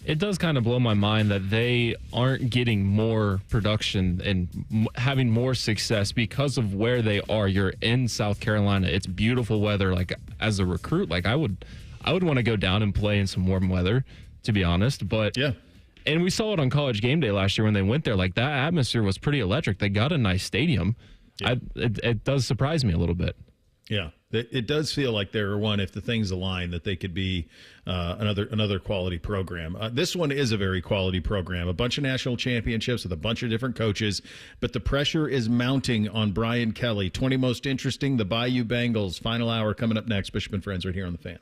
It does kind of blow my mind that they aren't getting more production and having more success because of where they are. You're in South Carolina. It's beautiful weather. Like, as a recruit, like I would want to go down and play in some warm weather, to be honest. But yeah. And we saw it on College Game Day last year when they went there. Like, that atmosphere was pretty electric. They got a nice stadium. Yeah. It does surprise me a little bit. Yeah. It does feel like they're one, if the things align, that they could be another quality program. This one is a very quality program. A bunch of national championships with a bunch of different coaches, but the pressure is mounting on Brian Kelly. 20 most interesting, the Bayou Bengals. Final hour coming up next. Bishop and Friends right here on The Fan.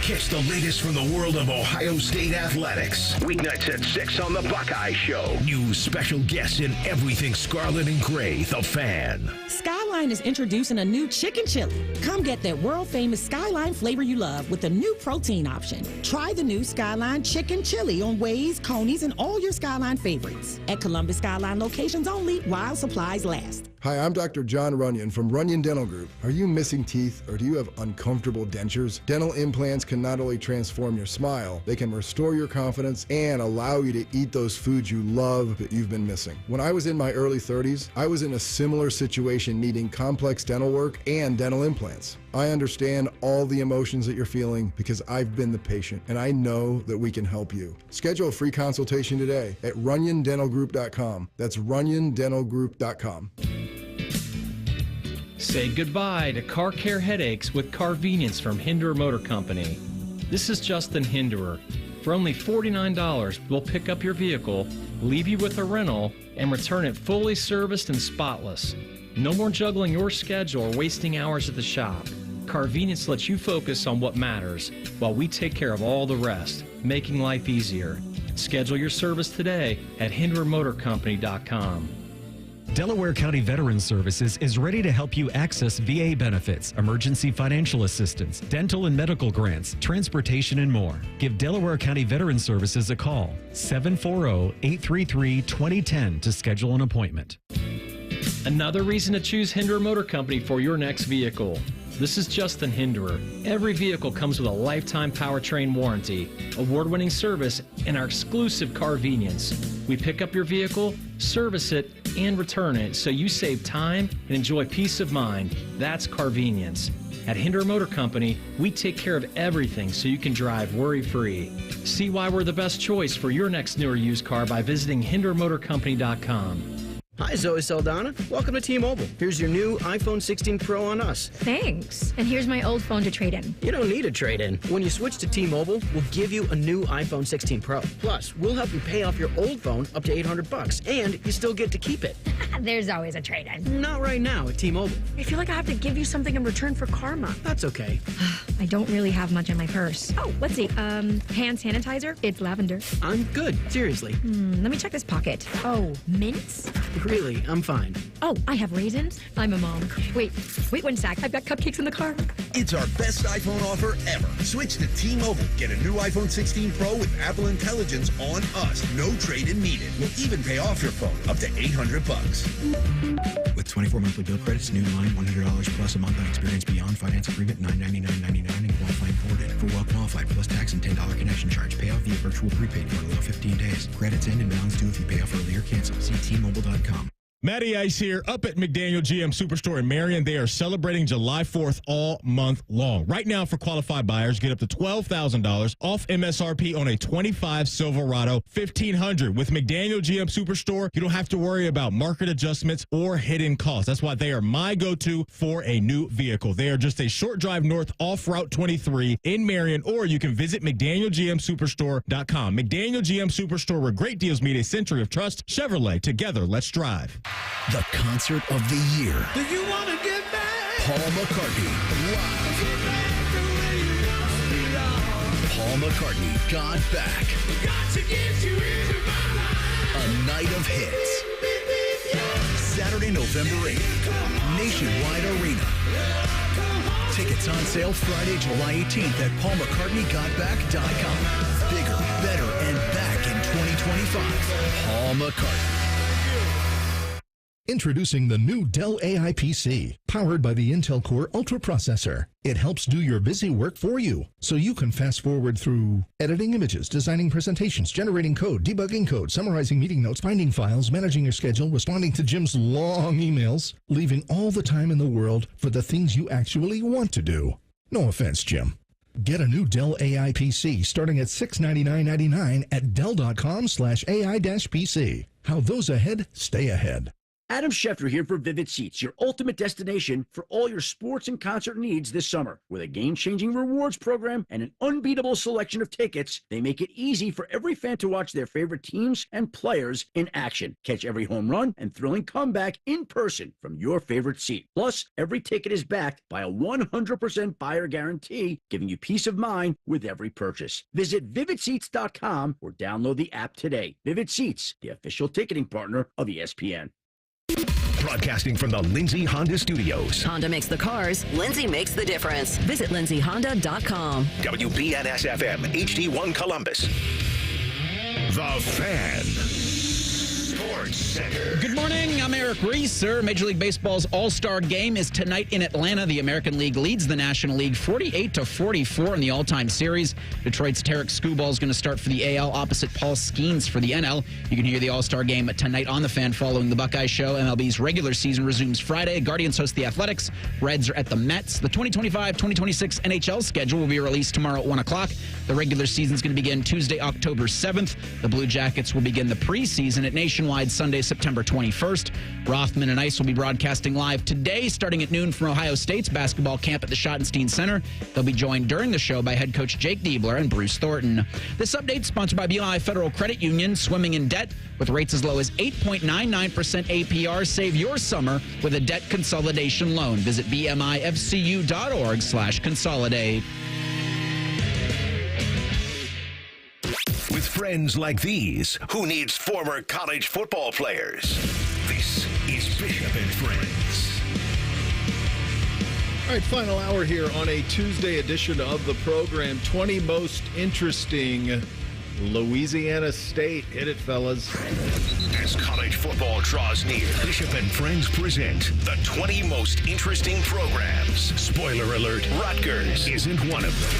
Catch the latest from the world of Ohio State athletics. Weeknights at 6 on the Buckeye Show. News, special guests, and everything scarlet and gray. The Fan. Skyline is introducing a new chicken chili. Come get that world-famous Skyline flavor you love with a new protein option. Try the new Skyline chicken chili on Waze, Coney's, and all your Skyline favorites. At Columbus Skyline locations only while supplies last. Hi, I'm Dr. John Runyon from Runyon Dental Group. Are you missing teeth or do you have uncomfortable dentures? Dental implants can not only transform your smile, they can restore your confidence and allow you to eat those foods you love that you've been missing. When I was in my early 30s, I was in a similar situation needing complex dental work and dental implants. I understand all the emotions that you're feeling because I've been the patient and I know that we can help you. Schedule a free consultation today at runyondentalgroup.com. That's runyondentalgroup.com. Say goodbye to car care headaches with Carvenience from Hinderer Motor Company. This is Justin Hinderer. For only $49, we'll pick up your vehicle, leave you with a rental, and return it fully serviced and spotless. No more juggling your schedule or wasting hours at the shop. Carvenience lets you focus on what matters while we take care of all the rest, making life easier. Schedule your service today at HindererMotorCompany.com. Delaware County Veterans Services is ready to help you access VA benefits, emergency financial assistance, dental and medical grants, transportation, and more. Give Delaware County Veterans Services a call, 740-833-2010 to schedule an appointment. Another reason to choose Hinderer Motor Company for your next vehicle. This is Justin Hinderer. Every vehicle comes with a lifetime powertrain warranty, award-winning service, and our exclusive Carvenience. We pick up your vehicle, service it, and return it so you save time and enjoy peace of mind. That's Carvenience. At Hinderer Motor Company, we take care of everything so you can drive worry-free. See why we're the best choice for your next new or used car by visiting HindererMotorCompany.com. Hi, Zoe Saldana. Welcome to T-Mobile. Here's your new iPhone 16 Pro on us. Thanks. And here's my old phone to trade in. You don't need a trade-in. When you switch to T-Mobile, we'll give you a new iPhone 16 Pro. Plus, we'll help you pay off your old phone up to $800, and you still get to keep it. There's always a trade-in. Not right now at T-Mobile. I feel like I have to give you something in return for karma. That's okay. I don't really have much in my purse. Oh, let's see. Hand sanitizer. It's lavender. I'm good. Seriously. Let me check this pocket. Oh, mints? Really, I'm fine. Oh, I have raisins. I'm a mom. Wait one sec. I've got cupcakes in the car. It's our best iPhone offer ever. Switch to T-Mobile. Get a new iPhone 16 Pro with Apple Intelligence on us. No trade-in needed. We'll even pay off your phone up to $800. With 24 monthly bill credits, new line, $100 plus a month on experience beyond finance agreement, $999.99 and qualifying forwarded. For well qualified plus tax and $10 connection charge. Pay off via virtual prepaid card. Allow 15 days. Credits end and balance due if you pay off early or cancel. See T-Mobile.com. Matty Ice here, up at McDaniel GM Superstore in Marion. They are celebrating July 4th all month long. Right now, for qualified buyers, get up to $12,000 off MSRP on a 25 Silverado 1500. With McDaniel GM Superstore, you don't have to worry about market adjustments or hidden costs. That's why they are my go-to for a new vehicle. They are just a short drive north off Route 23 in Marion, or you can visit McDanielGMSuperstore.com. McDaniel GM Superstore, where great deals meet a century of trust. Chevrolet, together, let's drive. The concert of the year. Do you want to get back? Paul McCartney live. Paul McCartney, God Back. Got to get you into my life. A night of hits. Saturday, November 8th. Nationwide Arena. Tickets on sale Friday, July 18th at paulmccartneygodback.com. Bigger, better, and back in 2025. Paul McCartney. Introducing the new Dell AI PC, powered by the Intel Core Ultra processor. It helps do your busy work for you, so you can fast forward through editing images, designing presentations, generating code, debugging code, summarizing meeting notes, finding files, managing your schedule, responding to Jim's long emails, leaving all the time in the world for the things you actually want to do. No offense, Jim. Get a new Dell AI PC starting at $699.99 at Dell.com/AI-PC. How those ahead stay ahead. Adam Schefter here for Vivid Seats, your ultimate destination for all your sports and concert needs this summer. With a game-changing rewards program and an unbeatable selection of tickets, they make it easy for every fan to watch their favorite teams and players in action. Catch every home run and thrilling comeback in person from your favorite seat. Plus, every ticket is backed by a 100% buyer guarantee, giving you peace of mind with every purchase. Visit VividSeats.com or download the app today. Vivid Seats, the official ticketing partner of ESPN. Broadcasting from the Lindsay Honda Studios. Honda makes the cars. Lindsay makes the difference. Visit lindsayhonda.com. WBNS-FM, HD1 Columbus. The Fan. Sports Center. Good morning. I'm Eric Reeser. Major League Baseball's All-Star Game is tonight in Atlanta. The American League leads the National League 48-44 in the all-time series. Detroit's Tarek Skubal is going to start for the AL opposite Paul Skeens for the NL. You can hear the All-Star Game tonight on The Fan following the Buckeye Show. MLB's regular season resumes Friday. Guardians host the Athletics. Reds are at the Mets. The 2025-2026 NHL schedule will be released tomorrow at 1 o'clock. The regular season is going to begin Tuesday, October 7th. The Blue Jackets will begin the preseason at Nationwide Sunday, September 21st. Rothman and Ice will be broadcasting live today, starting at noon from Ohio State's basketball camp at the Schottenstein Center. They'll be joined during the show by head coach Jake Diebler and Bruce Thornton. This update sponsored by BMI Federal Credit Union. Swimming in debt with rates as low as 8.99% APR. Save your summer with a debt consolidation loan. Visit bmifcu.org/consolidate. With friends like these, who needs former college football players? This is Bishop and Friends. All right, final hour here on a Tuesday edition of the program. 20 most interesting Louisiana State. Hit it, fellas. As college football draws near, Bishop and Friends present the 20 most interesting programs. Spoiler alert, Rutgers isn't one of them.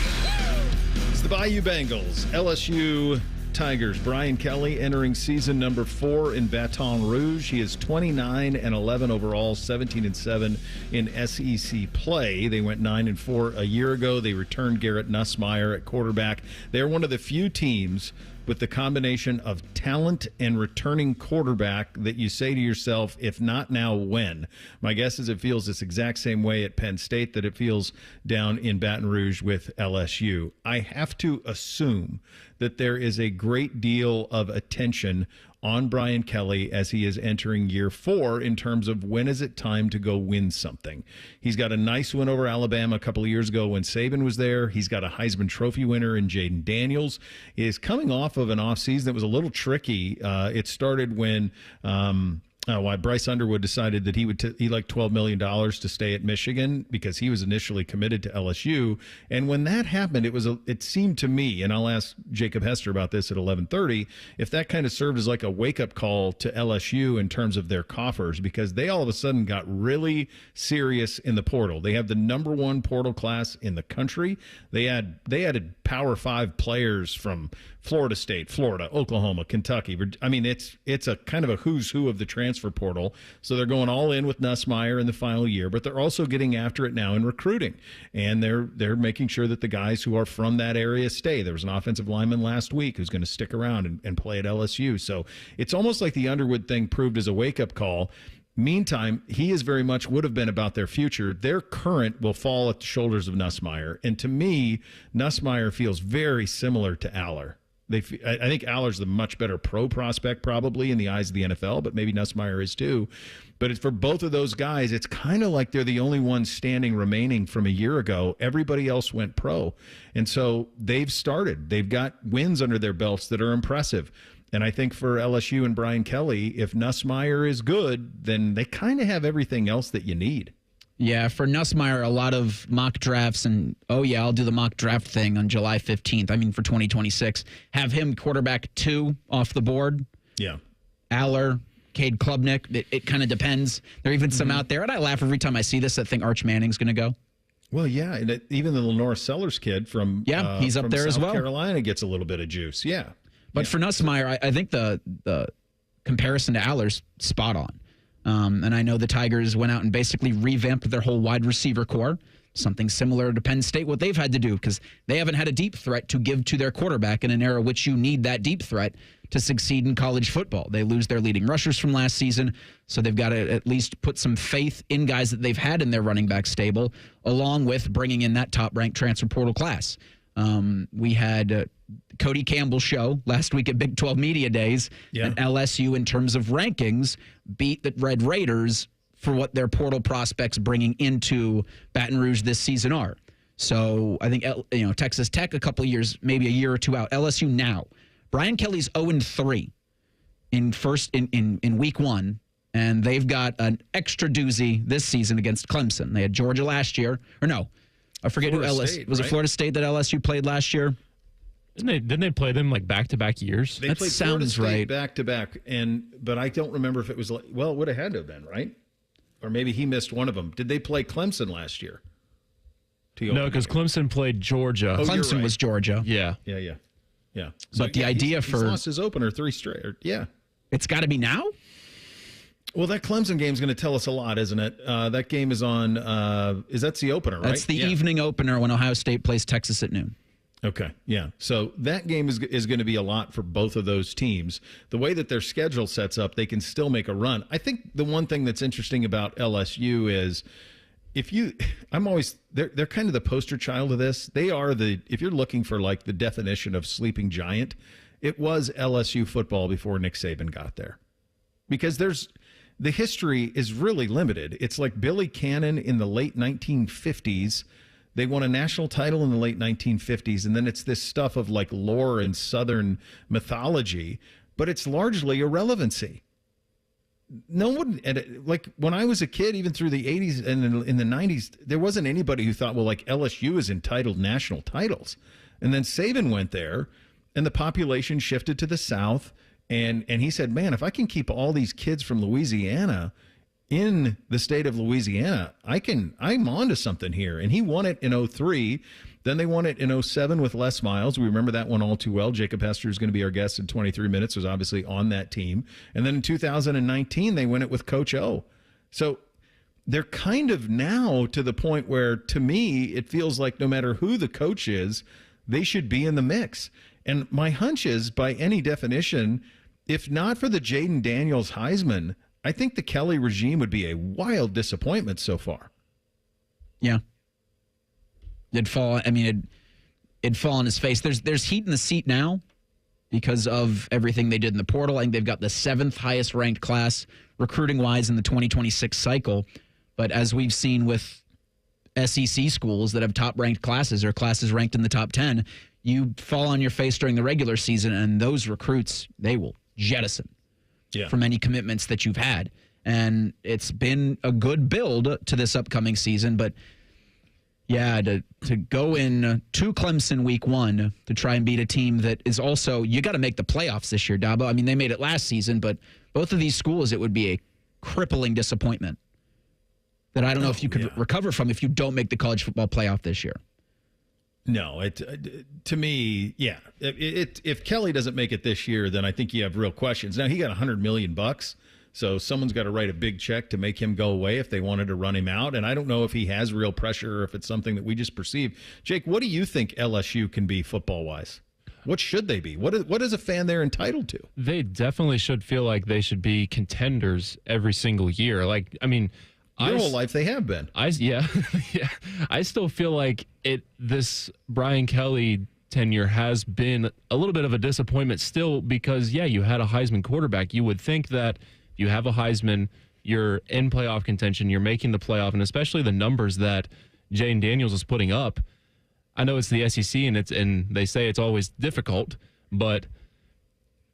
It's the Bayou Bengals, LSU Tigers. Brian Kelly entering season number 4 in Baton Rouge. He is 29-11 overall, 17-7 in SEC play. They went 9-4 a year ago. They returned Garrett Nussmeier at quarterback. They're one of the few teams with the combination of talent and returning quarterback that you say to yourself, if not now, when? My guess is it feels this exact same way at Penn State that it feels down in Baton Rouge with LSU. I have to assume that there is a great deal of attention on Brian Kelly as he is entering year 4 in terms of when is it time to go win something. He's got a nice win over Alabama a couple of years ago when Saban was there. He's got a Heisman Trophy winner in Jaden Daniels. He is coming off of an offseason that was a little tricky. It started when why Bryce Underwood decided that he liked $12 million to stay at Michigan because he was initially committed to LSU. And when that happened, it seemed to me, and I'll ask Jacob Hester about this at 11:30, if that kind of served as like a wake-up call to LSU in terms of their coffers, because they all of a sudden got really serious in the portal. They have the number 1 portal class in the country. They added Power 5 players from Florida State, Florida, Oklahoma, Kentucky. I mean, it's a kind of a who's who of the transfer portal. So they're going all in with Nussmeier in the final year, but they're also getting after it now in recruiting. And they're making sure that the guys who are from that area stay. There was an offensive lineman last week who's going to stick around and play at LSU. So it's almost like the Underwood thing proved as a wake-up call. Meantime, he is very much would have been about their future. Their current will fall at the shoulders of Nussmeier. And to me, Nussmeier feels very similar to Aller. I think Aller's the much better pro prospect probably in the eyes of the NFL, but maybe Nussmeier is too. But for both of those guys, it's kind of like they're the only ones standing remaining from a year ago. Everybody else went pro. And so they've started. They've got wins under their belts that are impressive. And I think for LSU and Brian Kelly, if Nussmeier is good, then they kind of have everything else that you need. Yeah, for Nussmeier, a lot of mock drafts and, I'll do the mock draft thing on July 15th. I mean, for 2026. Have him quarterback 2 off the board. Yeah. Aller, Cade Klubnik. It kind of depends. There are even some out there, and I laugh every time I see this. I think Arch Manning's going to go. Well, yeah, and even the Lenore Sellers kid from he's up there South as well. Carolina gets a little bit of juice. Yeah. But for Nussmeier, I think the comparison to Aller's spot on. And I know the Tigers went out and basically revamped their whole wide receiver core, something similar to Penn State, what they've had to do, because they haven't had a deep threat to give to their quarterback in an era which you need that deep threat to succeed in college football. They lose their leading rushers from last season, so they've got to at least put some faith in guys that they've had in their running back stable, along with bringing in that top-ranked transfer portal class. We had Cody Campbell's show last week at Big 12 Media Days, and LSU, in terms of rankings, beat the Red Raiders for what their portal prospects bringing into Baton Rouge this season are. So I think Texas Tech a couple of years, maybe a year or two out. LSU now. Brian Kelly's 0-3 in week 1, and they've got an extra doozy this season against Clemson. They had Georgia last year, or no, I forget Florida who LSU State, was. Right? It Florida State that LSU played last year. Didn't they play them like back-to-back years? They played Florida State back-to-back, but I don't remember if it was, it would have had to have been, right? Or maybe he missed one of them. Did they play Clemson last year? No, because Clemson played Georgia. Oh, Clemson was Georgia. Yeah. Yeah. But the idea he's lost his opener 3 straight. Yeah. It's got to be now? Well, that Clemson game is going to tell us a lot, isn't it? That game is on, that's the opener, right? That's the evening opener when Ohio State plays Texas at noon. Okay, yeah. So that game is going to be a lot for both of those teams. The way that their schedule sets up, they can still make a run. I think the one thing that's interesting about LSU is they're kind of the poster child of this. They are if you're looking for like the definition of sleeping giant, it was LSU football before Nick Saban got there. Because the history is really limited. It's like Billy Cannon in the late 1950s. They won a national title in the late 1950s, and then it's this stuff of like lore and Southern mythology, but it's largely irrelevancy. No one, like when I was a kid, even through the 80s and in the 90s, there wasn't anybody who thought, well, like LSU is entitled national titles. And then Saban went there, and the population shifted to the South, and he said, man, if I can keep all these kids from Louisiana in the state of Louisiana, I'm onto something here. And he won it in 2003. Then they won it in 2007 with Les Miles. We remember that one all too well. Jacob Hester is going to be our guest in 23 minutes, was obviously on that team. And then in 2019, they win it with Coach O. So they're kind of now to the point where, to me, it feels like no matter who the coach is, they should be in the mix. And my hunch is, by any definition, if not for the Jaden Daniels Heisman, I think the Kelly regime would be a wild disappointment so far. Yeah. It'd fall on his face. There's heat in the seat now because of everything they did in the portal. I think they've got the 7th highest ranked class recruiting-wise in the 2026 cycle. But as we've seen with SEC schools that have top-ranked classes or classes ranked in the top 10, you fall on your face during the regular season, and those recruits, they will jettison from any commitments that you've had. And it's been a good build to this upcoming season, but yeah, to go in to Clemson week 1 to try and beat a team that is also, you got to make the playoffs this year, Dabo. I mean, they made it last season, but both of these schools, it would be a crippling disappointment that I don't know if you could recover from if you don't make the college football playoff this year. No, to me, yeah. If Kelly doesn't make it this year, then I think you have real questions. Now, he got $100 million, so someone's got to write a big check to make him go away if they wanted to run him out. And I don't know if he has real pressure or if it's something that we just perceive. Jake, what do you think LSU can be football-wise? What should they be? What is a fan there entitled to? They definitely should feel like they should be contenders every single year. Like, I mean, your whole life they have been. Yeah. I still feel like this Brian Kelly tenure has been a little bit of a disappointment still because, you had a Heisman quarterback. You would think that if you have a Heisman, you're in playoff contention, you're making the playoff, and especially the numbers that Jaden Daniels is putting up. I know it's the SEC and they say it's always difficult, but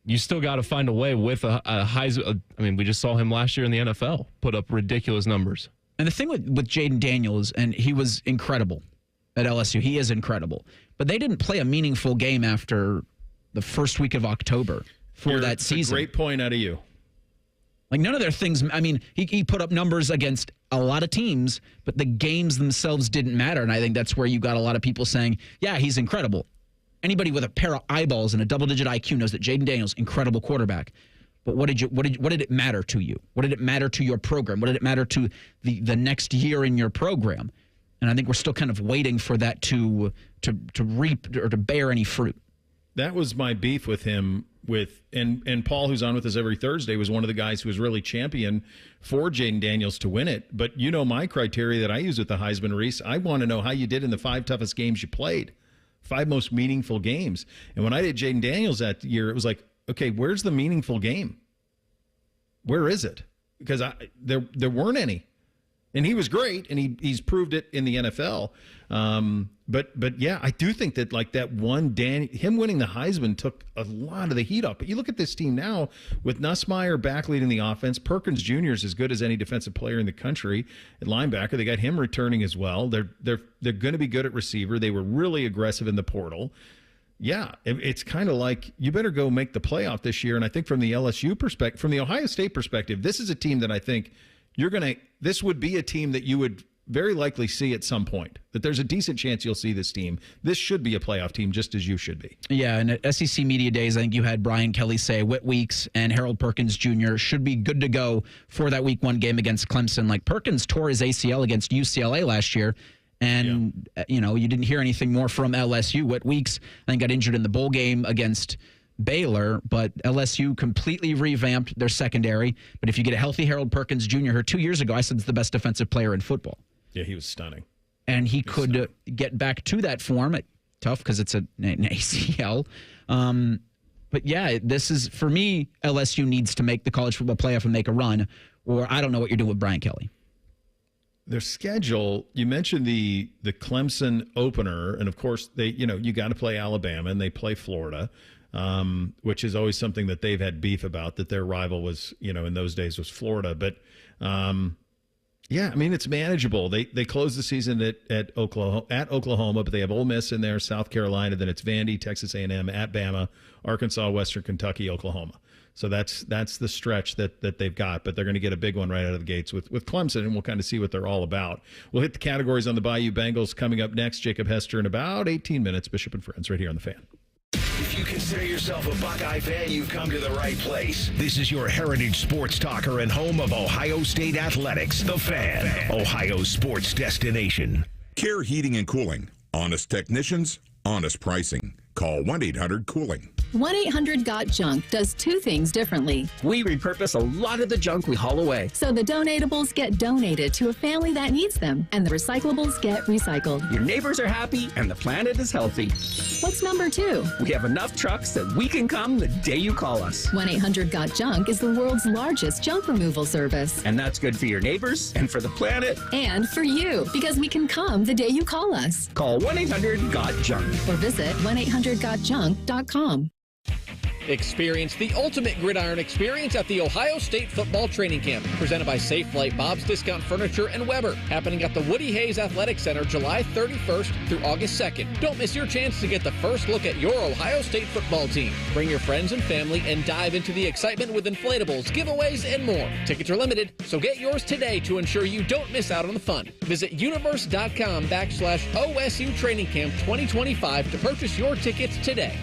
you still got to find a way with a Heisman. I mean, we just saw him last year in the NFL put up ridiculous numbers. And the thing with Jaden Daniels, and he was incredible at LSU. He is incredible. But they didn't play a meaningful game after the first week of October for that season. Great point out of you. Like, none of their things, I mean, he put up numbers against a lot of teams, but the games themselves didn't matter. And I think that's where you got a lot of people saying, yeah, he's incredible. Anybody with a pair of eyeballs and a double-digit IQ knows that Jaden Daniels, incredible quarterback. But what did it matter to you? What did it matter to your program? What did it matter to the next year in your program? And I think we're still kind of waiting for that to reap or to bear any fruit. That was my beef with him. And Paul, who's on with us every Thursday, was one of the guys who was really champion for Jaden Daniels to win it. But you know my criteria that I use with the Heisman, Reese. I want to know how you did in the 5 toughest games you played. 5 most meaningful games. And when I did Jaden Daniels that year, it was like, okay, where's the meaningful game? Where is it? Because there weren't any. And he was great, and he's proved it in the NFL. But yeah, I do think that like that one him winning the Heisman took a lot of the heat off. But you look at this team now with Nussmeier back leading the offense. Perkins Jr. is as good as any defensive player in the country at linebacker. They got him returning as well. They're going to be good at receiver. They were really aggressive in the portal. yeah, it's kind of like you better go make the playoff this year. And I think from the LSU perspective, from the Ohio State perspective, this is a team that I think this would be a team that you would very likely see at some point, that there's a decent chance you'll see this team. This should be a playoff team just as you should be. Yeah, and at SEC Media Days, I think you had Brian Kelly say Whit Weeks and Harold Perkins Jr. should be good to go for that week 1 game against Clemson. Like, Perkins tore his ACL against UCLA last year, and, you didn't hear anything more from LSU. Whit Weeks, I think, got injured in the bowl game against Baylor, but LSU completely revamped their secondary. But if you get a healthy Harold Perkins Jr., who 2 years ago I said is the best defensive player in football. Yeah, he was stunning. And he could get back to that form. Tough because it's an ACL. But yeah, this is, for me, LSU needs to make the college football playoff and make a run, or I don't know what you're doing with Brian Kelly. Their schedule, you mentioned the Clemson opener, and of course, you got to play Alabama, and they play Florida, which is always something that they've had beef about, that their rival was, in those days was Florida. But yeah, I mean, it's manageable. They close the season at Oklahoma, but they have Ole Miss in there, South Carolina, then it's Vandy, Texas A&M, at Bama, Arkansas, Western Kentucky, Oklahoma. So that's the stretch that they've got, but they're going to get a big one right out of the gates with Clemson, and we'll kind of see what they're all about. We'll hit the categories on the Bayou Bengals coming up next. Jacob Hester in about 18 minutes. Bishop and Friends right here on The Fan. If you consider yourself a Buckeye fan, you've come to the right place. This is your heritage sports talker and home of Ohio State athletics, The Fan, Ohio's sports destination. Care Heating and Cooling. Honest technicians, honest pricing. Call 1-800-COOLING. 1-800-GOT-JUNK does two things differently. We repurpose a lot of the junk we haul away. So the donatables get donated to a family that needs them, and the recyclables get recycled. Your neighbors are happy, and the planet is healthy. What's number 2? We have enough trucks that we can come the day you call us. 1-800-GOT-JUNK is the world's largest junk removal service. And that's good for your neighbors, and for the planet. And for you, because we can come the day you call us. Call 1-800-GOT-JUNK. Or visit 1-800-GOT-JUNK.com. Experience the ultimate gridiron experience at the Ohio State Football Training Camp, presented by Safe Flight, Bob's Discount Furniture, and Weber, happening at the Woody Hayes Athletic Center July 31st through August 2nd. Don't miss your chance to get the first look at your Ohio State football team. Bring your friends and family and dive into the excitement with inflatables, giveaways, and more. Tickets are limited, so get yours today to ensure you don't miss out on the fun. Visit universe.com/OSU Training Camp 2025 to purchase your tickets today.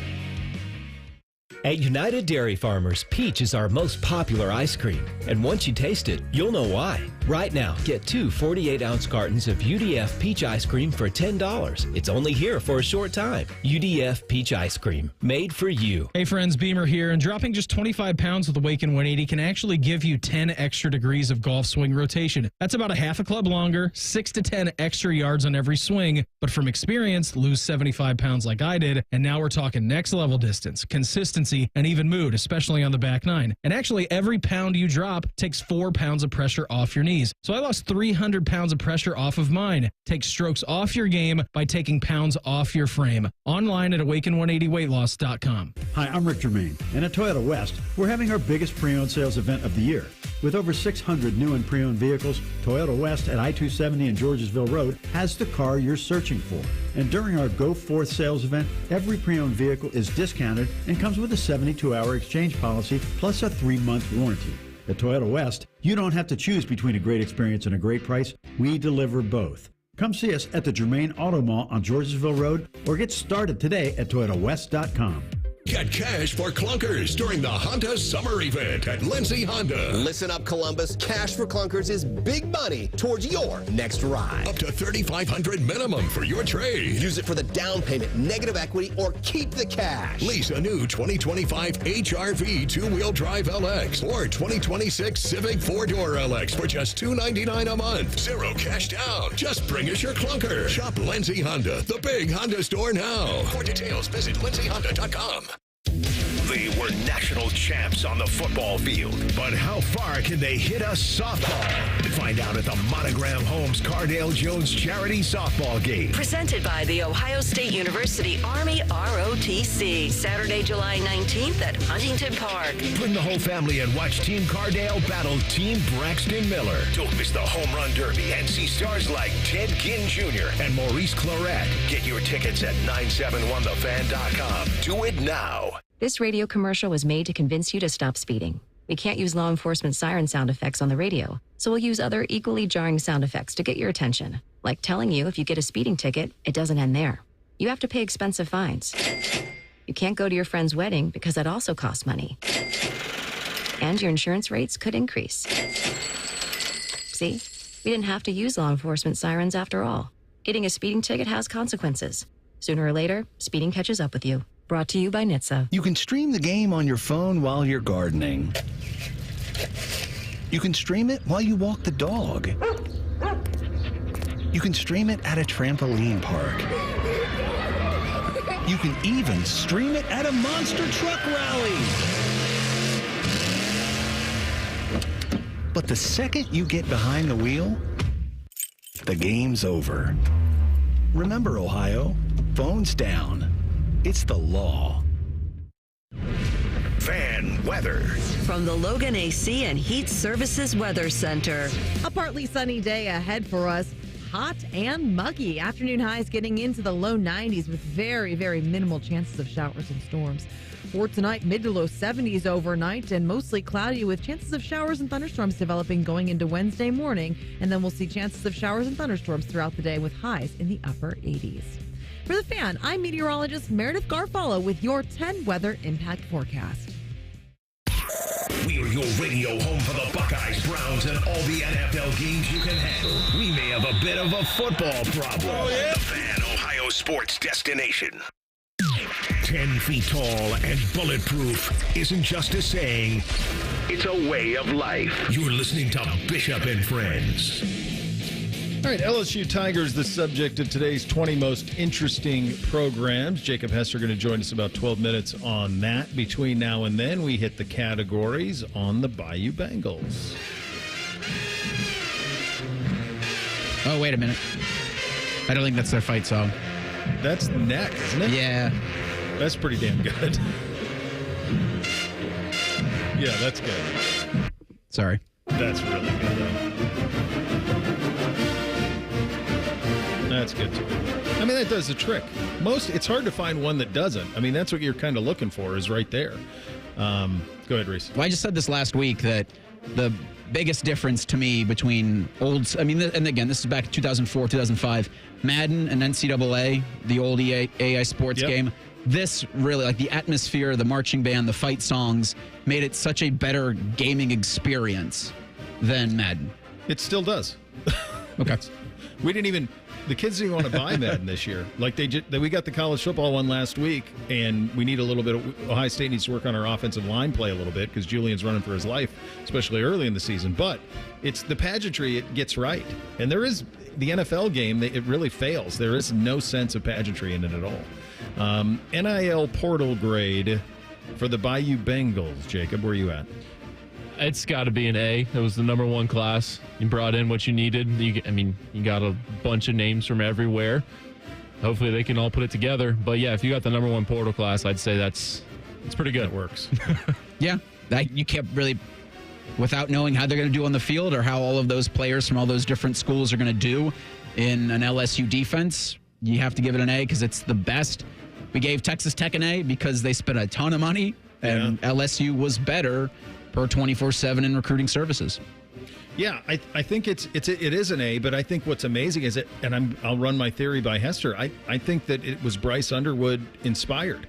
At United Dairy Farmers, peach is our most popular ice cream. And once you taste it, you'll know why. Right now, get 2 48-ounce cartons of UDF peach ice cream for $10. It's only here for a short time. UDF peach ice cream, made for you. Hey friends, Beamer here, and dropping just 25 pounds with Awaken 180 can actually give you 10 extra degrees of golf swing rotation. That's about a half a club longer, 6 to 10 extra yards on every swing. But from experience, lose 75 pounds like I did, and now we're talking next level distance, consistency, and even mood, especially on the back nine. And actually, every pound you drop takes 4 pounds of pressure off your knees. So I lost 300 pounds of pressure off of mine. Take strokes off your game by taking pounds off your frame. Online at awaken180weightloss.com. Hi, I'm Rick Germain, and at Toyota West, we're having our biggest pre-owned sales event of the year. With over 600 new and pre-owned vehicles, Toyota West at I-270 and Georgesville Road has the car you're searching for. And during our Go Forth sales event, every pre-owned vehicle is discounted and comes with a 72-hour exchange policy plus a 3-month warranty. At Toyota West, you don't have to choose between a great experience and a great price. We deliver both. Come see us at the Germain Auto Mall on Georgesville Road or get started today at ToyotaWest.com. Get cash for clunkers during the Honda Summer Event at Lindsay Honda. Listen up, Columbus. Cash for clunkers is big money towards your next ride. Up to $3,500 minimum for your trade. Use it for the down payment, negative equity, or keep the cash. Lease a new 2025 HR-V two-wheel drive LX or 2026 Civic four-door LX for just $299 a month. Zero cash down. Just bring us your clunker. Shop Lindsay Honda, the big Honda store now. For details, visit lindsayhonda.com. The were national champs on the football field. But how far can they hit a softball? Find out at the Monogram Homes Cardale Jones Charity Softball Game. Presented by the Ohio State University Army ROTC. Saturday, July 19th at Huntington Park. Bring the whole family and watch Team Cardale battle Team Braxton Miller. Don't miss the Home Run Derby and see stars like Ted Ginn Jr. and Maurice Clarett. Get your tickets at 971thefan.com. Do it now. This radio commercial was made to convince you to stop speeding. We can't use law enforcement siren sound effects on the radio, so we'll use other equally jarring sound effects to get your attention, like telling you if you get a speeding ticket, it doesn't end there. You have to pay expensive fines. You can't go to your friend's wedding because that also costs money. And your insurance rates could increase. See? We didn't have to use law enforcement sirens after all. Getting a speeding ticket has consequences. Sooner or later, speeding catches up with you. Brought to you by NHTSA. You can stream the game on your phone while you're gardening. You can stream it while you walk the dog. You can stream it at a trampoline park. You can even stream it at a monster truck rally. But the second you get behind the wheel, the game's over. Remember, Ohio, phones down. It's the law. Fan weather. From the Logan AC and Heat Services Weather Center. A partly sunny day ahead for us. Hot and muggy. Afternoon highs getting into the low 90s with very, very minimal chances of showers and storms. For tonight, mid to low 70s overnight and mostly cloudy with chances of showers and thunderstorms developing going into Wednesday morning. And then we'll see chances of showers and thunderstorms throughout the day with highs in the upper 80s. For the Fan, I'm meteorologist Meredith Garfalo with your 10 weather impact forecast. We're your radio home for the Buckeyes, Browns, and all the NFL games you can handle. We may have a bit of a football problem. Oh, yeah? The Fan, Ohio sports destination. 10 feet tall and bulletproof isn't just a saying, it's a way of life. You're listening to Bishop and Friends. All right, LSU Tigers, the subject of today's 20 most interesting programs. Jacob Hester going to join us about 12 minutes on that. Between now and then, we hit the categories on the Bayou Bengals. Oh, wait a minute. I don't think that's their fight song. That's Neck, isn't it? Yeah. That's pretty damn good. Yeah, that's good. Sorry. That's really good, though. That's good, too. I mean, that does the trick. It's hard to find one that doesn't. I mean, that's what you're kind of looking for is right there. Go ahead, Reese. Well, I just said this last week that the biggest difference to me between and again, this is back in 2004, 2005, Madden and NCAA, the old AI sports game. This really, like the atmosphere, the marching band, the fight songs, made it such a better gaming experience than Madden. It still does. Okay. The kids didn't want to buy Madden this year. Like we got the college football one last week, and we need a little bit of Ohio State needs to work on our offensive line play a little bit because Julian's running for his life, especially early in the season. But it's the pageantry it gets right, and there is the NFL game. It really fails. There is no sense of pageantry in it at all. NIL portal grade for the Bayou Bengals. Jacob, where are you at? It's got to be an A. It was the number one class. You brought in what you needed. You got a bunch of names from everywhere. Hopefully they can all put it together. But yeah, if you got the number one portal class, I'd say it's pretty good. It works. Yeah. You can't really, without knowing how they're going to do on the field or how all of those players from all those different schools are going to do in an LSU defense, you have to give it an A because it's the best. We gave Texas Tech an A because they spent a ton of money, and LSU was better per 24/7 in recruiting services. Yeah, I think it is an A, but I think what's amazing is I'll run my theory by Hester. I think that it was Bryce Underwood inspired.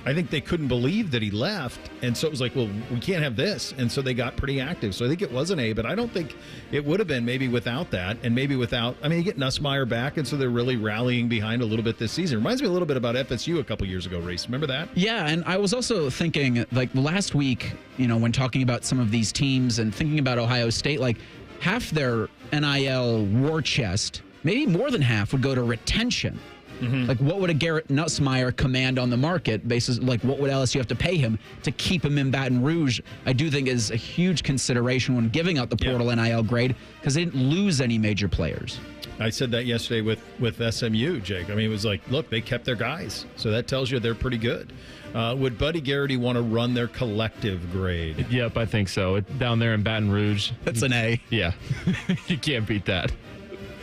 I think they couldn't believe that he left, and so it was like, well, we can't have this, and so they got pretty active. So I think it was an A, but I don't think it would have been maybe without that, and maybe without. I mean, you get Nussmeier back, and so they're really rallying behind a little bit this season. Reminds me a little bit about FSU a couple years ago, Reese. Remember that? Yeah, and I was also thinking, like last week, when talking about some of these teams and thinking about Ohio State, like half their NIL war chest, maybe more than half, would go to retention. Like, what would a Garrett Nussmeier command on the market basis? Like, what would LSU have to pay him to keep him in Baton Rouge? I do think is a huge consideration when giving out the portal NIL grade because they didn't lose any major players. I said that yesterday with SMU, Jake. I mean, it was like, look, they kept their guys. So that tells you they're pretty good. Would Buddy Garrity want to run their collective grade? Yep, I think so. Down there in Baton Rouge. That's an A. Yeah. You can't beat that.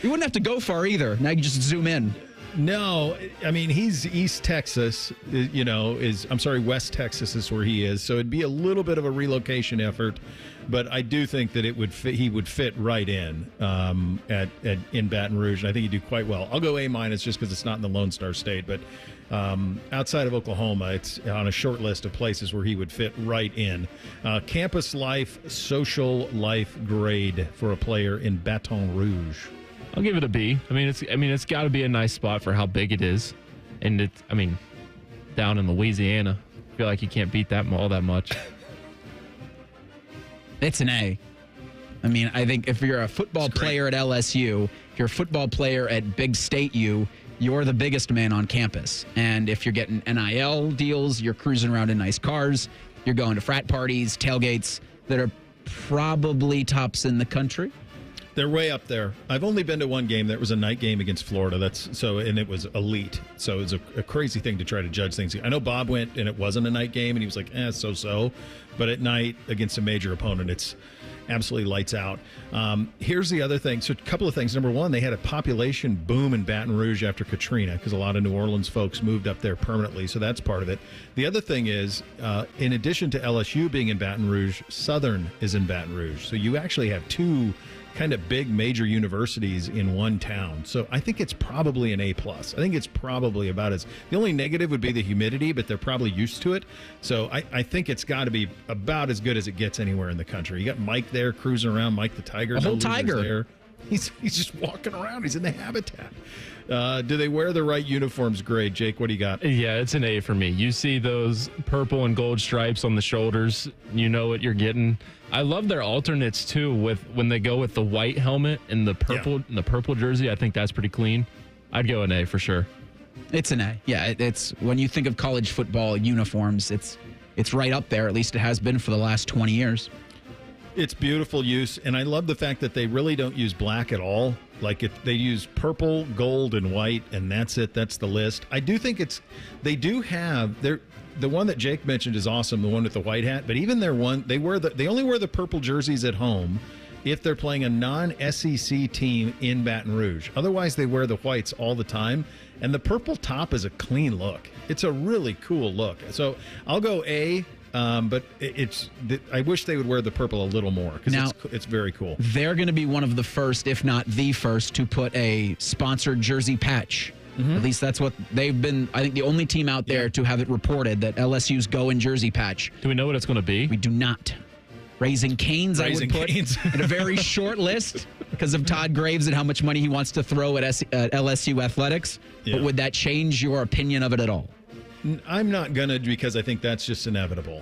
You wouldn't have to go far either. Now you just zoom in. No, I mean, he's East Texas, West Texas is where he is. So it'd be a little bit of a relocation effort. But I do think that he would fit right in in Baton Rouge, and I think he'd do quite well. I'll go A- just because it's not in the Lone Star State, but outside of Oklahoma, it's on a short list of places where he would fit right in. Campus life, social life grade for a player in Baton Rouge. I'll give it a B. I mean, it's got to be a nice spot for how big it is, and down in Louisiana, I feel like you can't beat that all that much. It's an A. I mean, I think if you're a football player at LSU, if you're a football player at Big State U, you're the biggest man on campus. And if you're getting NIL deals, you're cruising around in nice cars, you're going to frat parties, tailgates that are probably tops in the country. They're way up there. I've only been to one game. That was a night game against Florida. And it was elite. So it was a crazy thing to try to judge things. I know Bob went and it wasn't a night game, and he was like, so. But at night against a major opponent, it's absolutely lights out. Here's the other thing. So a couple of things. Number one, they had a population boom in Baton Rouge after Katrina because a lot of New Orleans folks moved up there permanently. So that's part of it. The other thing is, in addition to LSU being in Baton Rouge, Southern is in Baton Rouge. So you actually have two kind of big major universities in one town. So I think it's probably an A+. I think it's probably about as... The only negative would be the humidity, but they're probably used to it. So I think it's got to be about as good as it gets anywhere in the country. You got Mike there cruising around, Mike the Tiger. A whole tiger. There. He's just walking around. He's in the habitat. Do they wear the right uniforms grade? Jake, what do you got? Yeah, it's an A for me. You see those purple and gold stripes on the shoulders, you know what you're getting. I love their alternates too when they go with the white helmet and the purple jersey. I think that's pretty clean. I'd go an A for sure. It's an A. Yeah, it's when you think of college football uniforms, it's right up there. At least it has been for the last 20 years. It's beautiful use, and I love the fact that they really don't use black at all. They use purple, gold, and white, and that's it. That's the list. I do think they do have the one that Jake mentioned is awesome, the one with the white hat. But even their one, they only wear the purple jerseys at home if they're playing a non-SEC team in Baton Rouge. Otherwise, they wear the whites all the time, and the purple top is a clean look. It's a really cool look. So I'll go A. But I wish they would wear the purple a little more because it's very cool. They're going to be one of the first, if not the first, to put a sponsored jersey patch. At least that's what they've been. I think the only team out there to have it reported that LSU's Go in jersey patch. Do we know what it's going to be? We do not. Raising Cane's, I would put in a very short list because of Todd Graves and how much money he wants to throw at LSU athletics. Yeah. But would that change your opinion of it at all? I'm not going to, because I think that's just inevitable.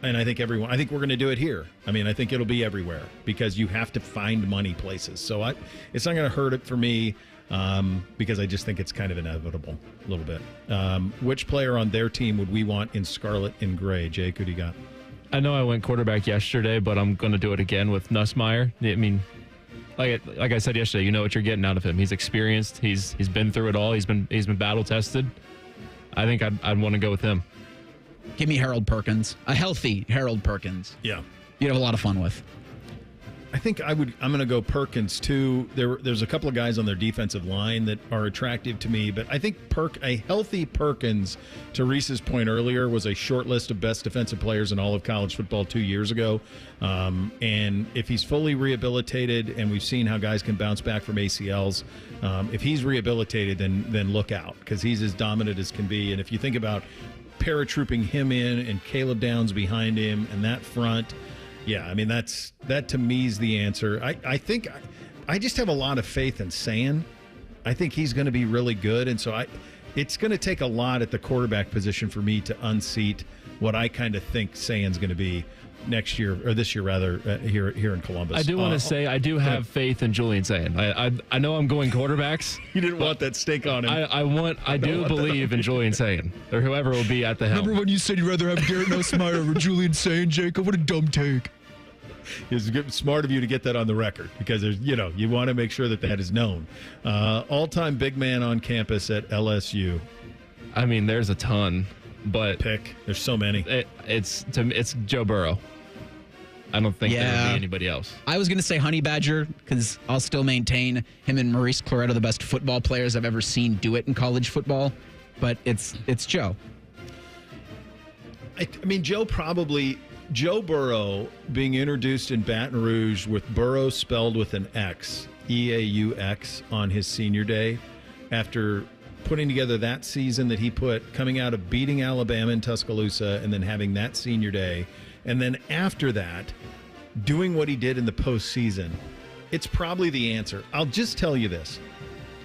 And I think we're going to do it here. I mean, I think it'll be everywhere because you have to find money places. So it's not going to hurt it for me because I just think it's kind of inevitable a little bit. Which player on their team would we want in scarlet and gray? Jake, who do you got? I know I went quarterback yesterday, but I'm going to do it again with Nussmeier. I mean, like I said yesterday, you know what you're getting out of him. He's experienced. He's been through it all. He's been battle tested. I think I'd want to go with him. Give me Harold Perkins. A healthy Harold Perkins. Yeah. You'd have a lot of fun with. I think I'm going to go Perkins, too. There's a couple of guys on their defensive line that are attractive to me, but I think a healthy Perkins, to Reese's point earlier, was a short list of best defensive players in all of college football 2 years ago. And if he's fully rehabilitated, and we've seen how guys can bounce back from ACLs, if he's rehabilitated, then look out, because he's as dominant as can be. And if you think about paratrooping him in and Caleb Downs behind him and that front, yeah, I mean, that to me is the answer. I think I just have a lot of faith in Sand. I think he's going to be really good, and so it's going to take a lot at the quarterback position for me to unseat what I kind of think Sand's going to be. next year, or this year rather, here in Columbus. I do want to say I do have faith in Julian Sayin. I know I'm going quarterbacks. You didn't want that stake on him. I do believe in Julian Sayin, or whoever will be at the helm. Remember when you said you'd rather have Garrett Nussmeier over Julian Sayin, Jacob? What a dumb take. It's smart of you to get that on the record, because there's, you want to make sure that is known. All-time big man on campus at LSU. I mean, there's a ton, but there's so many. It's Joe Burrow. I don't think there would be anybody else. I was going to say Honey Badger, because I'll still maintain him and Maurice Claret are the best football players I've ever seen do it in college football, but it's Joe. I mean, Joe Burrow being introduced in Baton Rouge with Burrow spelled with an X, E-A-U-X, on his senior day, after putting together that season that he put, coming out of beating Alabama in Tuscaloosa and then having that senior day, and then after that, doing what he did in the postseason, it's probably the answer. I'll just tell you this.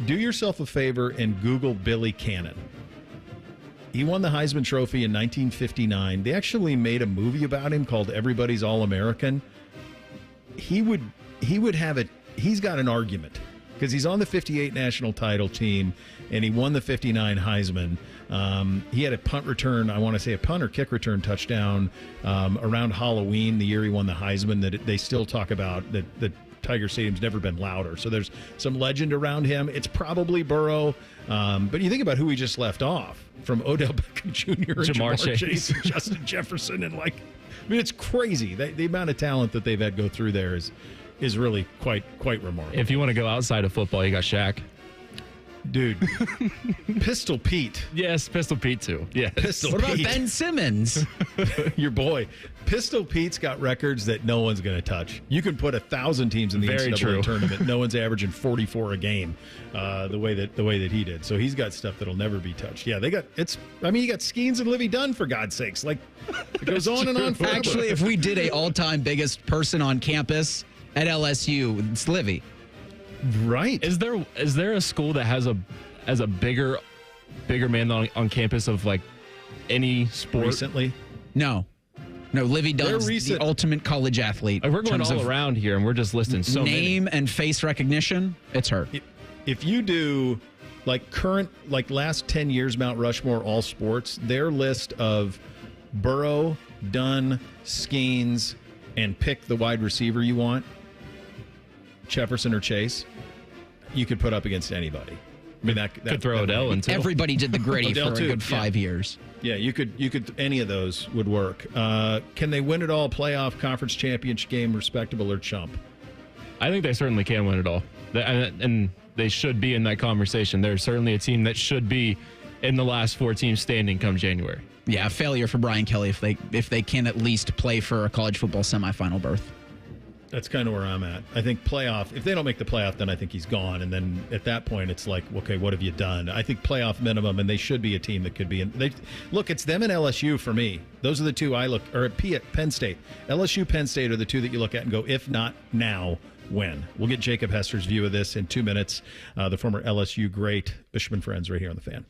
Do yourself a favor and Google Billy Cannon. He won the Heisman Trophy in 1959. They actually made a movie about him called Everybody's All-American. He would have it. He's got an argument because he's on the 58 national title team, and he won the 59 Heisman. He had a punt return, I want to say a punt or kick return touchdown around Halloween, the year he won the Heisman, that they still talk about, that Tiger Stadium's never been louder. So there's some legend around him. It's probably Burrow. But you think about who he just left off, from Odell Beckham Jr. and Jamar Chase and Justin Jefferson. And it's crazy. The amount of talent that they've had go through there is really quite remarkable. If you want to go outside of football, you got Shaq. Dude, Pistol Pete. Yes, Pistol Pete too. Yes. What about Ben Simmons? Your boy. Pistol Pete's got records that no one's going to touch. You can put 1,000 teams in the NCAA tournament. No one's averaging 44 a game, the way that he did. So he's got stuff that'll never be touched. Yeah, you got Skeens and Livy Dunn, for God's sakes. It goes on and on forever. Actually, if we did a all-time biggest person on campus at LSU, it's Livy. Right. Is there a school that has a bigger man on campus of any sport recently? No, Livy Dunn's the ultimate college athlete. We're going all around here, and we're just listing so many. Name and face recognition. It's her. If you do last 10 years Mount Rushmore all sports, their list of Burrow, Dunn, Skeens, and pick the wide receiver you want, Jefferson or Chase, you could put up against anybody. I mean, that could throw Odell into. Everybody did the gritty for a good 5 years. Yeah, you could. Any of those would work. Can they win it all? Playoff, conference championship game, respectable or chump? I think they certainly can win it all, and they should be in that conversation. They're certainly a team that should be in the last 4 teams standing come January. Yeah, a failure for Brian Kelly if they can at least play for a college football semifinal berth. That's kind of where I'm at. I think playoff, if they don't make the playoff, then I think he's gone. And then at that point, it's like, okay, what have you done? I think playoff minimum, and they should be a team that could be in. Look, it's them and LSU for me. Those are the two I look, or at Penn State. LSU, Penn State are the two that you look at and go, if not now, when? We'll get Jacob Hester's view of this in 2 minutes. The former LSU great, Bishop and Friends, right here on The Fan.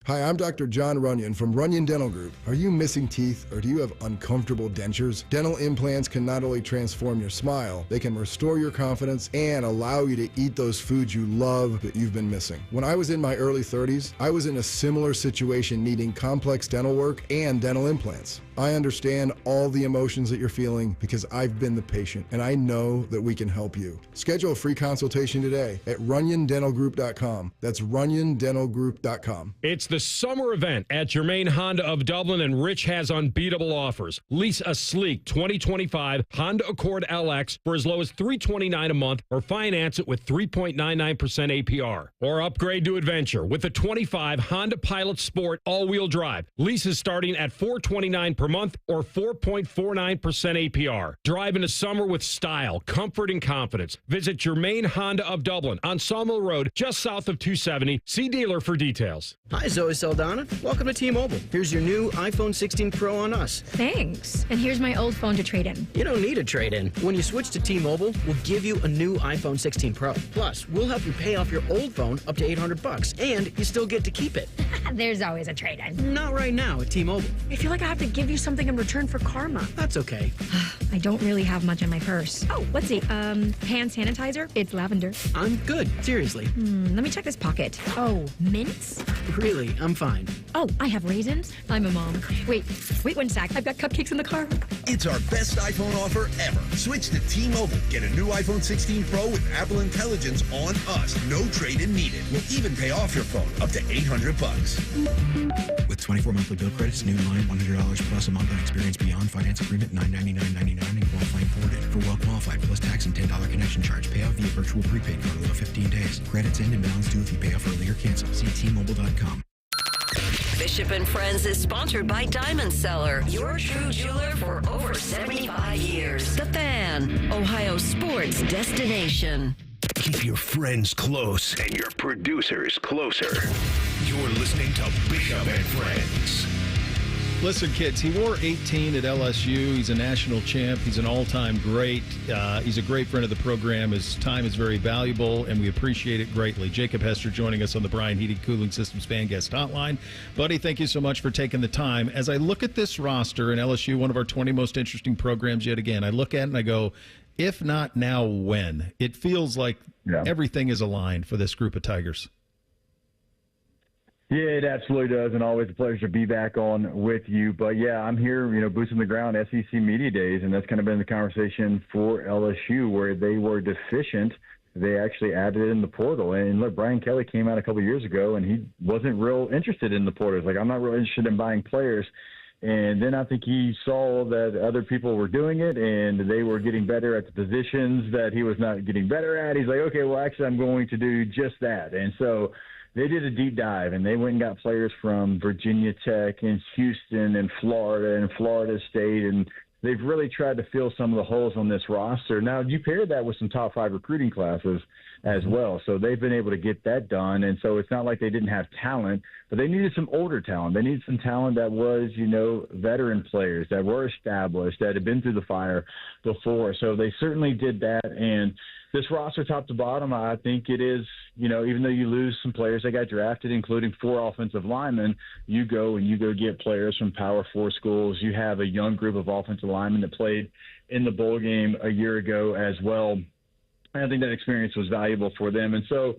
Hi, I'm Dr. John Runyon from Runyon Dental Group. Are you missing teeth or do you have uncomfortable dentures? Dental implants can not only transform your smile, they can restore your confidence and allow you to eat those foods you love that you've been missing. When I was in my early 30s, I was in a similar situation needing complex dental work and dental implants. I understand all the emotions that you're feeling because I've been the patient and I know that we can help you. Schedule a free consultation today at runyondentalgroup.com. That's runyondentalgroup.com. It's the summer event at Germain Honda of Dublin, and Rich has unbeatable offers. Lease a sleek 2025 Honda Accord LX for as low as $329 a month, or finance it with 3.99% APR. Or upgrade to adventure with the 25 Honda Pilot Sport all-wheel drive. Leases starting at $429 per month or 4.49% APR. Drive into summer with style, comfort, and confidence. Visit Germain Honda of Dublin on Sawmill Road, just south of 270. See dealer for details. Hi, Zoe. Zoe Saldana. Welcome to T-Mobile. Here's your new iPhone 16 Pro on us. Thanks. And here's my old phone to trade in. You don't need a trade-in. When you switch to T-Mobile, we'll give you a new iPhone 16 Pro. Plus, we'll help you pay off your old phone up to $800, and you still get to keep it. There's always a trade-in. Not right now at T-Mobile. I feel like I have to give you something in return for karma. That's okay. I don't really have much in my purse. Oh, let's see. Hand sanitizer. It's lavender. I'm good. Seriously. Let me check this pocket. Oh, mints? Really, I'm fine. Oh, I have raisins. I'm a mom. Wait 1 sec. I've got cupcakes in the car. It's our best iPhone offer ever. Switch to T-Mobile. Get a new iPhone 16 Pro with Apple Intelligence on us. No trade-in needed. We'll even pay off your phone up to $800. With 24 monthly bill credits, new line $100 plus a month on experience beyond finance agreement $999.99 and qualifying forwarded. For well qualified plus tax and $10 connection charge. Pay out via virtual prepaid card below 15 days. Credits end and balance due if you pay off early or cancel. See T-Mobile.com. Bishop and Friends is sponsored by Diamond Seller, your true jeweler for over 75 years. The Fan, Ohio sports destination. Keep your friends close and your producers closer. You're listening to Bishop and Friends. Listen, kids, he wore 18 at LSU. He's a national champ. He's an all-time great. He's a great friend of the program. His time is very valuable, and we appreciate it greatly. Jacob Hester joining us on the Bryan Heating Cooling Systems Fan Guest Hotline. Buddy, thank you so much for taking the time. As I look at this roster in LSU, one of our 20 most interesting programs yet again, I look at it and I go, if not now, when? It feels like everything is aligned for this group of Tigers. Yeah, it absolutely does, and always a pleasure to be back on with you. But, yeah, I'm here, boots on the ground, SEC Media Days, and that's kind of been the conversation for LSU where they were deficient. They actually added in the portal. And, look, Brian Kelly came out a couple of years ago, and he wasn't real interested in the portal. He's like, I'm not real interested in buying players. And then I think he saw that other people were doing it, and they were getting better at the positions that he was not getting better at. He's like, okay, well, actually, I'm going to do just that. And so they did a deep dive, and they went and got players from Virginia Tech and Houston and Florida State, and they've really tried to fill some of the holes on this roster. Now, you pair that with some top 5 recruiting classes as well, so they've been able to get that done. And so it's not like they didn't have talent, but they needed some older talent. They needed some talent that was, veteran players that were established, that had been through the fire before. So they certainly did that, and this roster, top to bottom, I think it is, even though you lose some players that got drafted, including 4 offensive linemen, you go get players from Power 4 schools. You have a young group of offensive linemen that played in the bowl game a year ago as well. And I think that experience was valuable for them. And so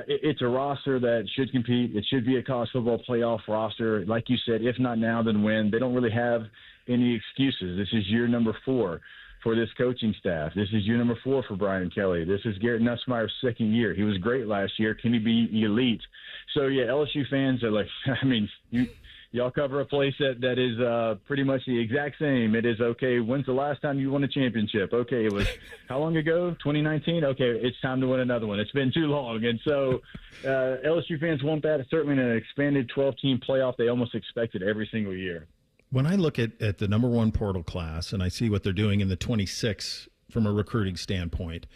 it's a roster that should compete. It should be a college football playoff roster. Like you said, if not now, then when. They don't really have any excuses. This is year number 4 for this coaching staff. This is year number 4 for Brian Kelly. This is Garrett Nussmeier's second year. He was great last year. Can he be elite? So, yeah, LSU fans are like, y'all cover a place that is pretty much the exact same. It is, okay, when's the last time you won a championship? Okay, it was how long ago? 2019? Okay, it's time to win another one. It's been too long. And so LSU fans want that. It's certainly an expanded 12-team playoff. They almost expect it every single year. When I look at the number 1 portal class and I see what they're doing in the 26 from a recruiting standpoint,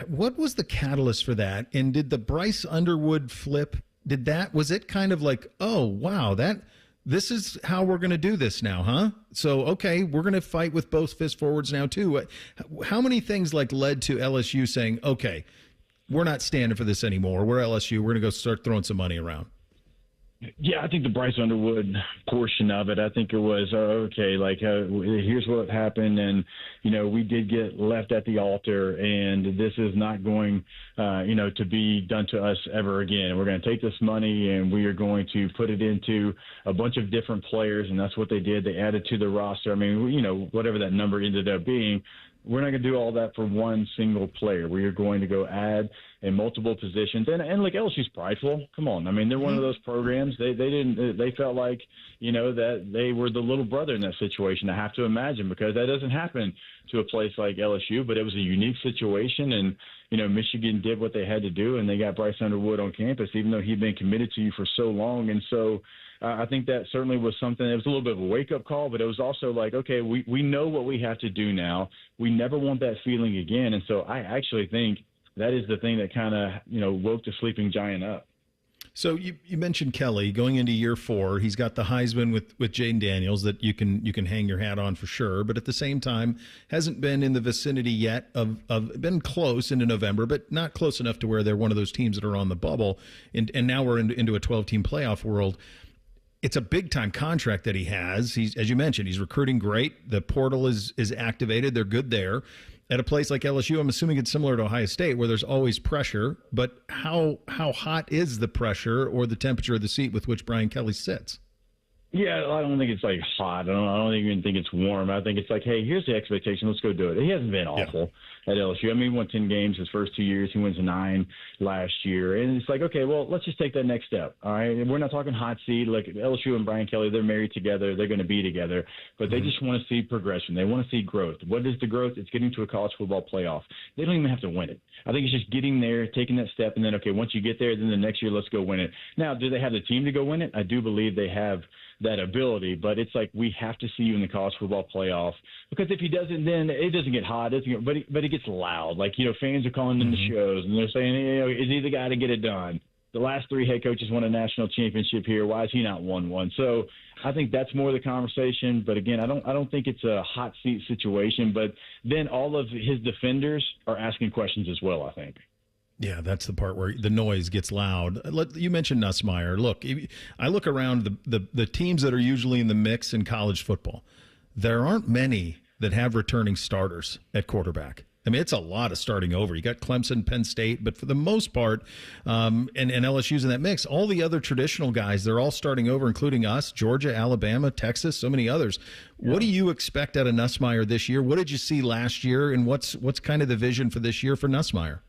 what was the catalyst for that? And did the Bryce Underwood flip, was it kind of like, oh, wow, this is how we're going to do this now, huh? So, okay, we're going to fight with both fist forwards now too. How many things led to LSU saying, okay, we're not standing for this anymore. We're LSU. We're going to go start throwing some money around. Yeah, I think the Bryce Underwood portion of it, I think it was, here's what happened. And, we did get left at the altar, and this is not going, to be done to us ever again. We're going to take this money and we are going to put it into a bunch of different players. And that's what they did. They added to the roster. Whatever that number ended up being, we're not going to do all that for one single player. We are going to go add in multiple positions. And LSU's prideful. Come on. They're one of those programs. They felt like, that they were the little brother in that situation. I have to imagine, because that doesn't happen to a place like LSU, but it was a unique situation. And, Michigan did what they had to do, and they got Bryce Underwood on campus, even though he'd been committed to you for so long. And so I think that certainly was something. It was a little bit of a wake-up call, but it was also like, okay, we know what we have to do now. We never want that feeling again. And so I actually think that is the thing that kind of, woke the sleeping giant up. So you mentioned Kelly going into year 4. He's got the Heisman with Jaden Daniels that you can hang your hat on for sure. But at the same time, hasn't been in the vicinity yet of been close into November, but not close enough to where they're one of those teams that are on the bubble. And now we're into a 12-team playoff world. It's a big time contract that he has. He's, as you mentioned, he's recruiting great. The portal is activated. They're good there. At a place like LSU, I'm assuming it's similar to Ohio State, where there's always pressure. But how hot is the pressure or the temperature of the seat with which Brian Kelly sits? Yeah, I don't think it's like hot. I don't even think it's warm. I think it's like, hey, here's the expectation. Let's go do it. He hasn't been awful at LSU. I mean, he won 10 games his first 2 years. He wins 9 last year. And it's like, okay, well, let's just take that next step. All right. We're not talking hot seat. Like LSU and Brian Kelly, they're married together. They're going to be together. But they just want to see progression. They want to see growth. What is the growth? It's getting to a college football playoff. They don't even have to win it. I think it's just getting there, taking that step, and then, okay, once you get there, then the next year, let's go win it. Now, do they have the team to go win it? I do believe they have that ability, but it's like we have to see you in the college football playoff, because if he doesn't, then it doesn't get hot, but it gets loud. Like, fans are calling in the shows and they're saying, is he the guy to get it done? The last 3 head coaches won a national championship here. Why has he not won one? So I think that's more the conversation. But again, I don't think it's a hot seat situation. But then all of his defenders are asking questions as well, I think. Yeah, that's the part where the noise gets loud. You mentioned Nussmeier. Look, I look around the teams that are usually in the mix in college football. There aren't many that have returning starters at quarterback. I mean, it's a lot of starting over. You got Clemson, Penn State, but for the most part, and LSU's in that mix. All the other traditional guys, they're all starting over, including us, Georgia, Alabama, Texas, so many others. Yeah. What do you expect out of Nussmeier this year? What did you see last year, and what's kind of the vision for this year for Nussmeier?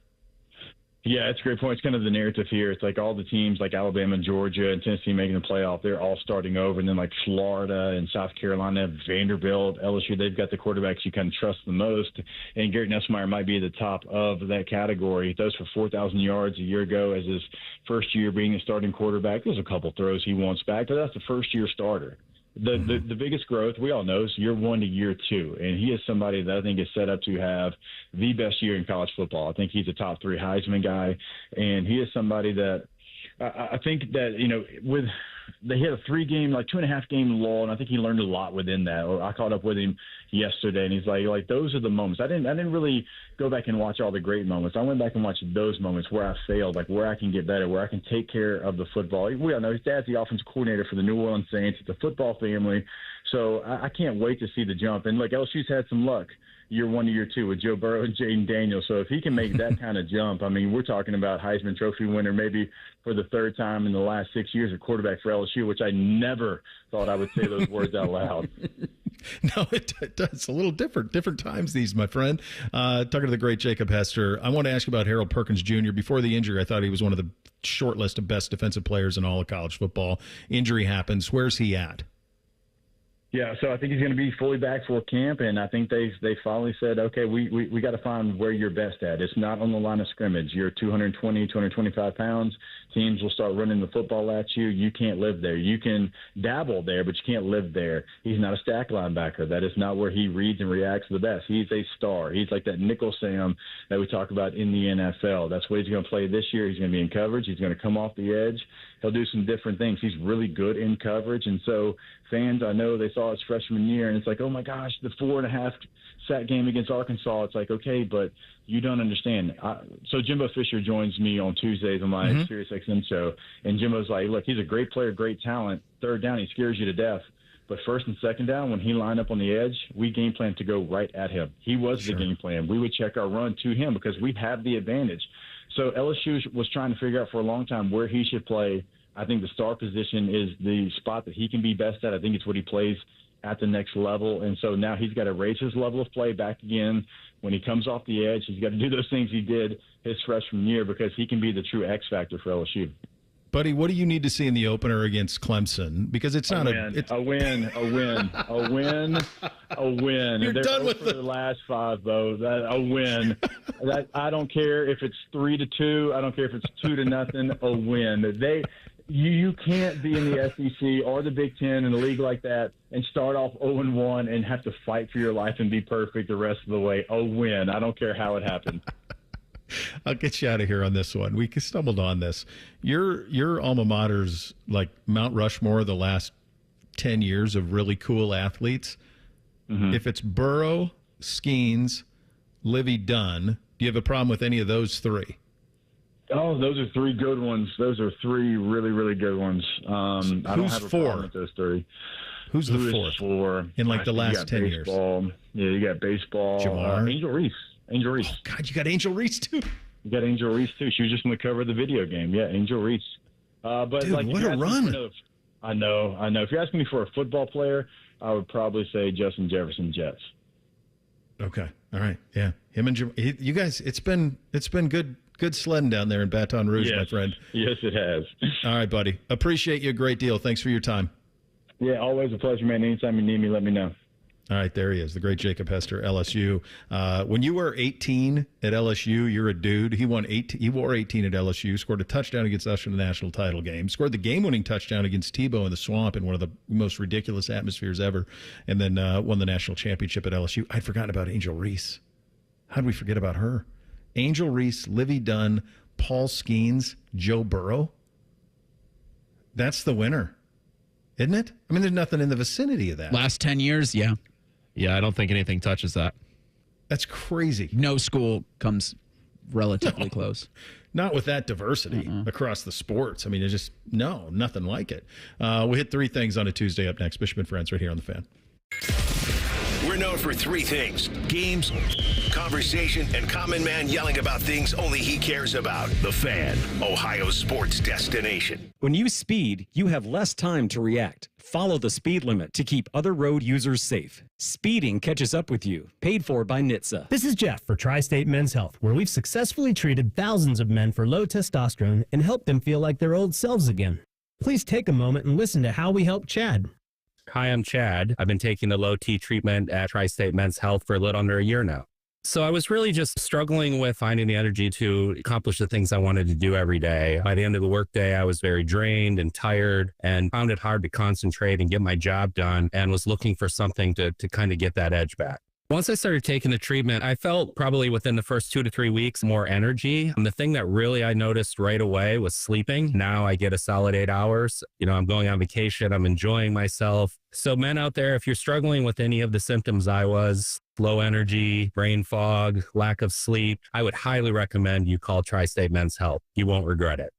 Yeah, it's a great point. It's kind of the narrative here. It's like all the teams like Alabama, Georgia, and Tennessee making the playoff, they're all starting over. And then like Florida and South Carolina, Vanderbilt, LSU, they've got the quarterbacks you kind of trust the most. And Garrett Nussmeier might be at the top of that category. He throws for 4,000 yards a year ago as his first year being a starting quarterback. There's a couple throws he wants back, but that's the first-year starter. The biggest growth, we all know, is year 1 to year 2. And he is somebody that I think is set up to have the best year in college football. I think he's a top 3 Heisman guy. And he is somebody that I think that, they had a 3-game, like 2.5-game lull, and I think he learned a lot within that. Or I caught up with him yesterday, and he's like those are the moments. I didn't really go back and watch all the great moments. I went back and watched those moments where I failed, like where I can get better, where I can take care of the football. We all know his dad's the offensive coordinator for the New Orleans Saints. It's a football family, so I can't wait to see the jump. And look, LSU's had some luck year 1 to year 2 with Joe Burrow and Jaden Daniels. So if he can make that kind of jump, I mean, we're talking about Heisman Trophy winner maybe for the 3rd time in the last 6 years at quarterback for LSU, which I never thought I would say those words out loud. No, it does. A little different times these, my friend. Talking to the great Jacob Hester. I want to ask you about Harold Perkins Jr. Before the injury, I thought he was one of the short list of best defensive players in all of college football. Injury happens. Where's he at? Yeah, so I think he's going to be fully back for camp, and I think they finally said, okay, we got to find where you're best at. It's not on the line of scrimmage. You're 220, 225 pounds. Teams will start running the football at you. You can't live there. You can dabble there, but you can't live there. He's not a stack linebacker. That is not where he reads and reacts the best. He's a star. He's like that nickel Sam that we talk about in the NFL. That's what he's going to play this year. He's going to be in coverage. He's going to come off the edge. He'll do some different things. He's really good in coverage, and so fans, I know they saw his freshman year, and it's like, oh my gosh, the 4.5 sack game against Arkansas. It's like, okay, but you don't understand. So Jimbo Fisher joins me on Tuesdays on my SiriusXM show, and Jimbo's like, look, he's a great player, great talent. 3rd down, he scares you to death. But 1st and 2nd down, when he lined up on the edge, we game planned to go right at him. He was the game plan. We would check our run to him because we have the advantage. So LSU was trying to figure out for a long time where he should play. I think the star position is the spot that he can be best at. I think it's what he plays at the next level. And so now he's got to raise his level of play back again. When he comes off the edge, he's got to do those things he did his freshman year because he can be the true X factor for LSU. Buddy, what do you need to see in the opener against Clemson? Because it's not a win. You're done with the last 5, Bo. A win. I don't care if it's 3-2. I don't care if it's 2-0. A win. You can't be in the SEC or the Big Ten in a league like that and start off 0-1 and have to fight for your life and be perfect the rest of the way. A win. I don't care how it happened. I'll get you out of here on this one. We stumbled on this. Your alma mater's like Mount Rushmore the last 10 years of really cool athletes. Mm-hmm. If it's Burrow, Skeens, Livy Dunn, do you have a problem with any of those three? Oh, those are three good ones. Those are three really, really good ones. I don't have a problem with those three. Who's the fourth? Four in like the last 10 years? Yeah, you got baseball. Angel Reese. Oh, God, you got Angel Reese, too? You got Angel Reese, too. She was just on the cover of the video game. Yeah, Angel Reese. But dude, like, what a run. I know. If you're asking me for a football player, I would probably say Justin Jefferson, Jets. Okay. All right. Yeah. Him and you guys, it's been good sledding down there in Baton Rouge, my friend. Yes, it has. All right, buddy. Appreciate you a great deal. Thanks for your time. Yeah, always a pleasure, man. Anytime you need me, let me know. All right, there he is, the great Jacob Hester, LSU. When you were 18 at LSU, you're a dude. He wore 18 at LSU, scored a touchdown against us in the national title game, scored the game-winning touchdown against Tebow in the Swamp in one of the most ridiculous atmospheres ever, and then won the national championship at LSU. I'd forgotten about Angel Reese. How did we forget about her? Angel Reese, Livy Dunn, Paul Skeens, Joe Burrow. That's the winner, isn't it? I mean, there's nothing in the vicinity of that. Last 10 years, yeah. Yeah, I don't think anything touches that. That's crazy. No school comes relatively close. Not with that diversity across the sports. I mean, it's just, nothing like it. We'll hit three things on a Tuesday up next. Bishop and Friends right here on The Fan. We're known for three things: games, conversation, and Common Man yelling about things only he cares about. The Fan, Ohio's sports destination. When you speed, you have less time to react. Follow the speed limit to keep other road users safe. Speeding catches up with you. Paid for by NHTSA. This is Jeff for Tri-State Men's Health, where we've successfully treated thousands of men for low testosterone and helped them feel like their old selves again. Please take a moment and listen to how we helped Chad. Hi, I'm Chad. I've been taking the low T treatment at Tri-State Men's Health for a little under a year now. So I was really just struggling with finding the energy to accomplish the things I wanted to do every day. By the end of the workday, I was very drained and tired and found it hard to concentrate and get my job done, and was looking for something to kind of get that edge back. Once I started taking the treatment, I felt probably within the first 2 to 3 weeks more energy. And the thing that really I noticed right away was sleeping. Now I get a solid 8 hours. I'm going on vacation. I'm enjoying myself. So men out there, if you're struggling with any of the symptoms I was, low energy, brain fog, lack of sleep, I would highly recommend you call Tri-State Men's Health. You won't regret it.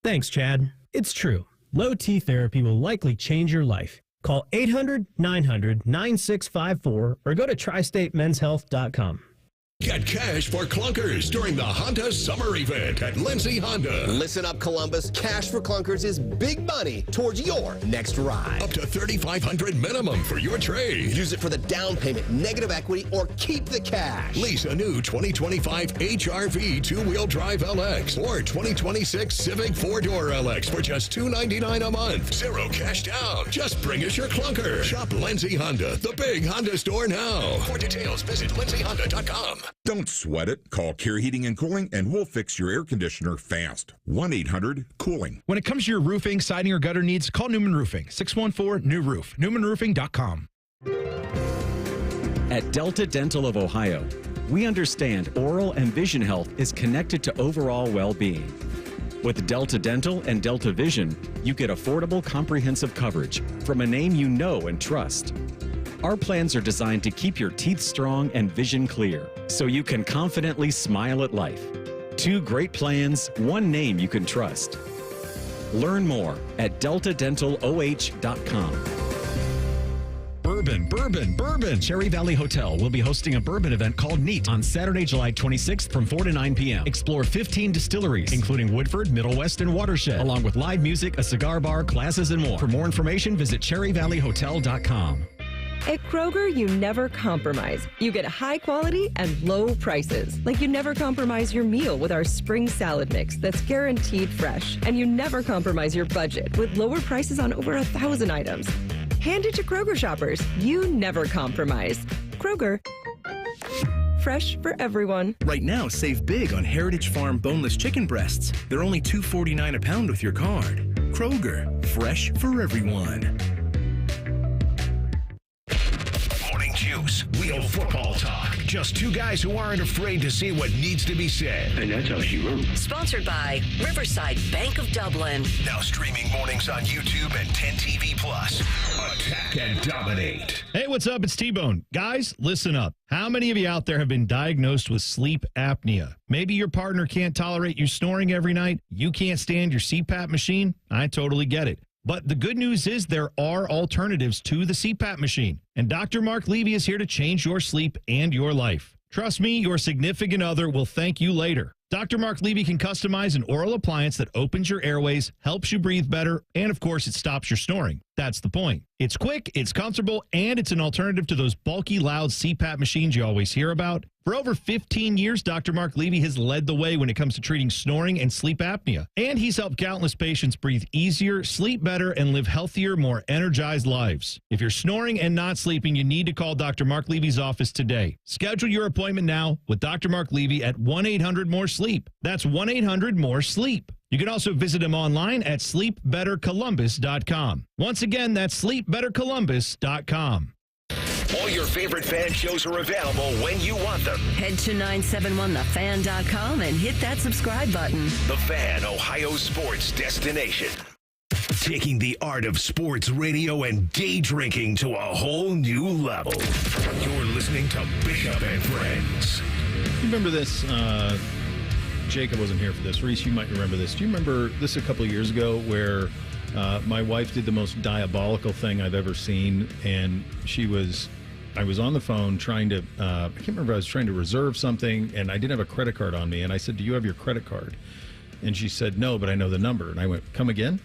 Thanks, Chad. It's true. Low T therapy will likely change your life. Call 800-900-9654 or go to tristatemenshealth.com. Get cash for clunkers during the Honda Summer Event at Lindsay Honda. Listen up, Columbus. Cash for clunkers is big money towards your next ride. Up to $3,500 minimum for your trade. Use it for the down payment, negative equity, or keep the cash. Lease a new 2025 HR-V two-wheel drive LX or 2026 Civic four-door LX for just $299 a month. Zero cash down. Just bring us your clunker. Shop Lindsay Honda, the big Honda store now. For details, visit lindsayhonda.com. Don't sweat it. Call Care Heating and Cooling and we'll fix your air conditioner fast. 1-800-COOLING. When it comes to your roofing, siding, or gutter needs, call Newman Roofing. 614-NEW-ROOF. NewmanRoofing.com. At Delta Dental of Ohio, we understand oral and vision health is connected to overall well-being. With Delta Dental and Delta Vision, you get affordable, comprehensive coverage from a name you know and trust. Our plans are designed to keep your teeth strong and vision clear, so you can confidently smile at life. 2 great plans, 1 name you can trust. Learn more at deltadentaloh.com. Bourbon, bourbon, bourbon. Cherry Valley Hotel will be hosting a bourbon event called Neat on Saturday, July 26th from 4 to 9 p.m. Explore 15 distilleries, including Woodford, Middle West, and Watershed, along with live music, a cigar bar, classes, and more. For more information, visit cherryvalleyhotel.com. At Kroger, you never compromise. You get high quality and low prices. Like you never compromise your meal with our spring salad mix that's guaranteed fresh. And you never compromise your budget with lower prices on over 1,000 items. Hand it to Kroger shoppers. You never compromise. Kroger. Fresh for everyone. Right now, save big on Heritage Farm boneless chicken breasts. They're only $2.49 a pound with your card. Kroger. Fresh for everyone. Morning Juice. Real football talk. Just two guys who aren't afraid to say what needs to be said. And that's how she rolls. Sponsored by Riverside Bank of Dublin. Now streaming mornings on YouTube and 10 TV Plus. Attack and dominate. Hey, what's up? It's T-Bone. Guys, listen up. How many of you out there have been diagnosed with sleep apnea? Maybe your partner can't tolerate you snoring every night. You can't stand your CPAP machine. I totally get it. But the good news is there are alternatives to the CPAP machine. And Dr. Mark Levy is here to change your sleep and your life. Trust me, your significant other will thank you later. Dr. Mark Levy can customize an oral appliance that opens your airways, helps you breathe better, and of course, it stops your snoring. That's the point. It's quick, it's comfortable, and it's an alternative to those bulky, loud CPAP machines you always hear about. For over 15 years, Dr. Mark Levy has led the way when it comes to treating snoring and sleep apnea. And he's helped countless patients breathe easier, sleep better, and live healthier, more energized lives. If you're snoring and not sleeping, you need to call Dr. Mark Levy's office today. Schedule your appointment now with Dr. Mark Levy at 1-800-MORE-SLEEP. That's 1-800-MORE-SLEEP. You can also visit him online at sleepbettercolumbus.com. Once again, that's sleepbettercolumbus.com. All your favorite fan shows are available when you want them. Head to 971thefan.com and hit that subscribe button. The Fan, Ohio sports destination. Taking the art of sports radio and day drinking to a whole new level. You're listening to Bishop and Friends. You remember this? Jacob wasn't here for this. Reese, you might remember this. Do you remember this a couple of years ago where my wife did the most diabolical thing I've ever seen? And I was on the phone trying to, I can't remember, I was trying to reserve something and I didn't have a credit card on me. And I said, do you have your credit card? And she said, no, but I know the number. And I went, come again?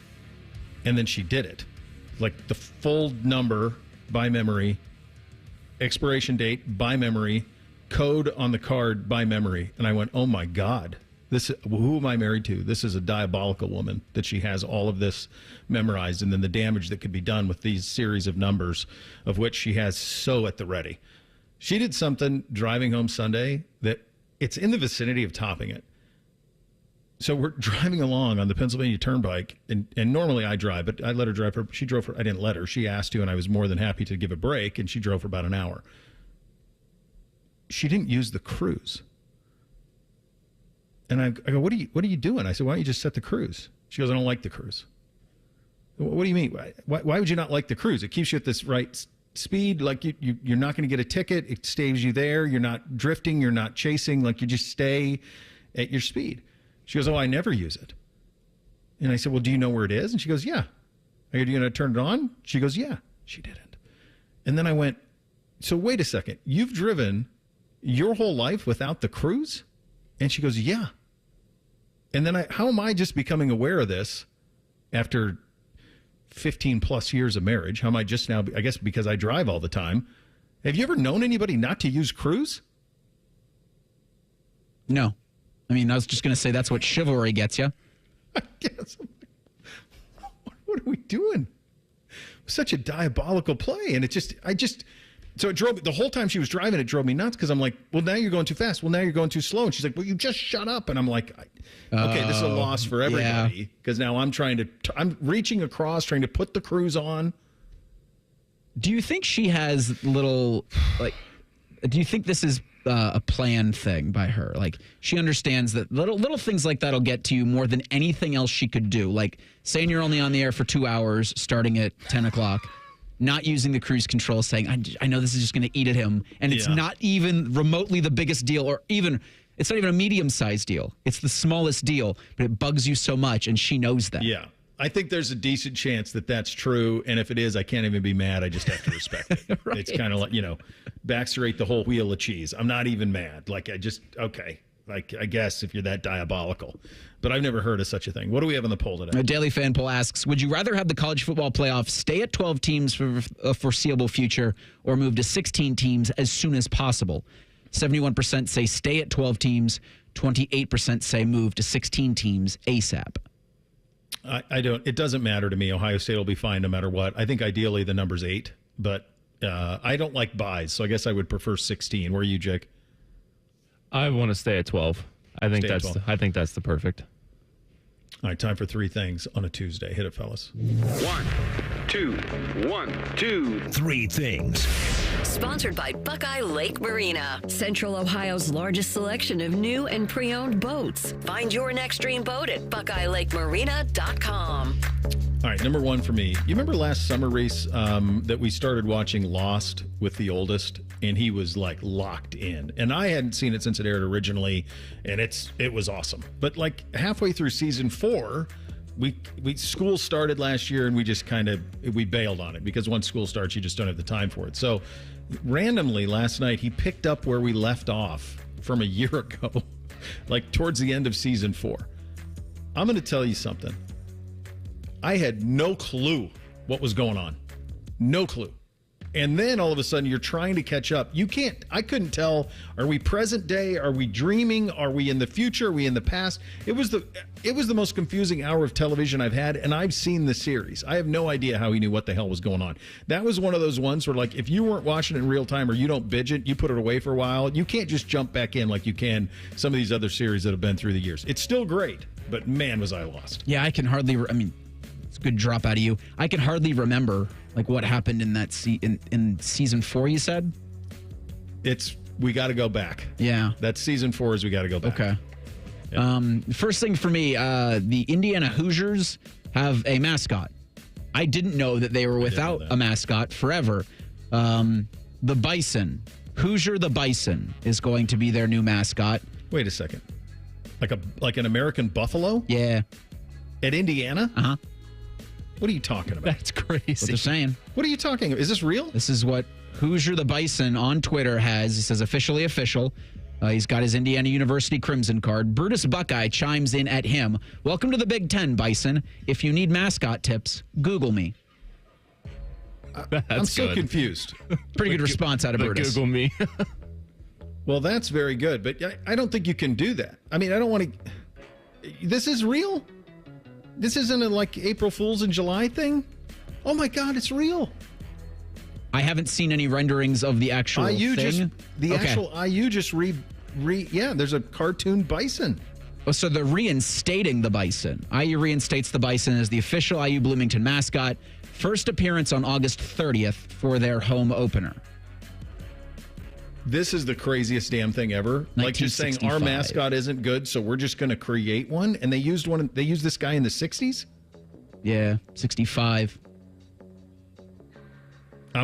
And then she did it. Like the full number by memory, expiration date by memory, code on the card by memory. And I went, oh my God. Who am I married to? This is a diabolical woman that she has all of this memorized, and then the damage that could be done with these series of numbers, of which she has so at the ready. She did something driving home Sunday that it's in the vicinity of topping it. So we're driving along on the Pennsylvania Turnpike, and normally I drive, but I let her drive. She drove for, I didn't let her. She asked to, and I was more than happy to give a break, and she drove for about an hour. She didn't use the cruise. And I go, what are you doing? I said, why don't you just set the cruise? She goes, I don't like the cruise. What do you mean? Why would you not like the cruise? It keeps you at this right speed. Like you're not going to get a ticket. It stays you there. You're not drifting. You're not chasing. Like you just stay at your speed. She goes, oh, I never use it. And I said, well, do you know where it is? And she goes, yeah. I go, do you know how to turn it on? She goes, yeah. She didn't. And then I went, so wait a second. You've driven your whole life without the cruise? And she goes, yeah. And then how am I just becoming aware of this after 15 plus years of marriage? How am I just now, I guess because I drive all the time. Have you ever known anybody not to use cruise? No. I mean, I was just going to say that's what chivalry gets you. I guess. What are we doing? Such a diabolical play. And so it drove me, the whole time she was driving, it drove me nuts because I'm like, well, now you're going too fast. Well, now you're going too slow. And she's like, well, you just shut up. And I'm like, okay, this is a loss for everybody because now I'm I'm reaching across, trying to put the cruise on. Do you think she has do you think this is a planned thing by her? Like she understands that little things like that'll get to you more than anything else she could do. Like saying you're only on the air for 2 hours starting at 10 o'clock. Not using the cruise control, saying, I know this is just going to eat at him. And it's not even remotely the biggest deal, or it's not even a medium-sized deal. It's the smallest deal, but it bugs you so much, and she knows that. Yeah. I think there's a decent chance that that's true. And if it is, I can't even be mad. I just have to respect it. Right. It's kind of like, Baxter ate the whole wheel of cheese. I'm not even mad. Okay. Like, I guess if you're that diabolical. But I've never heard of such a thing. What do we have on the poll today? A Daily Fan poll asks, would you rather have the college football playoff stay at 12 teams for a foreseeable future or move to 16 teams as soon as possible? 71% say stay at 12 teams. 28% say move to 16 teams ASAP. It doesn't matter to me. Ohio State will be fine no matter what. I think ideally the number's 8, but I don't like buys, so I guess I would prefer 16. Where are you, Jake? I want to stay at 12. I think that's the perfect. All right, time for 3 things on a Tuesday. Hit it, fellas. 1, 2, 1, 2, 3 things. Sponsored by Buckeye Lake Marina, Central Ohio's largest selection of new and pre-owned boats. Find your next dream boat at BuckeyeLakeMarina.com. All right, number one for me. You remember last summer, Reese, that we started watching Lost with the oldest, and he was like locked in. And I hadn't seen it since it aired originally, and it was awesome. But like halfway through season 4, we school started last year, and we just we bailed on it because once school starts, you just don't have the time for it. So randomly last night, he picked up where we left off from a year ago, like towards the end of season 4. I'm going to tell you something. I had no clue what was going on. No clue. And then all of a sudden you're trying to catch up. I couldn't tell, are we present day? Are we dreaming? Are we in the future? Are we in the past? It was the most confusing hour of television I've had, and I've seen the series. I have no idea how he knew what the hell was going on. That was one of those ones where, like, if you weren't watching it in real time or you don't binge it, you put it away for a while, you can't just jump back in like you can some of these other series that have been through the years. It's still great, but man, was I lost. Yeah, I can hardly, it's a good drop out of you. I can hardly remember like what happened in that in season 4, you said? We got to go back. Yeah. That's season 4 is we got to go back. Okay. Yeah. First thing for me, the Indiana Hoosiers have a mascot. I didn't know that they were without a mascot forever. The Bison, Hoosier the Bison is going to be their new mascot. Wait a second. Like an American buffalo? Yeah. At Indiana? Uh-huh. What are you talking about? That's crazy. What they're saying. What are you talking about? Is this real? This is what Hoosier the Bison on Twitter has. He says, officially official. He's got his Indiana University Crimson card. Brutus Buckeye chimes in at him. Welcome to the Big Ten, Bison. If you need mascot tips, Google me. I'm so confused. Pretty good response out of Brutus. Google me. Well, that's very good, but I don't think you can do that. I mean, I don't want to... This is real? This isn't a like April Fool's in July thing? Oh my God, it's real. I haven't seen any renderings of the actual IU thing. Actual IU just there's a cartoon bison. Oh, so they're reinstating the Bison. IU reinstates the Bison as the official IU Bloomington mascot. First appearance on August 30th for their home opener. This is the craziest damn thing ever. Like just saying our mascot isn't good, so we're just going to create one. And they used this guy in the 60s? Yeah, 65.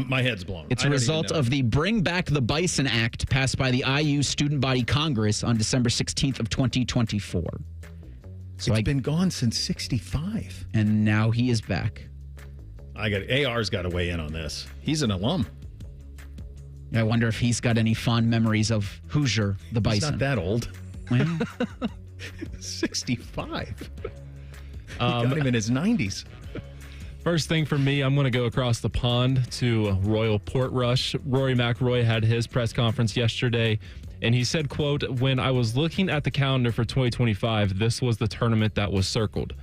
My head's blown. It's a result of the Bring Back the Bison Act passed by the IU Student Body Congress on December 16th of 2024. So it's been gone since 65. And now he is back. AR's got to weigh in on this. He's an alum. I wonder if he's got any fond memories of Hoosier the Bison. He's not that old. Well, 65. Got him in his 90s. First thing for me, I'm going to go across the pond to Royal Portrush. Rory McIlroy had his press conference yesterday, and he said, quote, when I was looking at the calendar for 2025, this was the tournament that was circled.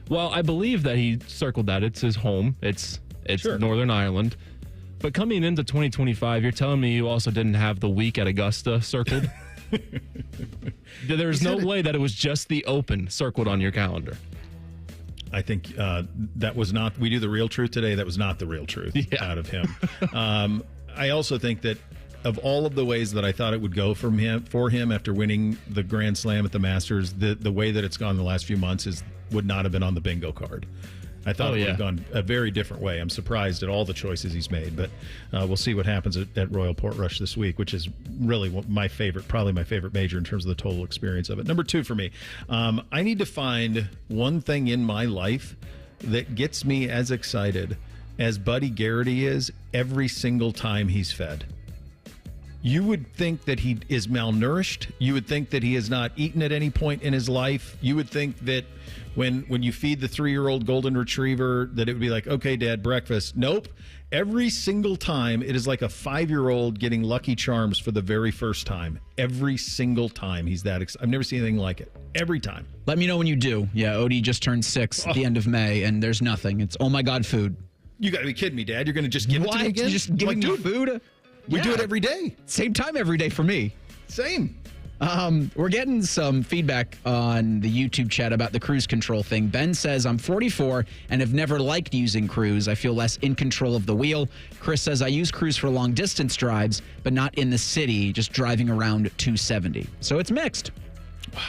Well, I believe that he circled that. It's his home. It's sure. Northern Ireland. But coming into 2025, you're telling me you also didn't have the week at Augusta circled? There's no way that it was just the Open circled on your calendar. I think that was not, we do the real truth today, that was not the real truth out of him. I also think that of all of the ways that I thought it would go for him after winning the Grand Slam at the Masters, the way that it's gone the last few months would not have been on the bingo card. I thought it would have gone a very different way. I'm surprised at all the choices he's made, but we'll see what happens at Royal Portrush this week, which is really probably my favorite major in terms of the total experience of it. Number 2 for me, I need to find one thing in my life that gets me as excited as Buddy Garrity is every single time he's fed. You would think that he is malnourished. You would think that he has not eaten at any point in his life. You would think that when you feed the 3-year-old golden retriever that it would be like, okay, Dad, breakfast. Nope. Every single time it is like a 5-year-old getting Lucky Charms for the very first time. Every single time he's that excited. I've never seen anything like it. Every time. Let me know when you do. Yeah, Odie just turned 6 at the end of May, and there's nothing. It's, oh my God, food. You got to be kidding me, Dad. You're going to just give it to me again? Just giving me food? We do it every day. Same time every day for me. Same. We're getting some feedback on the YouTube chat about the cruise control thing. Ben says, I'm 44 and have never liked using cruise. I feel less in control of the wheel. Chris says, I use cruise for long distance drives, but not in the city, just driving around 270. So it's mixed. Wow.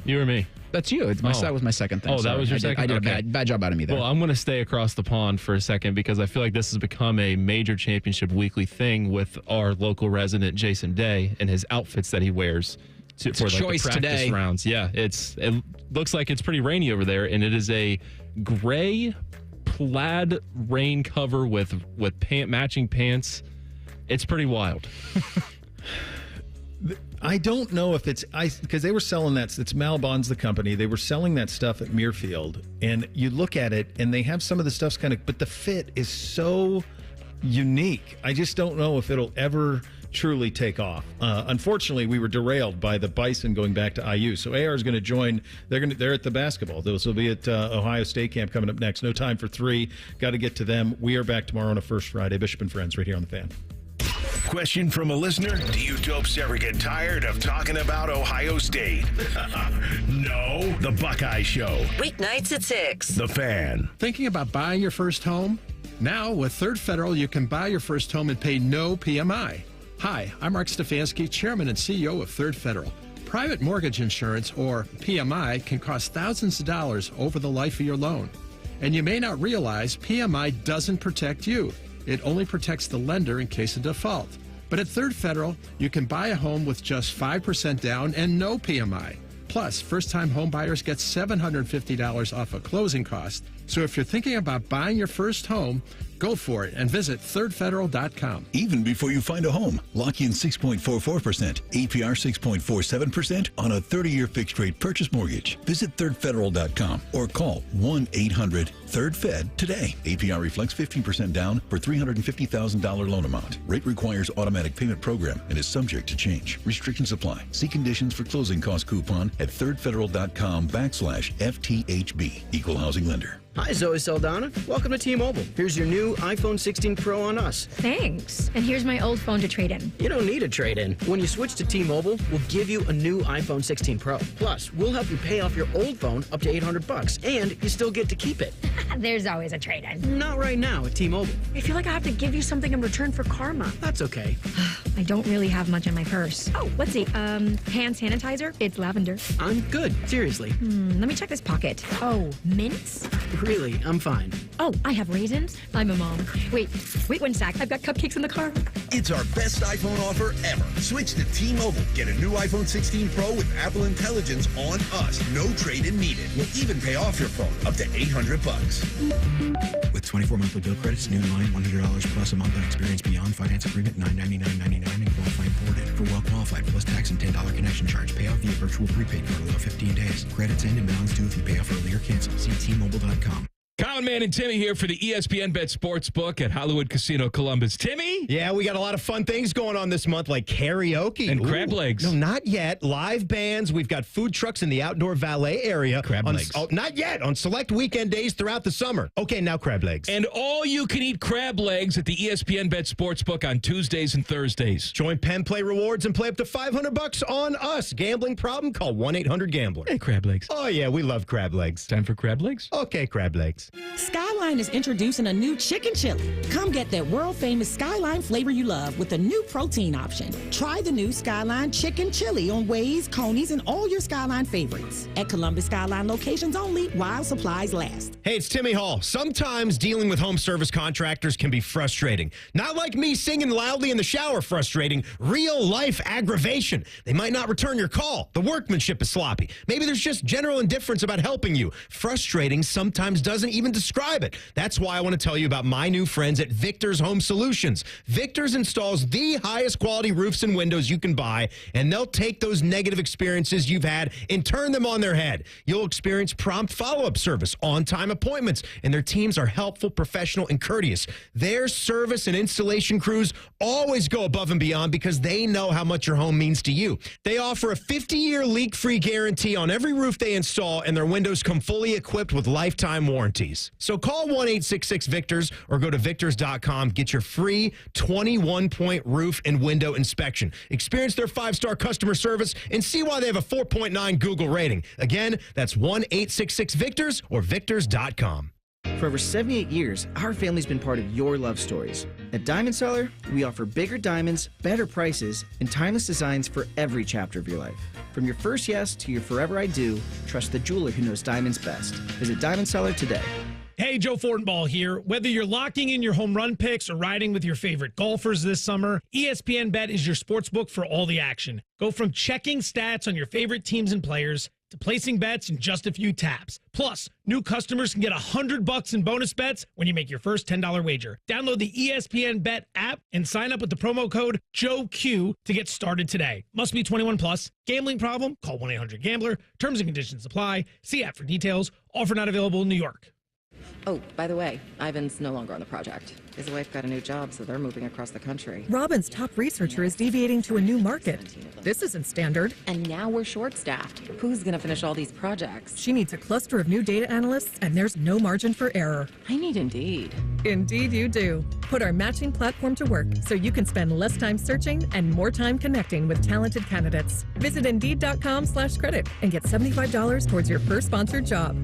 You or me? That's you. That was my second thing. Oh, that was your second? I did a bad job out of me there. Well, I'm going to stay across the pond for a second because I feel like this has become a major championship weekly thing with our local resident, Jason Day, and his outfits that he wears for the practice today. Rounds. Yeah, it looks like it's pretty rainy over there, and it is a gray plaid rain cover with matching pants. It's pretty wild. I don't know if it's because they were selling that. It's Malbon's the company. They were selling that stuff at Muirfield, and you look at it, and they have some of the stuff's but the fit is so unique. I just don't know if it'll ever truly take off. Unfortunately, we were derailed by the Bison going back to IU. So AR is going to join. They're at the basketball. Those will be at Ohio State camp coming up next. No time for 3. Got to get to them. We are back tomorrow on a First Friday. Bishop and Friends right here on the Fan. Question from a listener: do you dopes ever get tired of talking about Ohio State? No. The Buckeye Show. Weeknights at 6. The Fan. Thinking about buying your first home? Now, with Third Federal, you can buy your first home and pay no PMI. Hi, I'm Mark Stefanski, Chairman and CEO of Third Federal. Private mortgage insurance, or PMI, can cost thousands of dollars over the life of your loan. And you may not realize PMI doesn't protect you. It only protects the lender in case of default. But at Third Federal, you can buy a home with just 5% down and no PMI. Plus, first-time home buyers get $750 off a closing cost. So if you're thinking about buying your first home, go for it and visit thirdfederal.com. Even before you find a home, lock in 6.44%, APR 6.47% on a 30-year fixed-rate purchase mortgage. Visit thirdfederal.com or call 1-800-3rd-FED today. APR reflects 15% down for $350,000 loan amount. Rate requires automatic payment program and is subject to change. Restrictions apply. See conditions for closing cost coupon at thirdfederal.com/FTHB. Equal housing lender. Hi, Zoe Saldana. Welcome to T-Mobile. Here's your new iPhone 16 Pro on us. Thanks. And here's my old phone to trade in. You don't need a trade-in. When you switch to T-Mobile, we'll give you a new iPhone 16 Pro. Plus, we'll help you pay off your old phone up to $800, and you still get to keep it. There's always a trade-in. Not right now at T-Mobile. I feel like I have to give you something in return for karma. That's okay. I don't really have much in my purse. Oh, let's see. Hand sanitizer. It's lavender. I'm good. Seriously. Let me check this pocket. Oh, mints? Really, I'm fine. Oh, I have raisins. I'm a mom. Wait one sec. I've got cupcakes in the car. It's our best iPhone offer ever. Switch to T-Mobile. Get a new iPhone 16 Pro with Apple Intelligence on us. No trade-in needed. We'll even pay off your phone up to $800. With 24 monthly bill credits, new line, $100 plus a month on experience beyond finance agreement, $999.99 and qualifying forwarded. For well qualified plus tax and $10 connection charge. Payoff via virtual prepaid card allow 15 days. Credits end and balance due if you pay off early or cancel. See T-Mobile.com. Colin, Man, and Timmy here for the ESPN Bet Sportsbook at Hollywood Casino Columbus. Timmy? Yeah, we got a lot of fun things going on this month, like karaoke. And crab legs. No, not yet. Live bands. We've got food trucks in the outdoor valet area. Crab legs. Oh, not yet. On select weekend days throughout the summer. Okay, now crab legs. And all you can eat crab legs at the ESPN Bet Sportsbook on Tuesdays and Thursdays. Join Penn Play Rewards and play up to $500 on us. Gambling problem? Call 1-800-GAMBLER. Hey, crab legs. Oh, yeah, we love crab legs. Time for crab legs? Okay, crab legs. Skyline is introducing a new chicken chili. Come get that world-famous Skyline flavor you love with a new protein option. Try the new Skyline chicken chili on Waze, Coney's, and all your Skyline favorites. At Columbus Skyline locations only while supplies last. Hey, it's Timmy Hall. Sometimes dealing with home service contractors can be frustrating. Not like me singing loudly in the shower frustrating. Real-life aggravation. They might not return your call. The workmanship is sloppy. Maybe there's just general indifference about helping you. Frustrating sometimes doesn't even describe it. That's why I want to tell you about my new friends at Victor's Home Solutions. Victor's installs the highest quality roofs and windows you can buy, and they'll take those negative experiences you've had and turn them on their head. You'll experience prompt follow-up service, on-time appointments, and their teams are helpful, professional, and courteous. Their service and installation crews always go above and beyond because they know how much your home means to you. They offer a 50-year leak-free guarantee on every roof they install, and their windows come fully equipped with lifetime warranties. So call Call 1-866-VICTORS or go to victors.com. Get your free 21-point roof and window inspection. Experience their 5-star customer service and see why they have a 4.9 Google rating. Again, that's 1-866-VICTORS or victors.com. For over 78 years, our family's been part of your love stories. At Diamond Seller, we offer bigger diamonds, better prices, and timeless designs for every chapter of your life. From your first yes to your forever I do, trust the jeweler who knows diamonds best. Visit Diamond Seller today. Hey, Joe Fortenbaugh here. Whether you're locking in your home run picks or riding with your favorite golfers this summer, ESPN Bet is your sportsbook for all the action. Go from checking stats on your favorite teams and players to placing bets in just a few taps. Plus, new customers can get $100 in bonus bets when you make your first $10 wager. Download the ESPN Bet app and sign up with the promo code JOEQ to get started today. Must be 21 plus. Gambling problem? Call 1-800-GAMBLER. Terms and conditions apply. See app for details. Offer not available in New York. Oh, by the way, Ivan's no longer on the project. His wife got a new job, so they're moving across the country. Robin's top researcher is deviating to a new market. This isn't standard. And now we're short-staffed. Who's going to finish all these projects? She needs a cluster of new data analysts, and there's no margin for error. I need Indeed. Indeed you do. Put our matching platform to work so you can spend less time searching and more time connecting with talented candidates. Visit Indeed.com/credit and get $75 towards your first sponsored job.